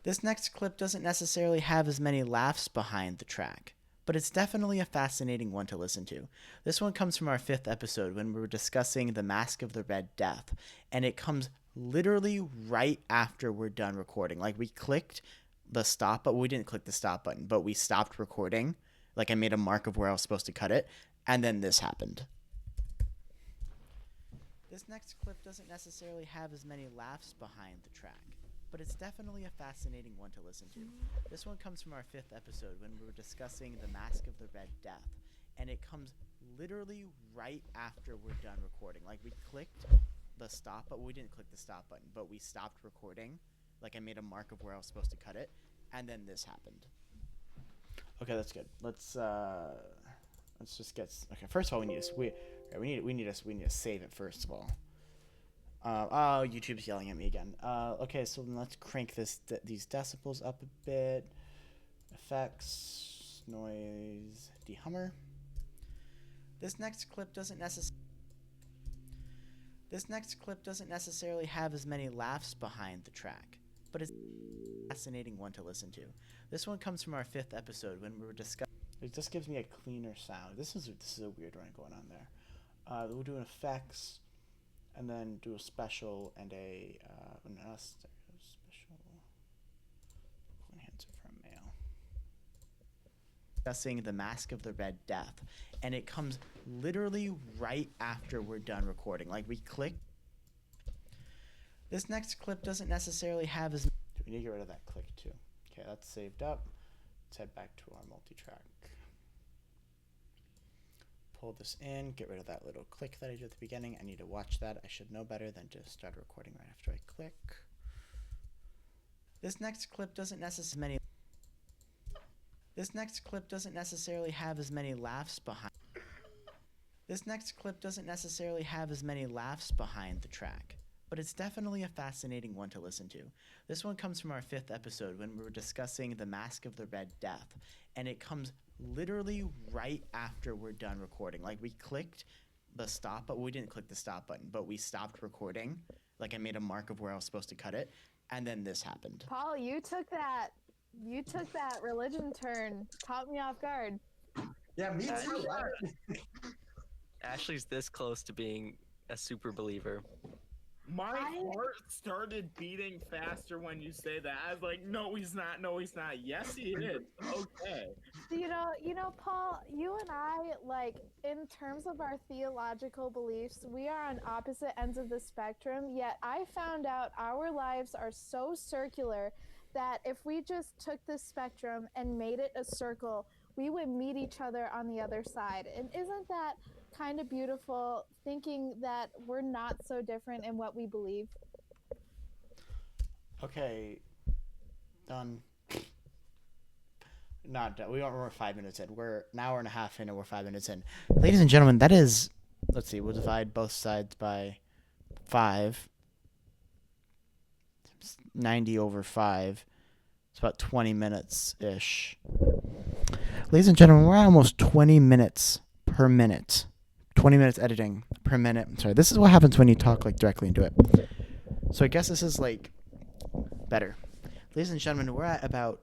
This next clip doesn't necessarily have as many laughs behind the track, but it's definitely a fascinating one to listen to. This one comes from our 5th episode when we were discussing the Mask of the Red Death, and it comes literally right after we're done recording. Like, we clicked the stop, but we didn't click the stop button, but we stopped recording. Like, I made a mark of where I was supposed to cut it, and then this happened. This next clip doesn't necessarily have as many laughs behind the track, but it's definitely a fascinating one to listen to. This one comes from our 5th episode when we were discussing the Mask of the Red Death, and it comes literally right after we're done recording. Like, we clicked the stop, but we didn't click the stop button, but we stopped recording. Like, I made a mark of where I was supposed to cut it, and then this happened. Okay, that's good. Let's just get. Okay, first of all, we need to save it first of all. Oh, YouTube's yelling at me again. Okay, so then let's crank these decibels up a bit. Effects, noise, dehummer. This next clip doesn't necessarily have as many laughs behind the track, but it's a fascinating one to listen to. This one comes from our 5th episode when we were discussing. It just gives me a cleaner sound. This is a weird one going on there. We'll do an effects, and then do a special and a special enhancer for a male. Discussing the Mask of the Red Death, and it comes literally right after we're done recording. Like, we click. This next clip doesn't necessarily have as. We need to get rid of that click too. Okay, that's saved up. Let's head back to our multi-track. Pull this in, get rid of that little click that I did at the beginning. I need to watch that. I should know better than to start recording right after I click. This next clip doesn't necessarily have as many laughs behind. This next clip doesn't necessarily have as many laughs behind the track, but it's definitely a fascinating one to listen to. This one comes from our 5th episode when we were discussing the Mask of the Red Death, and it comes literally right after we're done recording. Like, we clicked the stop, but we didn't click the stop button, but we stopped recording. Like, I made a mark of where I was supposed to cut it, and then this happened. Paul, you took that religion turn. Caught me off guard. Yeah, me too. Ashley's this close to being a super believer. My heart started beating faster when you say that. I was like, no, he's not. No, he's not. Yes, he is. Okay. You know, Paul, you and I, like, in terms of our theological beliefs, we are on opposite ends of the spectrum, yet I found out our lives are so circular that if we just took this spectrum and made it a circle, we would meet each other on the other side. And isn't that kind of beautiful, thinking that we're not so different in what we believe? Okay, done. Not done. We're 5 minutes in. We're an hour and a half in, and we're 5 minutes in. Ladies and gentlemen, that is. Let's see. We'll divide both sides by 5. 90 over 5. It's about 20 minutes ish. Ladies and gentlemen, we're at almost 20 minutes per minute. 20 minutes editing per minute. I'm sorry. This is what happens when you talk like directly into it. So I guess this is like better. Ladies and gentlemen, we're at about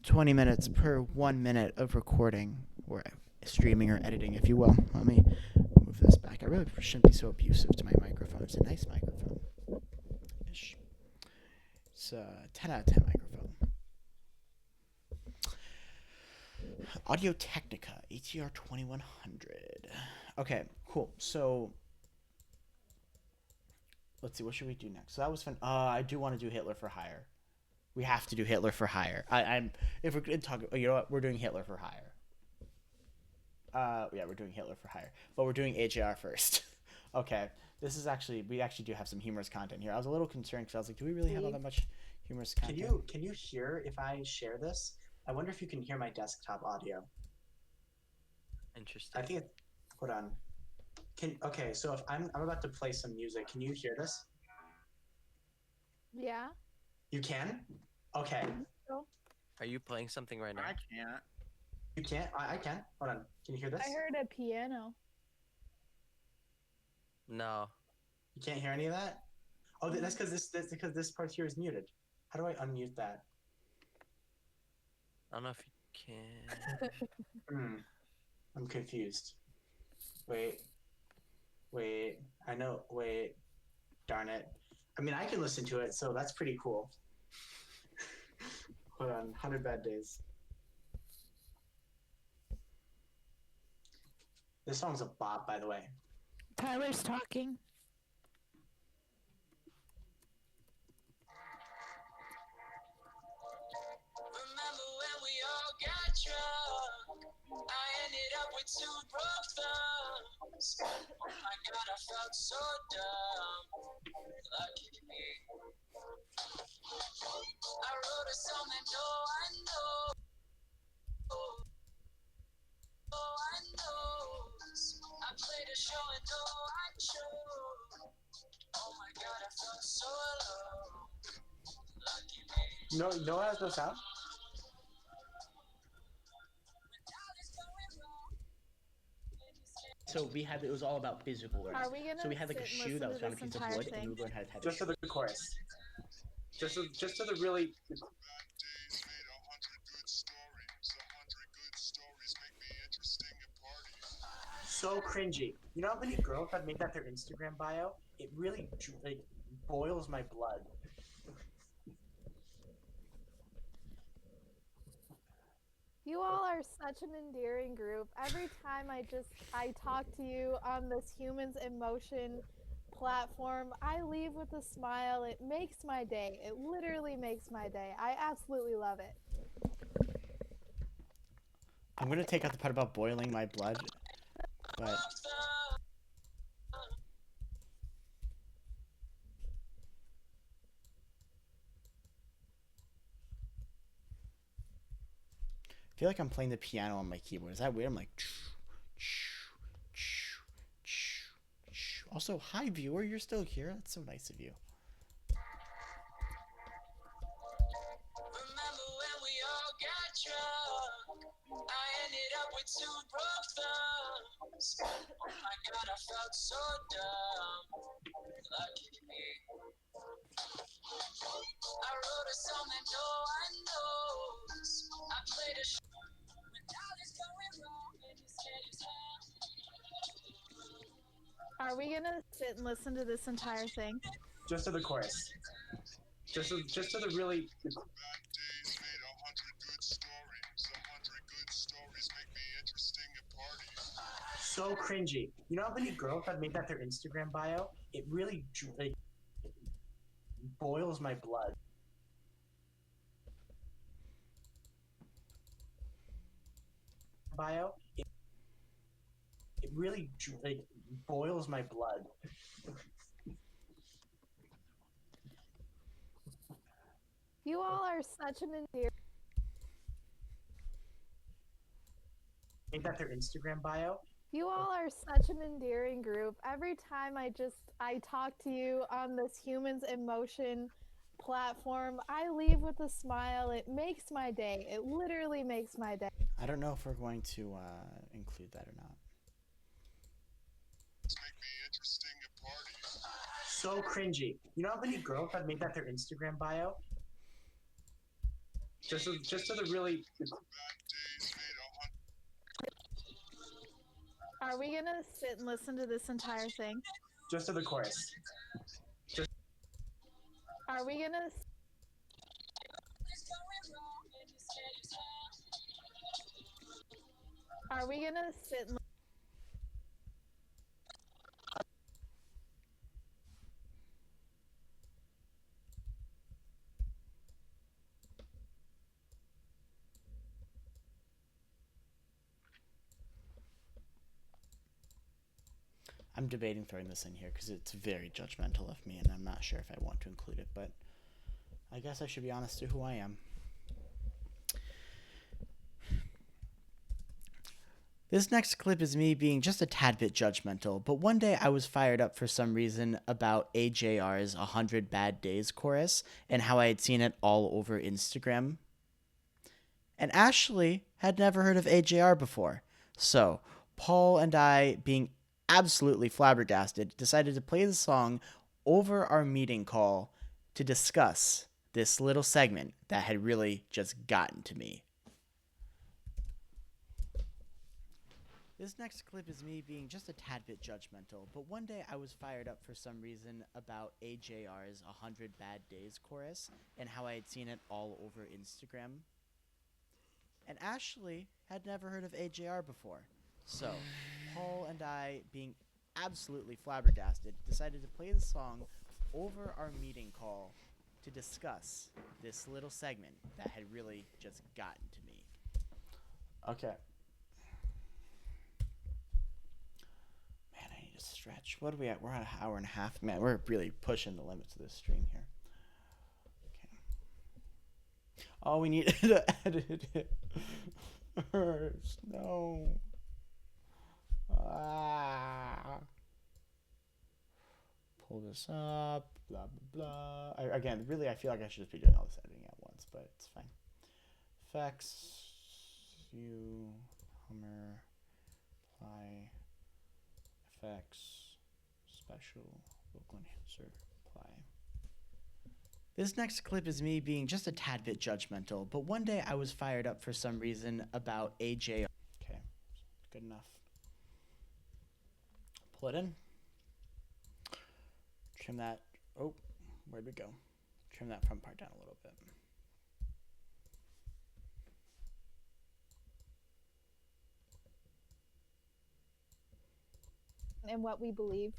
20 minutes per 1 minute of recording, or streaming or editing, if you will. Let me move this back. I really shouldn't be so abusive to my microphone. It's a nice microphone. Ish. It's a 10 out of 10 microphone. Audio Technica ATR 2100. Okay, cool. So let's see, what should we do next? So that was fun. I do want to do Hitler for Hire. We have to do Hitler for Hire. If we're going to talk, you know what? We're doing Hitler for Hire. Yeah, we're doing Hitler for Hire, but we're doing AJR first. Okay, we actually do have some humorous content here. I was a little concerned because I was like, do we really have all that much humorous content? Can you hear if I share this? I wonder if you can hear my desktop audio. Interesting. I think hold on. Okay, so if I'm about to play some music, can you hear this? Yeah. You can? Okay. Are you playing something right now? I can't. You can't? I can. Hold on. Can you hear this? I heard a piano. No. You can't hear any of that? Oh, that's because this part here is muted. How do I unmute that? I don't know if you can. I'm confused. Wait. I know. Wait. Darn it. I mean, I can listen to it, so that's pretty cool. Hold on. 100 Bad Days. This song's a bop, by the way. Tyler's talking. Remember when we all got drunk? I ended up with 2 broke thumbs. Oh my god, I felt so dumb. Lucky me. I wrote a song that no one knows. I played a show and no one showed. Oh my god, I felt so alone. Lucky me. No one has no sound? So it was all about physical learning. Are we gonna So we had like a sit and shoe listen that was to on a this piece of entire wood, and thing? we would learn how to tie just to the chorus. Just to the really. So cringy. You know how many girls have made that their Instagram bio? It really like boils my blood. You all are such an endearing group. Every time I talk to you on this Humans in Motion platform, I leave with a smile. It makes my day. It literally makes my day. I absolutely love it. I'm gonna take out the part about boiling my blood, but I feel like I'm playing the piano on my keyboard. Is that weird? I'm like. Also, hi viewer, you're still here. That's so nice of you. Remember when we all got drunk? I ended up with 2 broke thumbs. Oh my god, I felt so dumb. Lucky me. I wrote a song that no one knows. I played a show when all is going wrong and you scared as hell. Are we gonna sit and listen to this entire thing? Just to the chorus. Just to the really. So cringy. You know how many girls have made that their Instagram bio? It really like boils my blood. Bio. It really like boils my blood. You all are such an endearing. Make that their Instagram bio. You all are such an endearing group. Every time I talk to you on this Humans in Motion platform, I leave with a smile. It makes my day. It literally makes my day. I don't know if we're going to include that or not. So cringy. You know how many girls have made that their Instagram bio? Just to the really. Are we gonna sit and listen to this entire thing? Just to the chorus. Are we gonna? Are we gonna sit and? I'm debating throwing this in here because it's very judgmental of me, and I'm not sure if I want to include it, but I guess I should be honest to who I am. This next clip is me being just a tad bit judgmental, but one day I was fired up for some reason about AJR's 100 Bad Days chorus and how I had seen it all over Instagram. And Ashley had never heard of AJR before. So, Paul and I, being absolutely flabbergasted, decided to play the song over our meeting call to discuss this little segment that had really just gotten to me. This next clip is me being just a tad bit judgmental, but one day I was fired up for some reason about AJR's 100 Bad Days chorus and how I had seen it all over Instagram. And Ashley had never heard of AJR before. So, Paul and I, being absolutely flabbergasted, decided to play the song over our meeting call to discuss this little segment that had really just gotten to me. Okay. Man, I need to stretch. What are we at? We're at an hour and a half. Man, we're really pushing the limits of this stream here. Okay. Oh, we need to edit it first. No. Pull this up. Blah, blah, blah. Again, really, I feel like I should just be doing all this editing at once, but it's fine. Effects. Hummer. Apply. Effects. Special. Local enhancer. Apply. This next clip is me being just a tad bit judgmental, but one day I was fired up for some reason about AJ. Okay, good enough. Pull it in. Trim that. Oh, where'd we go? Trim that front part down a little bit. And what we believe.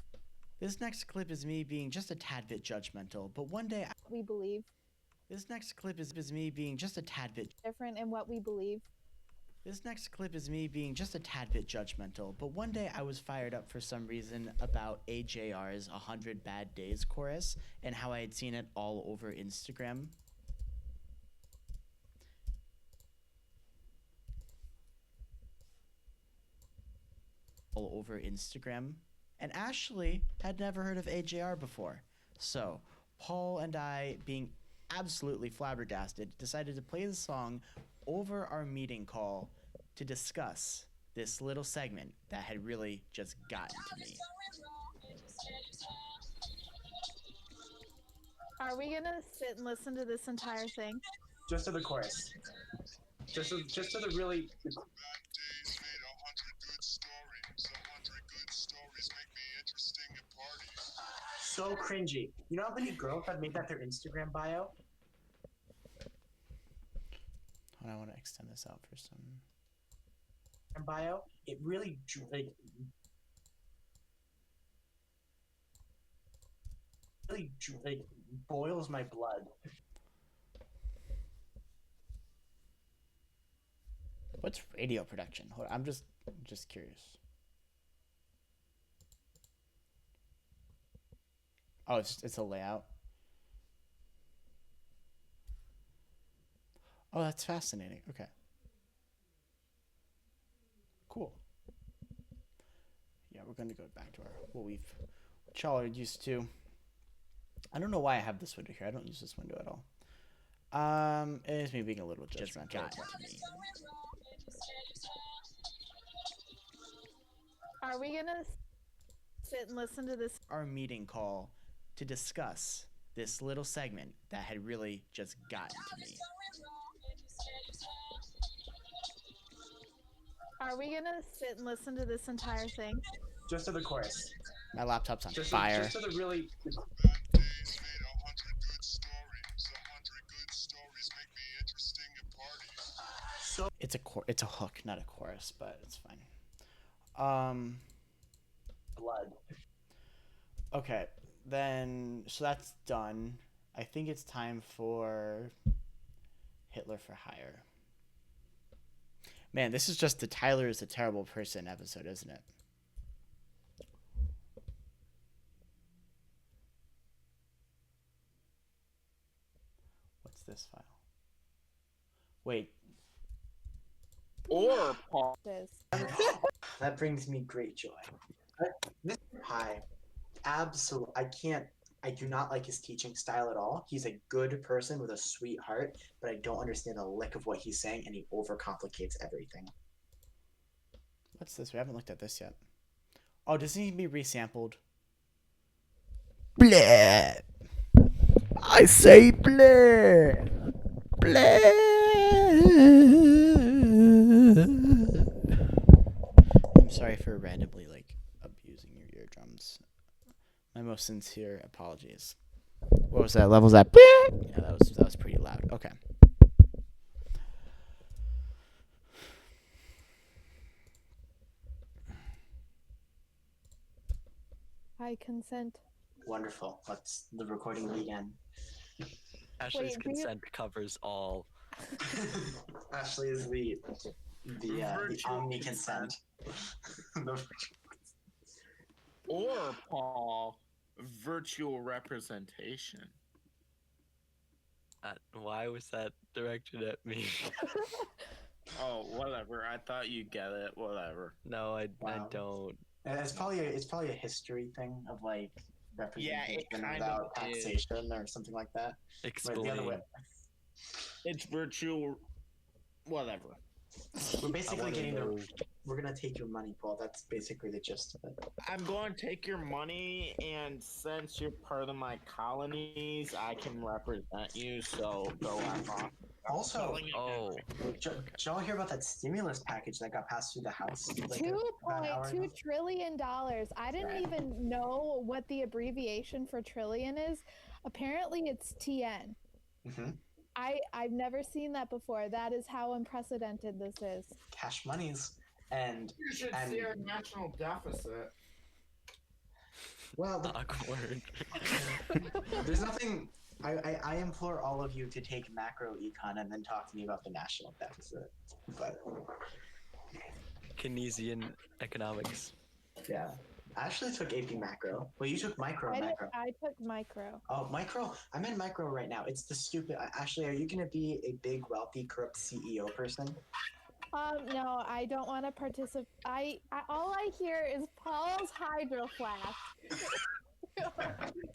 This next clip is me being just a tad bit judgmental, but one day We believe. This next clip is me being just a tad bit Different in what we believe. This next clip is me being just a tad bit judgmental, but one day I was fired up for some reason about AJR's 100 Bad Days chorus and how I had seen it all over Instagram. And Ashley had never heard of AJR before. So, Paul and I, being absolutely flabbergasted, decided to play the song over our meeting call to discuss this little segment that had really just gotten to me. Are we gonna sit and listen to this entire thing? Just to the chorus. Just to the really. So cringy. You know how many girls have made that their Instagram bio? Hold on, I want to extend this out for some. Bio. It really boils my blood. What's radio production? Hold on, I'm just curious. Oh, it's a layout. Oh, that's fascinating. Okay. Cool. Yeah, we're going to go back to what y'all are used to. I don't know why I have this window here. I don't use this window at all. It's me being a little judgmental. To me. Are we gonna sit and listen to this? Our meeting call to discuss this little segment that had really just gotten to me. Are we gonna sit and listen to this entire thing? Just to the chorus. My laptop's on fire. Just to the really. So It's a hook, not a chorus, but it's fine. Blood. Okay, then so that's done. I think it's time for Hitler for Hire. Man, this is just the Tyler is a terrible person episode, isn't it? What's this file? Wait. Or Paul. This. That brings me great joy. Mr. Pie, absolutely. I do not like his teaching style at all. He's a good person with a sweet heart, but I don't understand a lick of what he's saying, and he overcomplicates everything. What's this? We haven't looked at this yet. Oh, does he need to be resampled? Bleh. I say bleh. Bleh. I'm sorry. for randomly like abusing your eardrums. My most sincere apologies. What was that? Levels that? Yeah, that was pretty loud. Okay. I consent. Wonderful. Let's the recording begin. Ashley's Wait, do you- consent covers all. Ashley is the Virtual omni consent. Or Paul, virtual representation. Why was that directed at me? Oh, whatever. I thought you'd get it. Whatever. No, I Wow. don't. It's probably a history thing of like representation kind without of is. taxation or something like that. Wait, the other way. Explain. It's virtual. Whatever. We're I basically wanna getting know. we're gonna take your money, Paul. That's basically the gist of it. I'm going to take your money, and since you're part of my colonies, I can represent you. So go on. Also, Oh, did y'all hear about that stimulus package that got passed through the House? Like about an hour ago? $2.2 trillion. I didn't Right. even know what the abbreviation for trillion is. Apparently, it's TN. Mm-hmm. I've never seen that before. That is how unprecedented this is. Cash monies. And You should And- see our national deficit. well, awkward. there's nothing. I implore all of you to take macro econ and then talk to me about the national deficit. But Keynesian economics. yeah, I actually took AP macro. Well, you took micro and macro. I took micro. Oh, micro. I'm in micro right now. It's the stupid. Ashley, are you gonna be a big, wealthy, corrupt CEO person? No, I don't want to participate. All I hear is Paul's hydro flask.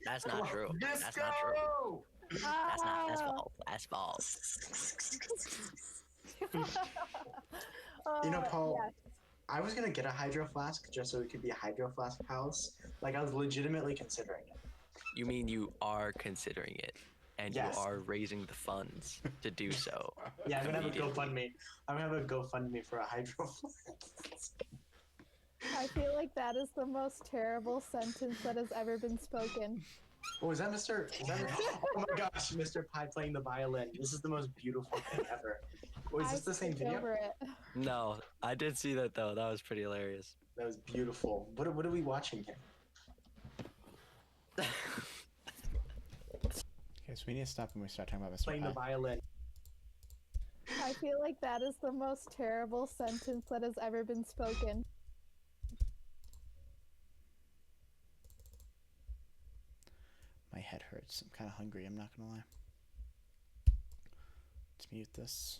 That's not true. That's not true. Disco! That's not. That's Ah. false. That's false. You know, Paul, Yes. I was gonna get a hydro flask just so it could be a hydro flask house. Like I was legitimately considering it. You mean you are considering it, and Yes. you are raising the funds to do so. Yeah, I'm gonna have a Immediately. GoFundMe. I'm gonna have a GoFundMe for a hydro flask. I feel like that is the most terrible sentence that has ever been spoken. Oh, is that Mr. Oh my gosh, Mr. Pie playing the violin. This is the most beautiful thing ever. Oh, is I this the same skipped video? over it. No, I did see that though. That was pretty hilarious. That was beautiful. What are we watching here? Okay, so we need to stop when we start talking about Mr. Playing the Pie. violin. I feel like that is the most terrible sentence that has ever been spoken. My head hurts. I'm kind of hungry. I'm not gonna lie. Let's mute this.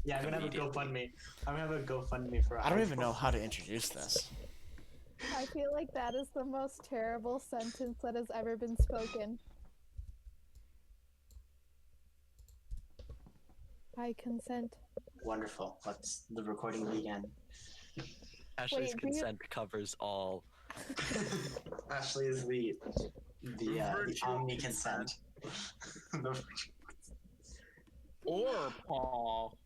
Yeah, I'm gonna have a GoFundMe. I'm gonna have a GoFundMe for a I don't hydro even know flask. how to introduce this. I feel like that is the most terrible sentence that has ever been spoken. I consent. Wonderful. Let's the recording begin. Ashley's Wait, do you- consent covers all. Ashley is the Virtual omni consent. Or Paul,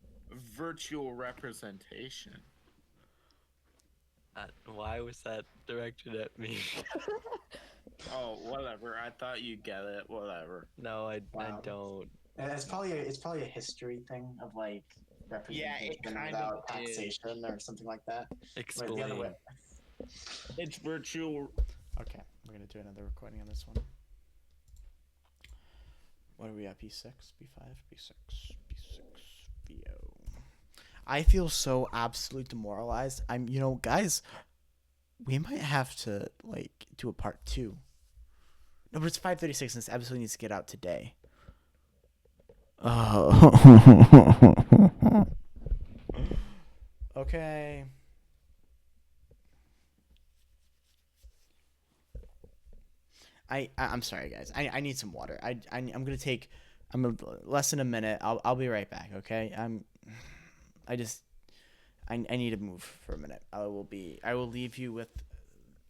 virtual representation. Why was that directed at me? Oh, whatever. I thought you'd get it. Whatever. No, I Wow. don't. It's probably a history thing of like representation kind without of is. taxation or something like that. Wait, the other Explain. way. It's virtual. Okay, we're gonna do another recording on this one. What are we at? B6, B5, B6, B6, VO. I feel so absolutely demoralized. Guys, we might have to do a part 2. No, but it's 5:36 and this episode needs to get out today. Oh. Okay. I'm sorry, guys. I need some water. I'm gonna take less than a minute. I'll be right back. Okay. I need to move for a minute. I will leave you with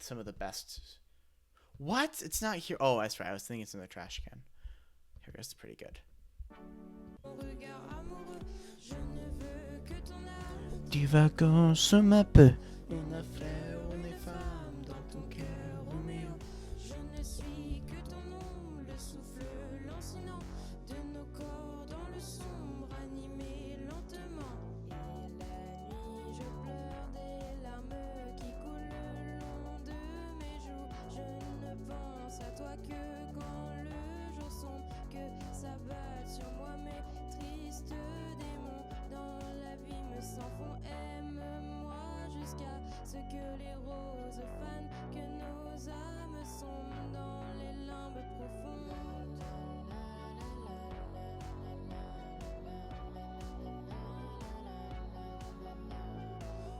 some of the best. What? It's not here. Oh, that's right. I was thinking it's in the trash can. Here goes. It's pretty good. Divagant sur ma On a frère, on est femme dans ton cœur, Roméo. Je ne suis que ton nom, le souffle lancinant de nos corps dans le sombre, animé lentement. Et la nuit, je pleure des larmes qui coulent le long de mes joues. Je ne pense à toi que quand le jour sombre, que s'abattent sur moi mes tristes démons. Dans l'abîme sans fond, aime-moi jusqu'à ce que les roses fanent, que nos âmes sombrent dans les limbes profondes.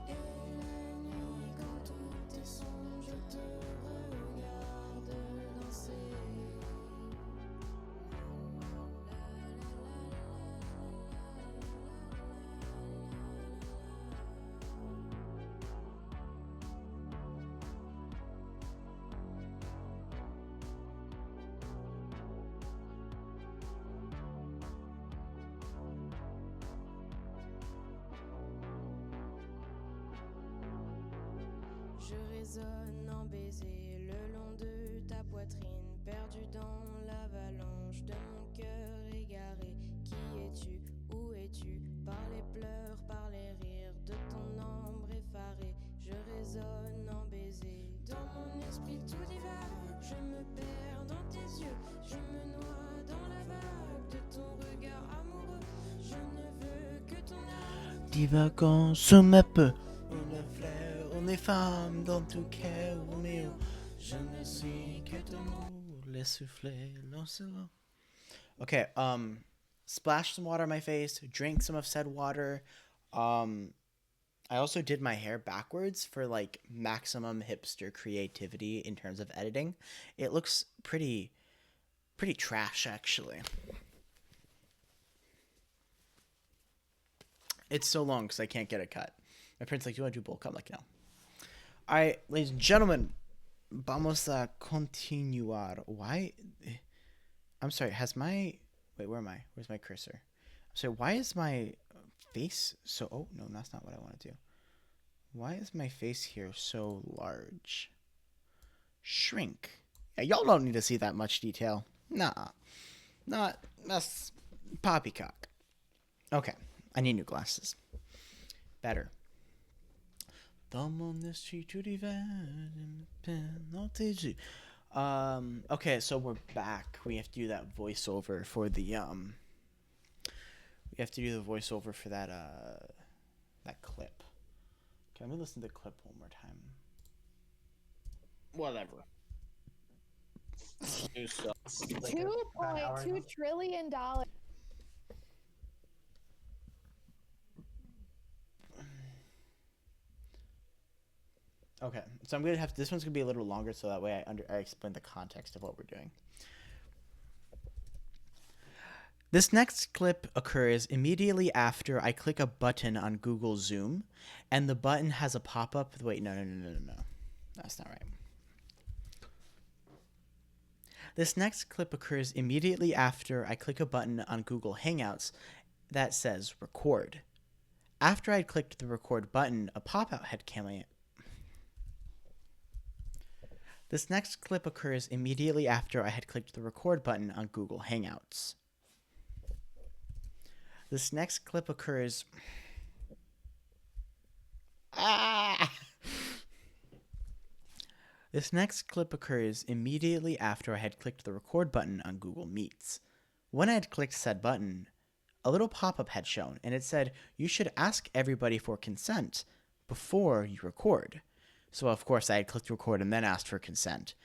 Et la nuit, quand tout est sombre, je te regarde danser. Je résonne en baiser le long de ta poitrine, perdu dans l'avalanche de mon cœur égaré. Qui es-tu? Où es-tu? Par les pleurs, par les rires de ton ombre effarée. Je résonne en baiser. Dans mon esprit tout divague, je me perds dans tes yeux. Je me noie dans la vague de ton regard amoureux. Je ne veux que ton âme. Divagant sur ma peau. On est frère, on est femme dans ton cœur, Roméo. Je ne suis que ton nom, les soufflets lancinant. Okay, splash some water on my face, drink some of said water. I also did my hair backwards for like maximum hipster creativity in terms of editing. It looks pretty trash actually. It's so long because I can't get a cut. My parents like, do you want to do bowl cut? I'm like, no. All right, ladies and gentlemen, vamos a continuar. Why? I'm sorry. Has my wait? Where am I? Where's my cursor? I'm sorry. Why is my face so? Oh no, that's not what I want to do. Why is my face here so large? Shrink. Yeah, y'all don't need to see that much detail. Nah, not that's poppycock. Okay, I need new glasses. Better. Thumb on the street to okay, so we're back. We have to do that voiceover for the we have to do the voiceover for that that clip. Okay, let me listen to the clip one more time. Whatever. $2.2 trillion. Okay, so I'm gonna have this one's gonna be a little longer, so that way I explain the context of what we're doing. This next clip occurs immediately after I click a button on Google Zoom, and the button has a pop-up. Wait, no, that's not right. This next clip occurs immediately after I click a button on Google Hangouts that says record. After I'd clicked the record button, a pop-out had come in. This next clip occurs immediately after I had clicked the record button on Google Hangouts. This next clip occurs... This next clip occurs immediately after I had clicked the record button on Google Meets. When I had clicked said button, a little pop-up had shown, and it said, you should ask everybody for consent before you record. So, of course, I had clicked record and then asked for consent,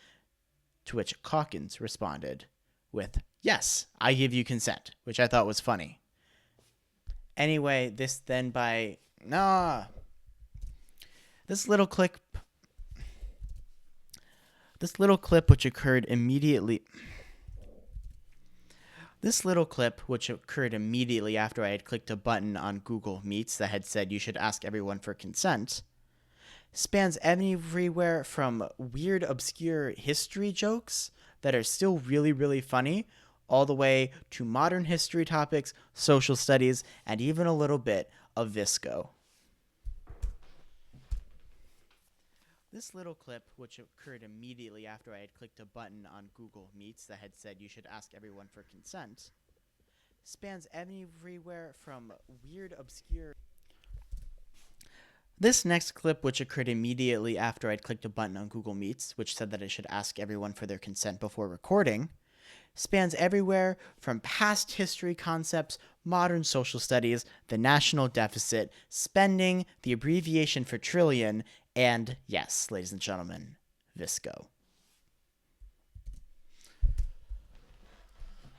to which Calkins responded with, yes, I give you consent, which I thought was funny. Anyway, this little clip which occurred immediately after I had clicked a button on Google Meets that had said you should ask everyone for consent, spans everywhere from weird, obscure history jokes that are still really, really funny, all the way to modern history topics, social studies, and even a little bit of Visco. This little clip, which occurred immediately after I had clicked a button on Google Meets that had said you should ask everyone for consent, spans everywhere from weird, obscure. This next clip, which occurred immediately after I'd clicked a button on Google Meets, which said that I should ask everyone for their consent before recording, spans everywhere from past history concepts, modern social studies, the national deficit, spending, the abbreviation for trillion, and, yes, ladies and gentlemen, Visco.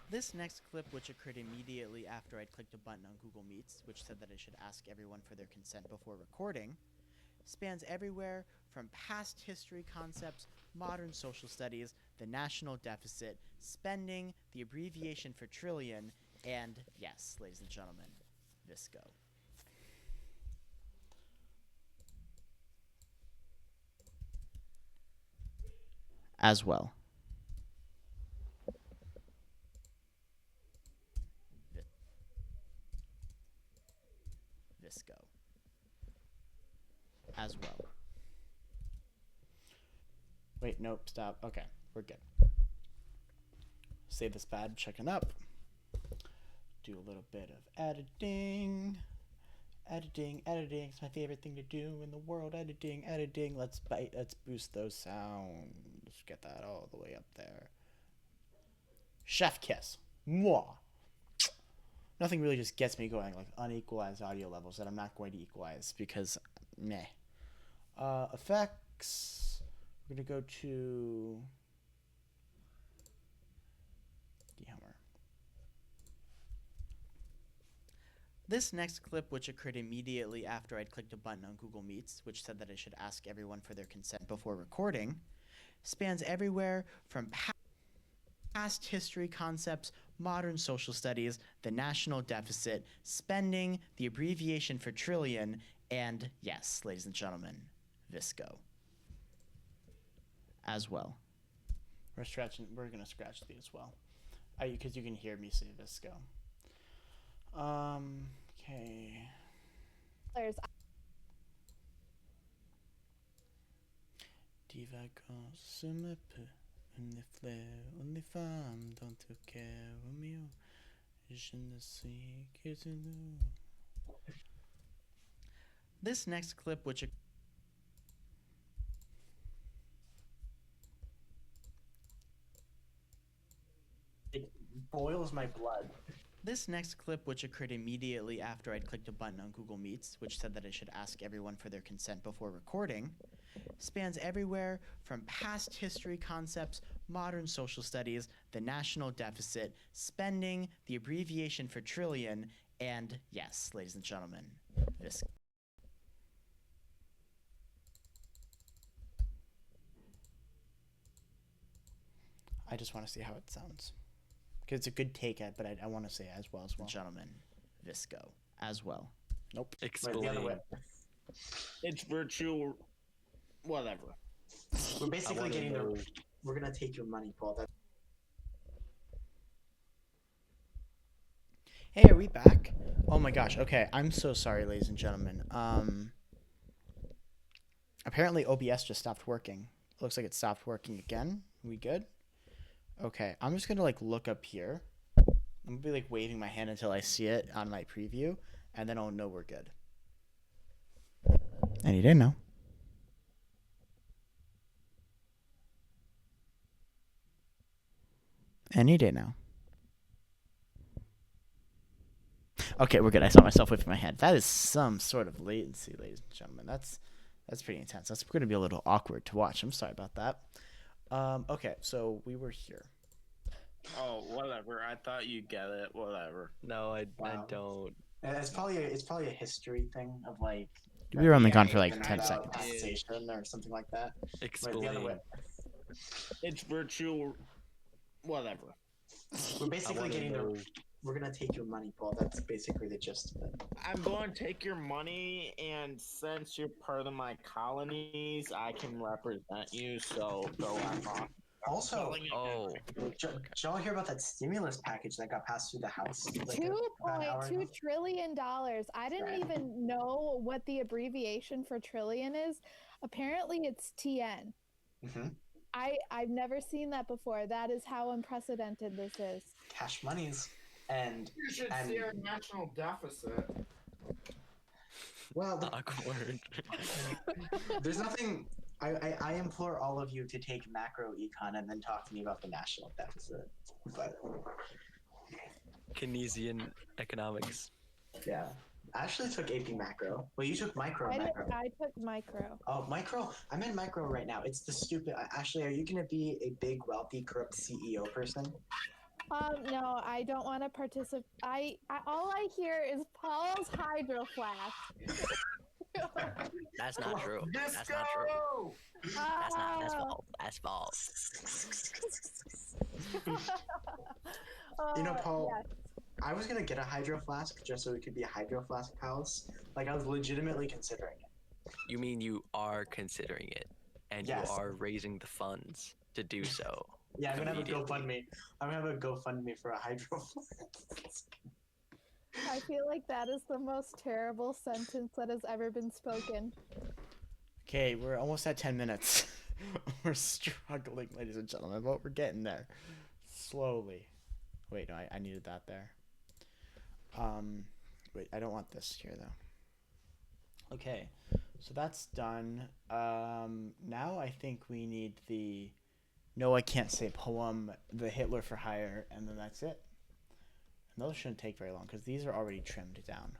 This next clip, which occurred immediately after I'd clicked a button on Google Meets, which said that I should ask everyone for their consent before recording, spans everywhere from past history concepts, modern social studies, the national deficit, spending, the abbreviation for trillion, and, yes, ladies and gentlemen, Visco. As well. Visco. As well. Wait, nope, stop. Okay, we're good. Save this bad, checking up. Do a little bit of editing. Editing. It's my favorite thing to do in the world. Editing. Let's boost those sounds. Get that all the way up there. Chef kiss. Mwah. Nothing really just gets me going, like unequalized audio levels that I'm not going to equalize because meh. Effects. We're going to go to Dehammer. This next clip, which occurred immediately after I'd clicked a button on Google Meets, which said that I should ask everyone for their consent before recording, spans everywhere from past history concepts, modern social studies, the national deficit, spending, the abbreviation for trillion, and, yes, ladies and gentlemen, Visco. As well. We're gonna scratch these as well, because you can hear me say Visco. Okay. Divagant se me peut, on est fleurs, on est femmes dans tout cœur au mieux. Je ne sais que tu nous. This next clip, which it boils my blood. This next clip, which occurred immediately after I'd clicked a button on Google Meets, which said that I should ask everyone for their consent before recording, spans everywhere from past history concepts, modern social studies, the national deficit, spending, the abbreviation for trillion, and, yes, ladies and gentlemen, Visco. I just want to see how it sounds. Because it's a good take at, but I want to say as well. Gentlemen, Visco. As well. Nope. Explain. Wait, the other way. It's virtual. Whatever. We're basically getting the. We're gonna take your money, Paul. Hey, are we back? Oh my gosh. Okay, I'm so sorry, ladies and gentlemen. Apparently OBS just stopped working. Looks like it stopped working again. We good? Okay, I'm just gonna like look up here. I'm gonna be like waving my hand until I see it on my preview, and then I'll know we're good. Any day now. Any day now. Okay, we're good. I saw myself waving my hand. That is some sort of latency, ladies and gentlemen. That's pretty intense. That's going to be a little awkward to watch. I'm sorry about that. Okay, so we were here. Oh, whatever. I thought you'd get it. Whatever. No, I don't. It's probably a history thing of like. We were only gone for like and 10 seconds. Passation or something like that. Explain. The other way. It's virtual. Whatever. We're basically getting the. We're gonna take your money, Paul. That's basically the gist of it. I'm going to take your money, and since you're part of my colonies, I can represent you. So go on. Also, Oh, did y'all hear about that stimulus package that got passed through the House? Like $2.2 trillion. I didn't even know what the abbreviation for trillion is. Apparently it's TN. Mm-hmm. I've never seen that before. That is how unprecedented this is. Cash monies. And You should see our national deficit. well, Awkward. there's nothing. I implore all of you to take macro econ and then talk to me about the national deficit. But Keynesian economics. yeah, I actually took AP macro. Well, you took micro. Macro. I took micro. Oh, micro. I'm in micro right now. It's the stupid. Ashley, are you gonna be a big, wealthy, corrupt CEO person? No, I don't want to participate. All I hear is Paul's hydro flask. That's not true. That's not true. That's false. That's false. You know, Paul, Yes. I was gonna get a hydro flask just so it could be a hydro flask house. Like I was legitimately considering it. You mean you are considering it, and Yes. you are raising the funds to do so. Yeah, I'm gonna have a Immediately. GoFundMe. I'm gonna have a GoFundMe for a hydro flask. I feel like that is the most terrible sentence that has ever been spoken. Okay, we're almost at 10 minutes. We're struggling, ladies and gentlemen, but we're getting there. Slowly. Wait, no, I needed that there. Wait, I don't want this here, though. Okay, so that's done. Now I think we need the No, I Can't Say poem, the Hitler for Hire, and then that's it. And those shouldn't take very long, because these are already trimmed down.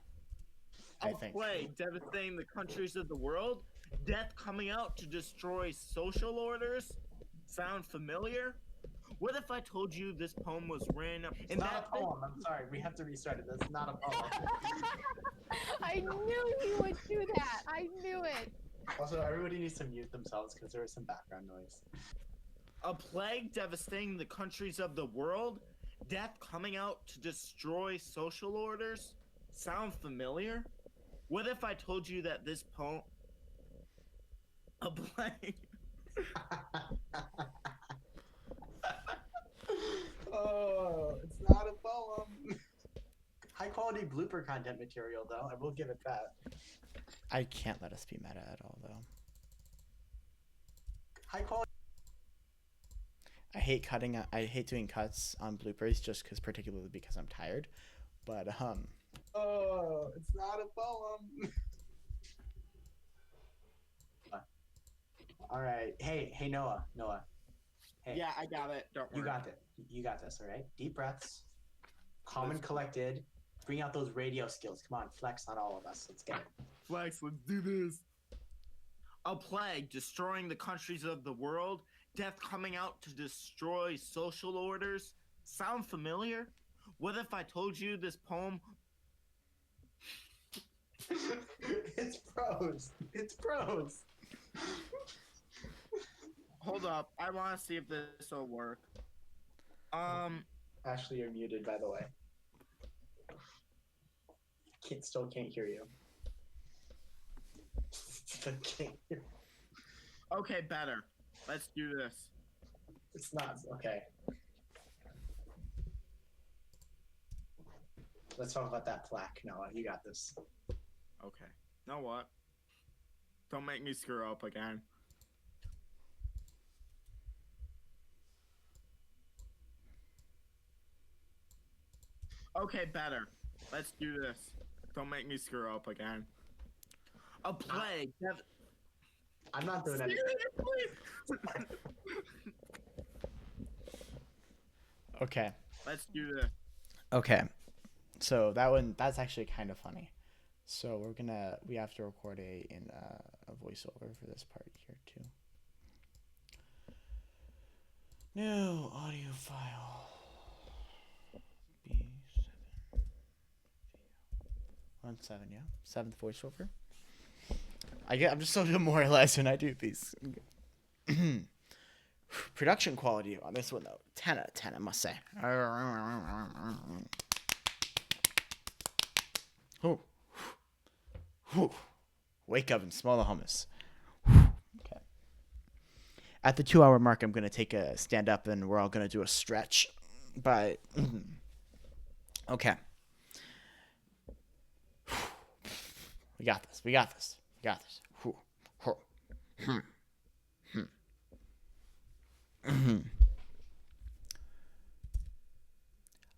I A think. plague devastating the countries of the world. Death coming out to destroy social orders. Sound familiar? What if I told you this poem was written It's not a poem. I'm sorry. We have to restart it. That's not a poem. I knew you would do that. I knew it. Also, everybody needs to mute themselves because there is some background noise. A plague devastating the countries of the world. Death coming out to destroy social orders. Sound familiar? What if I told you that this poem... A plague... Oh, it's not a poem. High quality blooper content material, though. I will give it that. I can't let us be meta at all, though. High quality. I hate doing cuts on bloopers particularly because I'm tired. But Oh, it's not a poem. All right. Hey, Noah. Hey. Yeah, I got it. Don't worry. You got it. You got this. All right. Deep breaths. Calm and collected. Bring out those radio skills. Come on, flex on all of us. Let's get it. Flex, let's do this. A plague destroying the countries of the world. Death coming out to destroy social orders. Sound familiar? What if I told you this poem... It's prose. It's prose. Hold up. I want to see if this will work. Ashley, you're muted, by the way. Still can't hear you. Still can't hear. Okay, better. Let's do this. It's not okay. Let's talk about that plaque, Noah. You got this. Okay. Know what? Don't make me screw up again. Okay, better. Let's do this. Don't make me screw up again. A plague. I'm not doing anything. Seriously? okay. Let's do this. Okay. So that's actually kind of funny. So we have to record a voiceover for this part here too. New audio file. B7. 1-7, yeah. 7th voiceover. I'm just so demoralized when I do these. Production quality on this one though, 10 out of 10, I must say. Wake up and smell the hummus. Okay. At the 2-hour mark, I'm gonna take a stand up and we're all gonna do a stretch. But okay. We got this.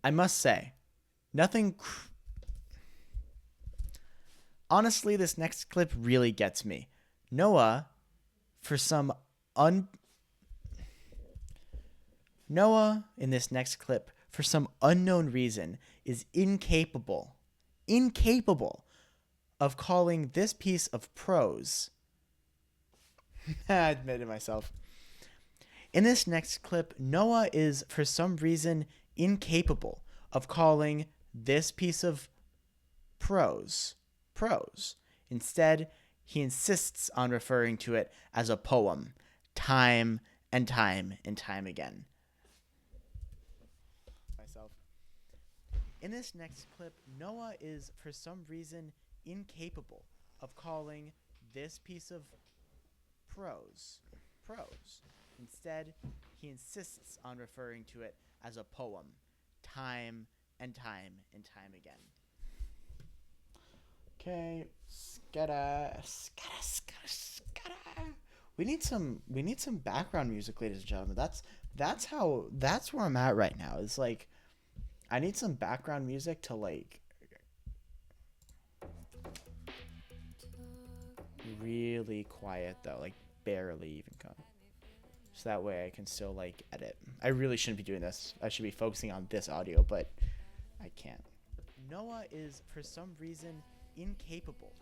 I must say, nothing. Honestly, this next clip really gets me. Noah, for some un. Noah, in this next clip, for some unknown reason, is incapable of calling this piece of prose. I admitted myself. In this next clip, Noah is, for some reason, incapable of calling this piece of prose. Instead, he insists on referring to it as a poem, time and time and time again. In this next clip, Noah is, for some reason, incapable of calling this piece of prose. Instead, he insists on referring to it as a poem, time and time and time again. Okay, skada. We need some background music, ladies and gentlemen. That's where I'm at right now. It's like I need some background music to like really quiet though, like barely even come. So that way I can still like edit. I really shouldn't be doing this. I should be focusing on this audio, but I can't. Noah is, for some reason, incapable.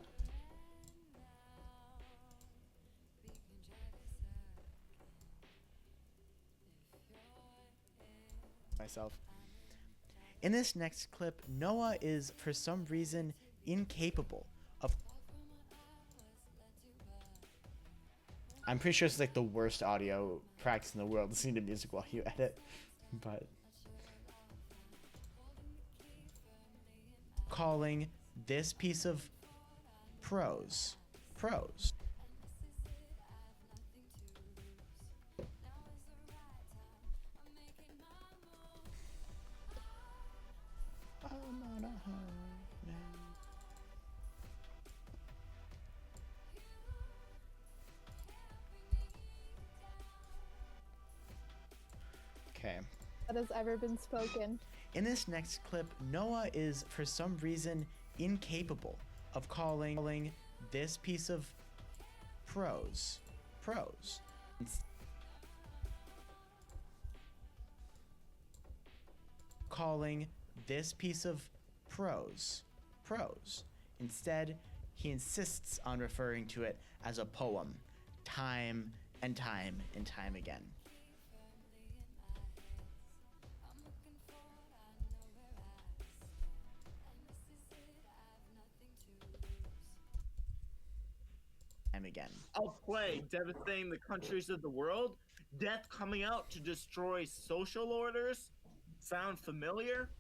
Myself. In this next clip, Noah is, for some reason, incapable of. I'm pretty sure it's like the worst audio practice in the world, listening to music while you edit, but calling this piece of prose. Okay. That has ever been spoken. In this next clip, Noah is, for some reason, incapable of calling this piece of prose. Calling this piece of prose. Instead, he insists on referring to it as a poem, time and time and time again. Again. A plague devastating the countries of the world, death coming out to destroy social orders. Sound familiar?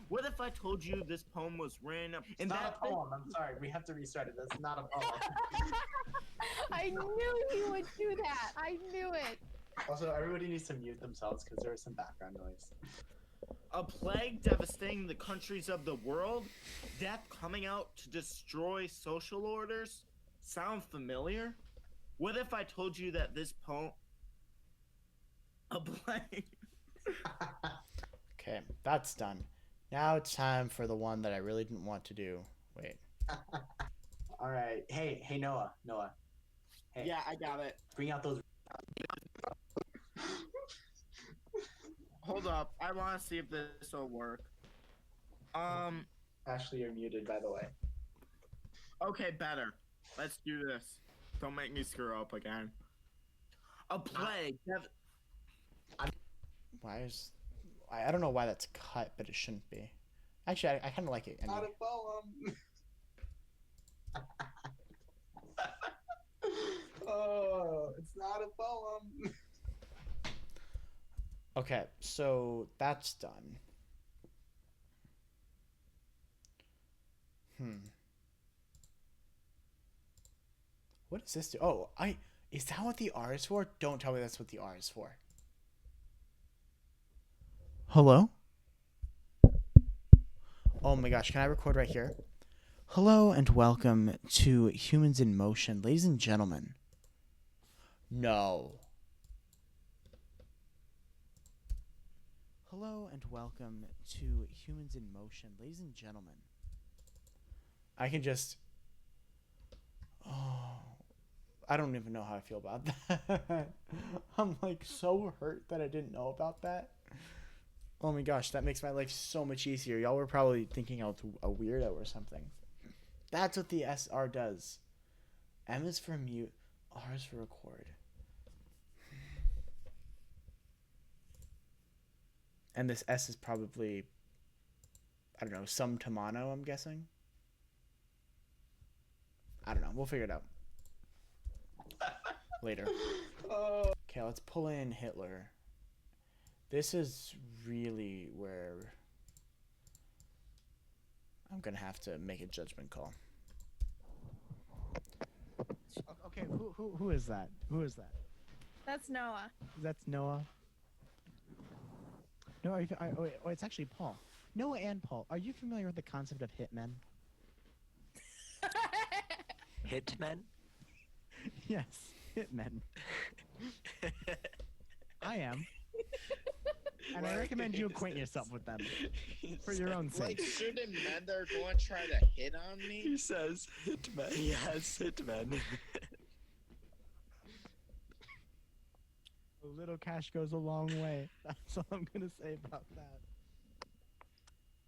What if I told you this poem was written up? It's not a poem. I'm sorry. We have to restart it. That's not a poem. I knew he would do that. I knew it. Also, everybody needs to mute themselves because there is some background noise. A plague devastating the countries of the world, death coming out to destroy social orders. Sound familiar? What if I told you that this poem... A plague... Okay, that's done. Now it's time for the one that I really didn't want to do. Wait. All right. Hey, Noah. Hey. Yeah, I got it. Bring out those... Hold up. I want to see if this will work. Ashley, you're muted, by the way. Okay, better. Let's do this. Don't make me screw up again. A plague. Why is... I don't know why that's cut, but it shouldn't be. Actually, I kind of like it. Anyway. Not a poem. Oh, it's not a poem. Okay, so that's done. What does this do? Oh, is that what the R is for? Don't tell me that's what the R is for. Hello? Oh my gosh, can I record right here? Hello and welcome to Humans in Motion. Ladies and gentlemen, No. Hello and welcome to Humans in Motion. Ladies and gentlemen, I can just... Oh, I don't even know how I feel about that. I'm like so hurt that I didn't know about that. Oh my gosh, that makes my life so much easier. Y'all were probably thinking I was a weirdo or something. That's what the SR does. M is for mute, R is for record. And this S is probably, I don't know, some Tamano, I'm guessing. I don't know. We'll figure it out later. Okay, let's pull in Hitler. This is really where I'm going to have to make a judgment call. Okay, who is that? Who is that? That's Noah. That's Noah. No, it's actually Paul. Noah and Paul. Are you familiar with the concept of hitmen? Hitmen? Yes, hitmen. I am. And I recommend you acquaint yourself with them for your own sake. Like, shouldn't men that are going to try to hit on me? He says hitmen. Yes, hitmen. A little cash goes a long way. That's all I'm gonna say about that.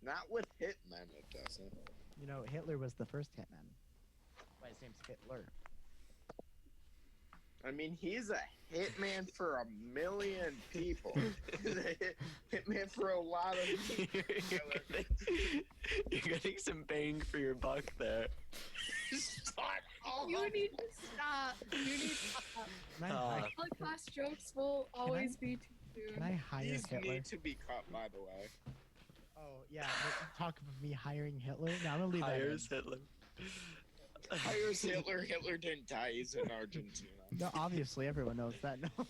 Not with hitmen, it doesn't. You know, Hitler was the first hitman. Why his name's Hitler. I mean, he's a hitman for 1 million people. He's a hitman for a lot of people. You're getting some bang for your buck there. You need to stop. You need to stop. Holocaust jokes will always be too soon. Can I hire These Hitler? need to be cut, by the way. Oh yeah, talk of me hiring Hitler. No, I'm gonna leave Hires that in. Hitler. Hires Hitler. Hitler didn't die. He's in Argentina. No, obviously everyone knows that. No.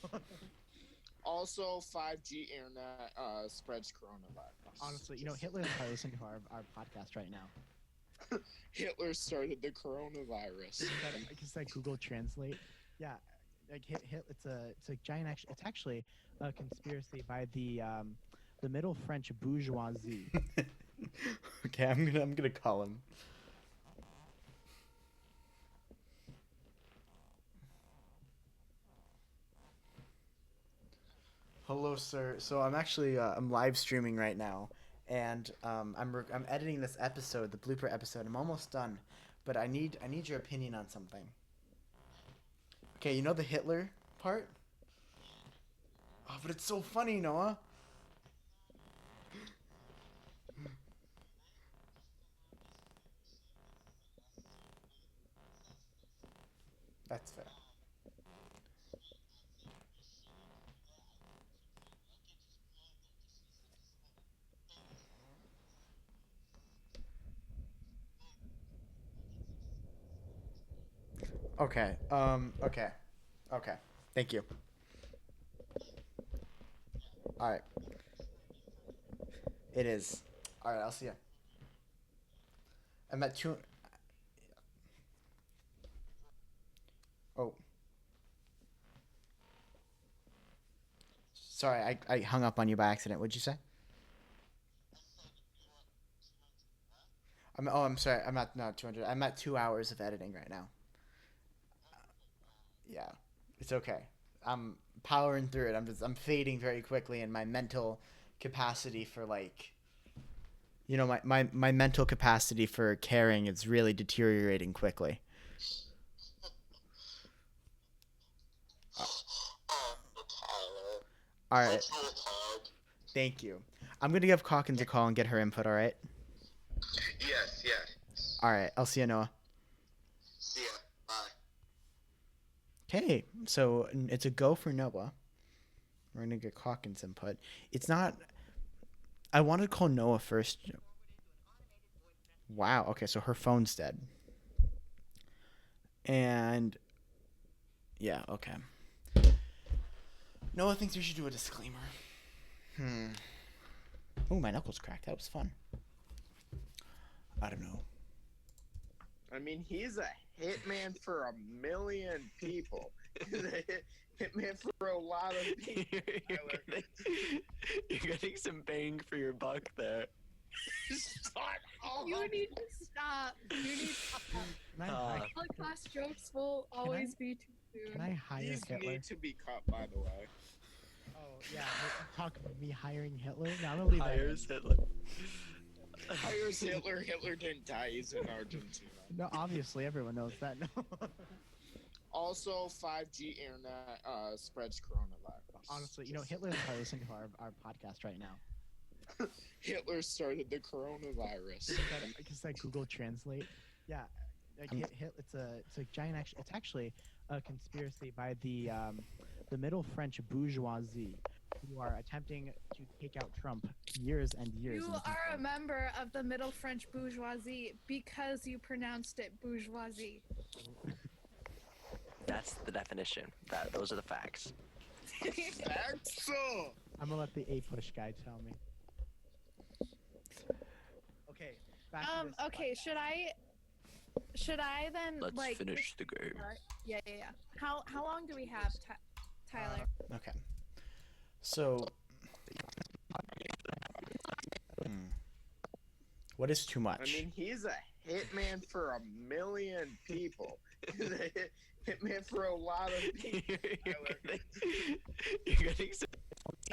Also, 5G internet spreads coronavirus. Honestly, you know, Hitler's probably listening to our podcast right now. Hitler started the coronavirus. It's like Google Translate. Yeah, like it's a giant. It's actually a conspiracy by the Middle French bourgeoisie. Okay, I'm gonna call him. Hello, sir. So I'm actually I'm live streaming right now, and I'm editing this episode, the blooper episode. I'm almost done, but I need your opinion on something. Okay, you know the Hitler part? Oh, but it's so funny, Noah. That's fair. Okay. Okay. Okay. Thank you. All right. It is. All right. I'll see you. I'm at 2. Oh. Sorry, I hung up on you by accident. What'd you say? I'm sorry. I'm at 200. I'm at 2 hours of editing right now. Yeah, it's okay. I'm powering through it. I'm fading very quickly, and my mental capacity for my mental capacity for caring is really deteriorating quickly. All right. Thank you. I'm gonna give Calkins a call and get her input. All right. Yes, yes. All right. I'll see you, Noah. See ya. Bye. Okay, so it's a go for Noah. We're gonna get Calkins' input. It's not. I wanted to call Noah first. Wow. Okay, so her phone's dead. And yeah. Okay. Noah thinks we should do a disclaimer. Oh, my knuckles cracked. That was fun. I don't know. I mean, he's a hitman for 1 million people. Hitman for a lot of people. You're getting some bang for your buck there. You need to stop. You need to stop. Can I, Uh, Holocaust jokes will always be too soon. can I hire These Hitler? need to be cut, by the way. Oh yeah, talk about me hiring Hitler. No, I'm gonna leave that in. hires Hitler. Hires Hitler. Hitler didn't die. He's in Argentina. No, obviously everyone knows that. No. Also, 5G internet spreads coronavirus. Honestly, you know, Hitler's probably listening to our podcast right now. Hitler started the coronavirus. Because that Google Translate, yeah, like it's a giant. It's actually a conspiracy by the middle French bourgeoisie who are attempting to take out Trump years and years. You in the are a future. member of the Middle French bourgeoisie because you pronounced it bourgeoisie. That's the definition. Those are the facts. That's so. I'm gonna let the A push guy tell me. Okay. Back to this Okay. Should I then Let's like finish the game. Yeah. How long do we have, Tyler? Okay. So. What is too much? I mean, he's a hitman for a million people. Hitman for a lot of people. You're getting some.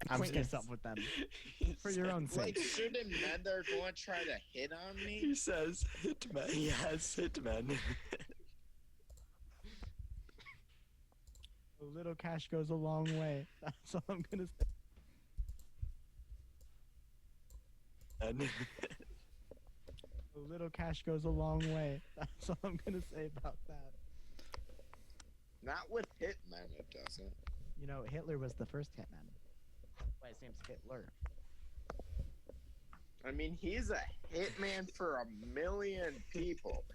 I'm Point gonna this up with them for your own Like, sake. shouldn't men that are going to try to hit on me? He says hitman. Yes, hitman. A little cash goes a long way. That's all I'm gonna say. A little cash goes a long way. That's all I'm gonna say about that. Not with hitmen, it doesn't. You know, Hitler was the first hitman. Why his name's Hitler. I mean, he's a hitman for a million people.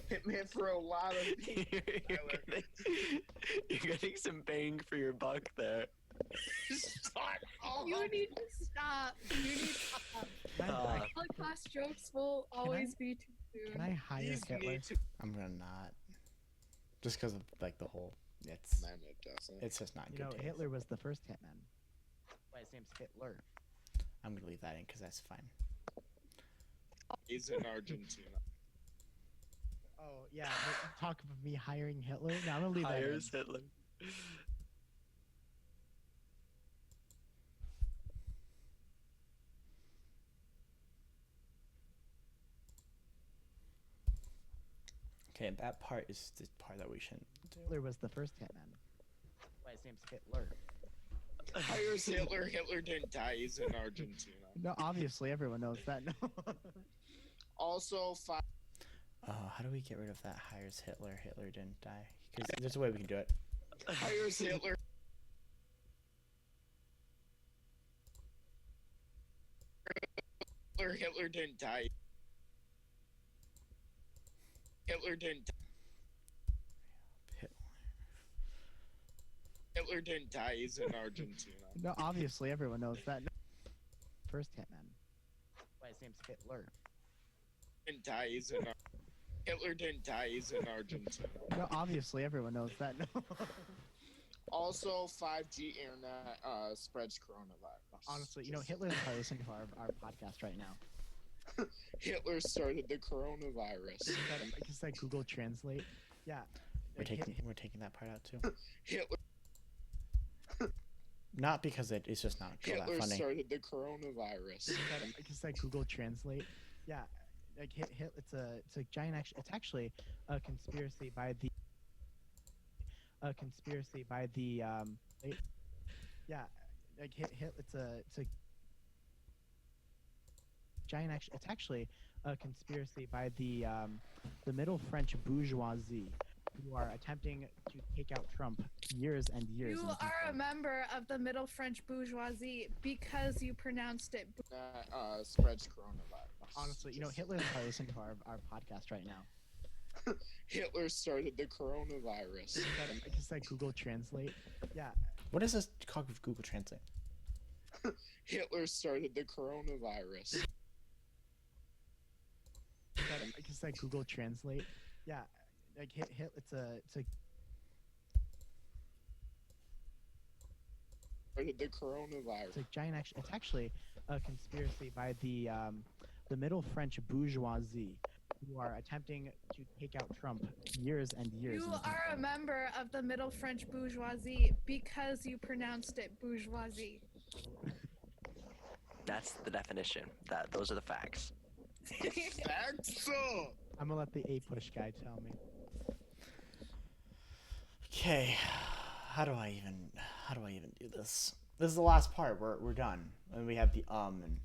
Hitman for a lot of people. You're getting some bang for your buck there. You need to stop. You need to stop. Holocaust jokes will always be too soon. Can I hire These Hitler? need to I'm gonna not. Just because of like the whole. It's men, it doesn't. it's just not you good. know, taste. Hitler was the first hitman. Why his name's Hitler. I'm gonna leave that in because that's fine. He's in Argentina. Oh yeah, talk about me hiring Hitler. No, I'm gonna leave that in. Hires Hitler. Okay, that part is the part that we shouldn't do. Hitler was the first hitman. Why his name's Hitler. Hires Hitler. Hitler didn't die. He's in Argentina. No, obviously everyone knows that. No. Also, How do we get rid of that hires Hitler? Hitler didn't die. Because there's a way we can do it. hires Hitler. Hitler didn't die. Hitler didn't. Hitler didn't die. He's in Argentina. No, obviously everyone knows that. No. First hitman. Why his name's Hitler. Didn't die. He's in. Hitler didn't die. He's in Argentina. No, obviously everyone knows that. No. Also, 5G internet spreads coronavirus. Honestly, you know, Hitler's probably listening to our podcast right now. Hitler started the coronavirus. Because that Google Translate, yeah. We're like, taking that part out too. Hitler, Not because it's just not that Hitler funny. started the coronavirus. Because that Google Translate, yeah. Like it's a giant. It's actually a conspiracy by the. Yeah. Like it's a giant. It's actually a conspiracy by the middle French bourgeoisie who are attempting to take out Trump years and years. You in the are a future. member of the Middle French bourgeoisie because you pronounced it. Spreads coronavirus. Honestly, you know, Hitler's probably listening to our podcast right now. Hitler started the coronavirus. Because that Google Translate, yeah. What is this called with Google Translate? Hitler started the coronavirus. Because that Google Translate, yeah. Like it's a the coronavirus. It's a giant. It's actually a conspiracy by the middle French bourgeoisie, who are attempting to take out Trump years and years. You in the are a making. member of the Middle French bourgeoisie because you pronounced it bourgeoisie. That's the definition. Those are the facts. Facts. I'm gonna let the A push guy tell me. Okay, how do I even do this? This is the last part. We're done, and we have the and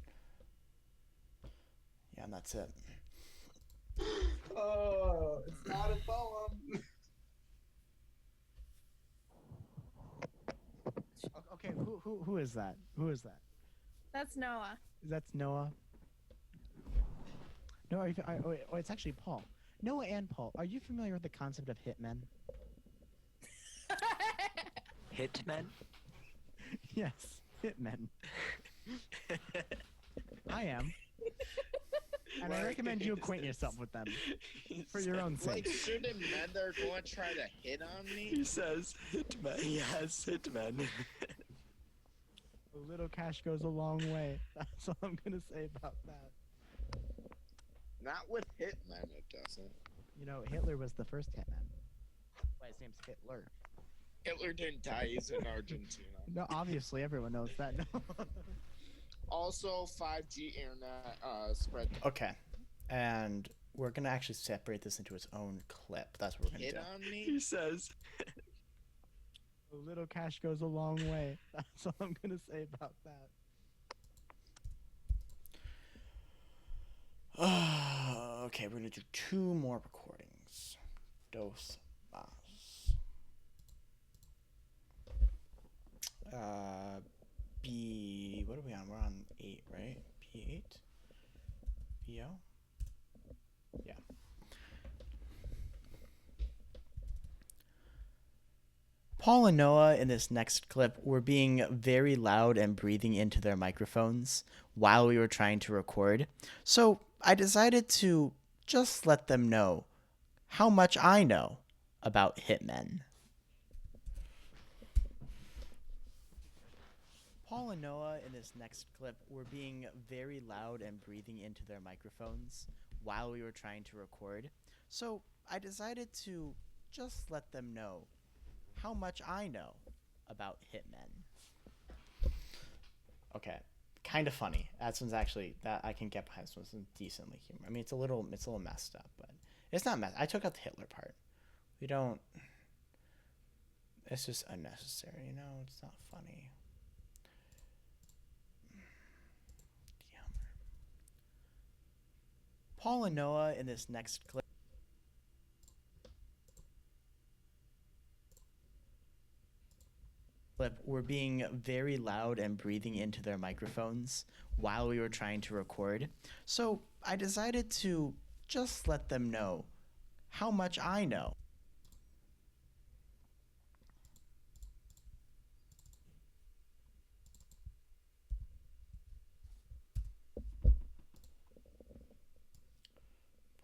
yeah, and that's it. Oh, it's not a poem. Okay, who is that? Who is that? That's Noah. That's Noah. No, it's actually Paul. Noah and Paul, are you familiar with the concept of hitmen? Hitmen? Yes, hitmen. I am. And I recommend you acquaint yourself with them for your own Like, sake. shouldn't men that are going to try to hit on me? He says hitmen. Yes, hitmen. A little cash goes a long way. That's all I'm gonna say about that. Not with hitmen, it doesn't. You know, Hitler was the first hitman. Why his name's Hitler. Hitler didn't die, he's in Argentina. No, obviously everyone knows that. Also, 5G internet spread. Okay, and we're gonna actually separate this into its own clip. That's what we're gonna Hit do. on me? He says. A little cash goes a long way. That's all I'm gonna say about that. Okay, we're gonna do 2 more recordings. Dos más. B. What are we on? We're on 8, right? P8. BO. Yeah. Paul and Noah in this next clip were being very loud and breathing into their microphones while we were trying to record. So I decided to just let them know how much I know about hitmen. Paul and Noah in this next clip were being very loud and breathing into their microphones while we were trying to record. So I decided to just let them know how much I know about hitmen. Okay, kind of funny. That one's actually, that I can get behind. This one's decently humor. I mean, it's a little messed up, but it's not messed. I took out the Hitler part. We don't. It's just unnecessary, you know. It's not funny. Paul and Noah in this next clip were being very loud and breathing into their microphones while we were trying to record. So I decided to just let them know how much I know.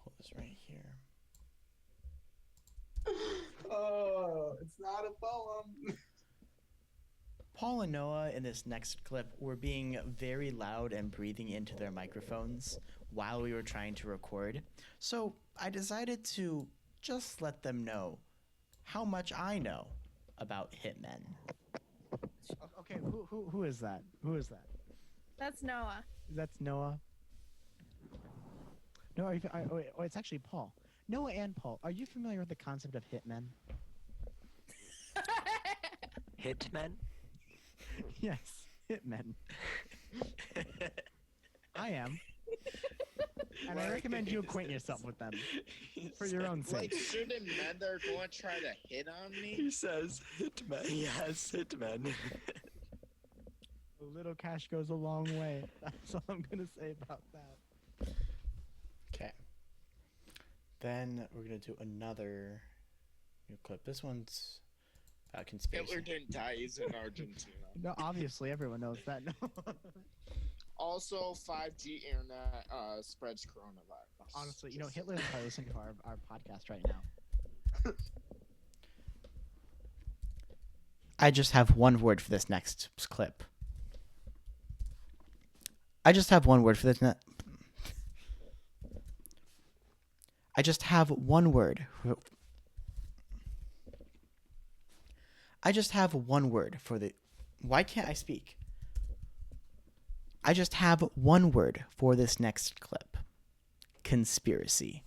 Pull this right here. Oh, it's not a poem. Paul and Noah in this next clip were being very loud and breathing into their microphones while we were trying to record. So I decided to just let them know how much I know about hitmen. Okay, who is that? Who is that? That's Noah. That's Noah. No, it's actually Paul. Noah and Paul, are you familiar with the concept of hitmen? Hitmen? Yes, hitmen. I am. And I recommend you acquaint yourself with them for your own Like, sake. shouldn't men that are going to try to hit on me? He says hitmen. Yes, hitmen. A little cash goes a long way. That's all I'm gonna say about that. Okay. Then we're going to do another new clip. This one's about conspiracy. Hitler didn't die, he's in Argentina. No, obviously everyone knows that. Also, 5G internet spreads coronavirus. Honestly, you know, Hitler's probably listening to our podcast right now. I just have one word for this next clip. I just have one word for this. I just have one word. I just have one word for the. Why can't I speak? I just have one word for this next clip. Conspiracy.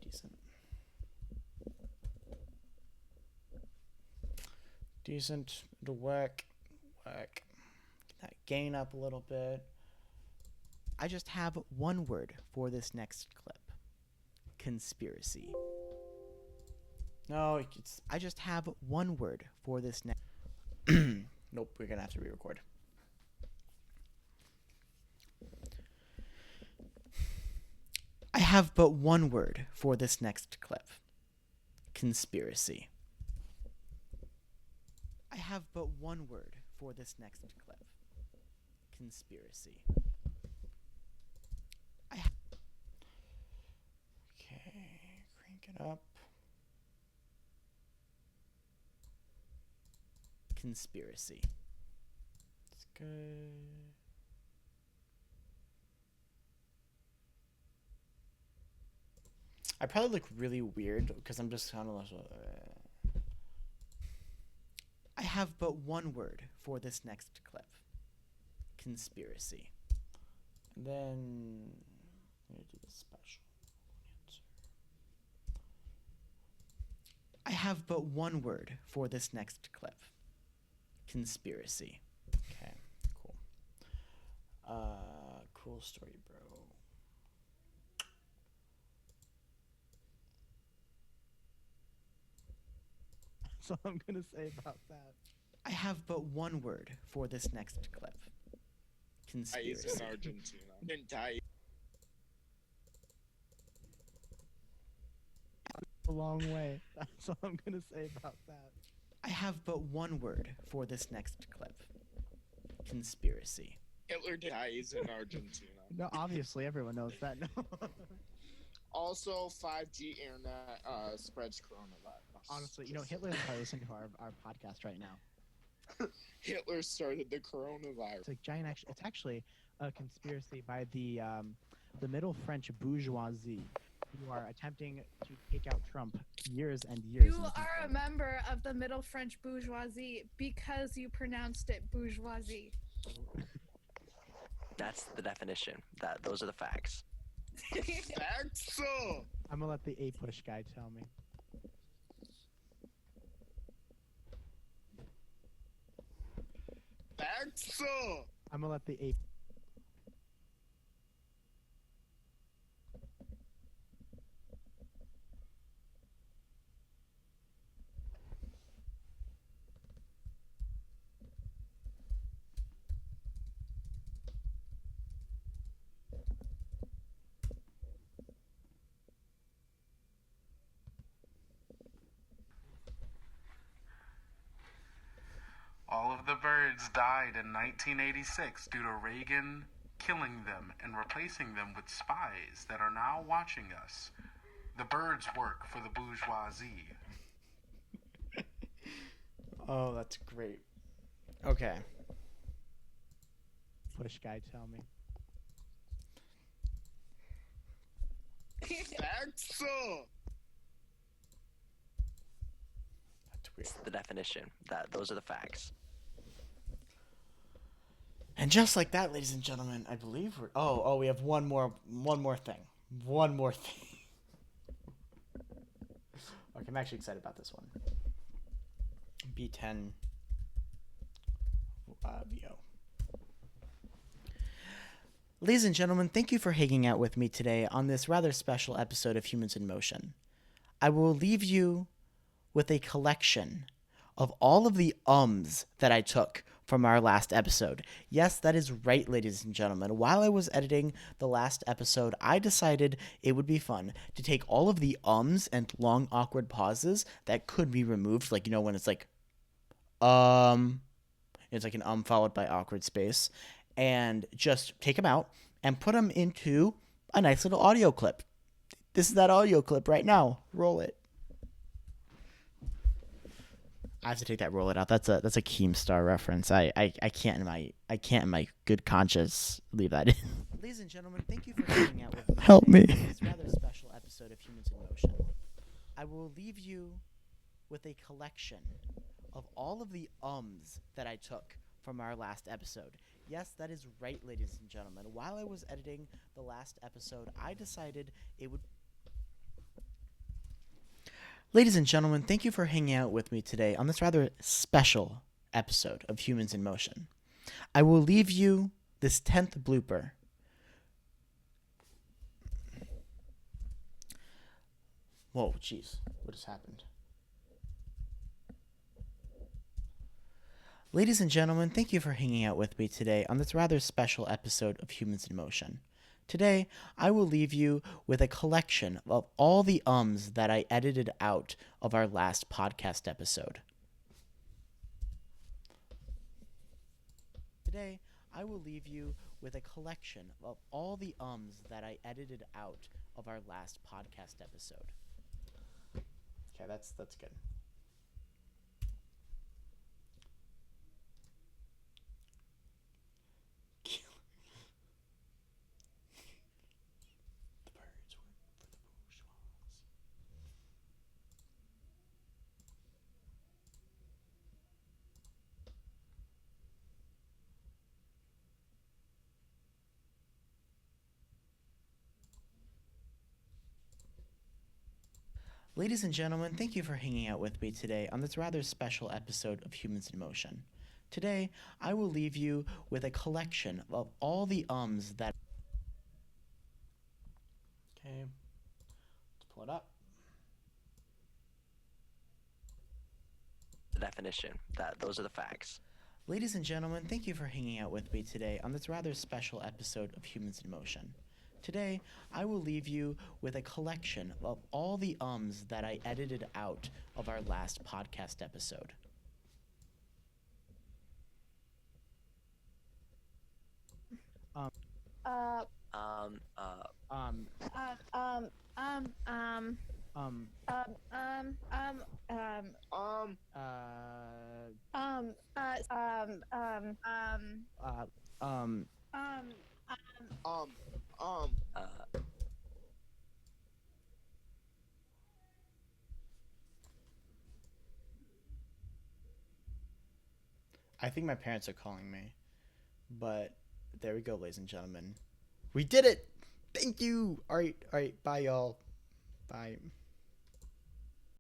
Decent. Decent. It'll work. Work. Get that gain up a little bit. I just have one word for this next clip. Conspiracy. No, it's. I just have one word for this next. Nope, we're gonna have to re-record. I have but one word for this next clip. Conspiracy. I have but one word for this next clip. Conspiracy. Okay, crank it up. Conspiracy. It's good. I probably look really weird because I'm just kind of. I have but one word for this next clip. Conspiracy. And then I'm gonna do the special answer. I have but one word for this next clip. Conspiracy. Okay, cool. Cool story, bro. That's all I'm gonna say about that. I have but one word for this next clip. Conspiracy. He's in Argentina. Didn't die. A long way. That's all I'm gonna say about that. I have but one word for this next clip. Conspiracy. Hitler dies in Argentina. No, obviously everyone knows that. No. Also, 5G internet spreads coronavirus. Honestly, Hitler's probably listening to our podcast right now. Hitler started the coronavirus. It's a giant. It's actually a conspiracy by the middle French bourgeoisie, who are attempting to take out Trump years and years. You are a member of the middle French bourgeoisie because you pronounced it bourgeoisie. That's the definition. Those are the facts. Facts. I'm gonna let the A push guy tell me. Facts. I'm gonna let the A. All of the birds died in 1986 due to Reagan killing them and replacing them with spies that are now watching us. The birds work for the bourgeoisie. Oh, that's great. Okay. Push guy tell me. Facts. That's weird. The definition. Those are the facts. And just like that, ladies and gentlemen, I believe we're. Oh, we have one more thing. One more thing. Okay, I'm actually excited about this one. B10 VO. Ladies and gentlemen, thank you for hanging out with me today on this rather special episode of Humans in Motion. I will leave you with a collection of all of the ums that I took from our last episode. Yes, that is right, ladies and gentlemen. While I was editing the last episode, I decided it would be fun to take all of the ums and long, awkward pauses that could be removed, like, when it's like, it's like an followed by awkward space, and just take them out and put them into a nice little audio clip. This is that audio clip right now. Roll it. I have to take that roll it out. That's a Keemstar reference. I can't in my good conscience leave that in. Ladies and gentlemen, thank you for hanging out with me. Help today me. on this rather special episode of Humans in Motion. I will leave you with a collection of all of the ums that I took from our last episode. Yes, that is right, ladies and gentlemen. While I was editing the last episode, I decided it would. Ladies and gentlemen, thank you for hanging out with me today on this rather special episode of Humans in Motion. I will leave you this 10th blooper. Whoa, jeez. What just happened? Ladies and gentlemen, thank you for hanging out with me today on this rather special episode of Humans in Motion. Today, I will leave you with a collection of all the ums that I edited out of our last podcast episode. Today, I will leave you with a collection of all the ums that I edited out of our last podcast episode. Okay, that's good. The birds work for the bourgeois. Ladies and gentlemen, thank you for hanging out with me today on this rather special episode of Humans in Motion. Today, I will leave you with a collection of all the ums that. Okay, let's pull it up. The definition. Those are the facts. Ladies and gentlemen, thank you for hanging out with me today on this rather special episode of Humans in Motion. Today, I will leave you with a collection of all the ums that I edited out of our last podcast episode. Uh, Um, um, um, um, I think my parents are calling me, but there we go, ladies and gentlemen. We did it! Thank you! Alright, bye y'all. Bye.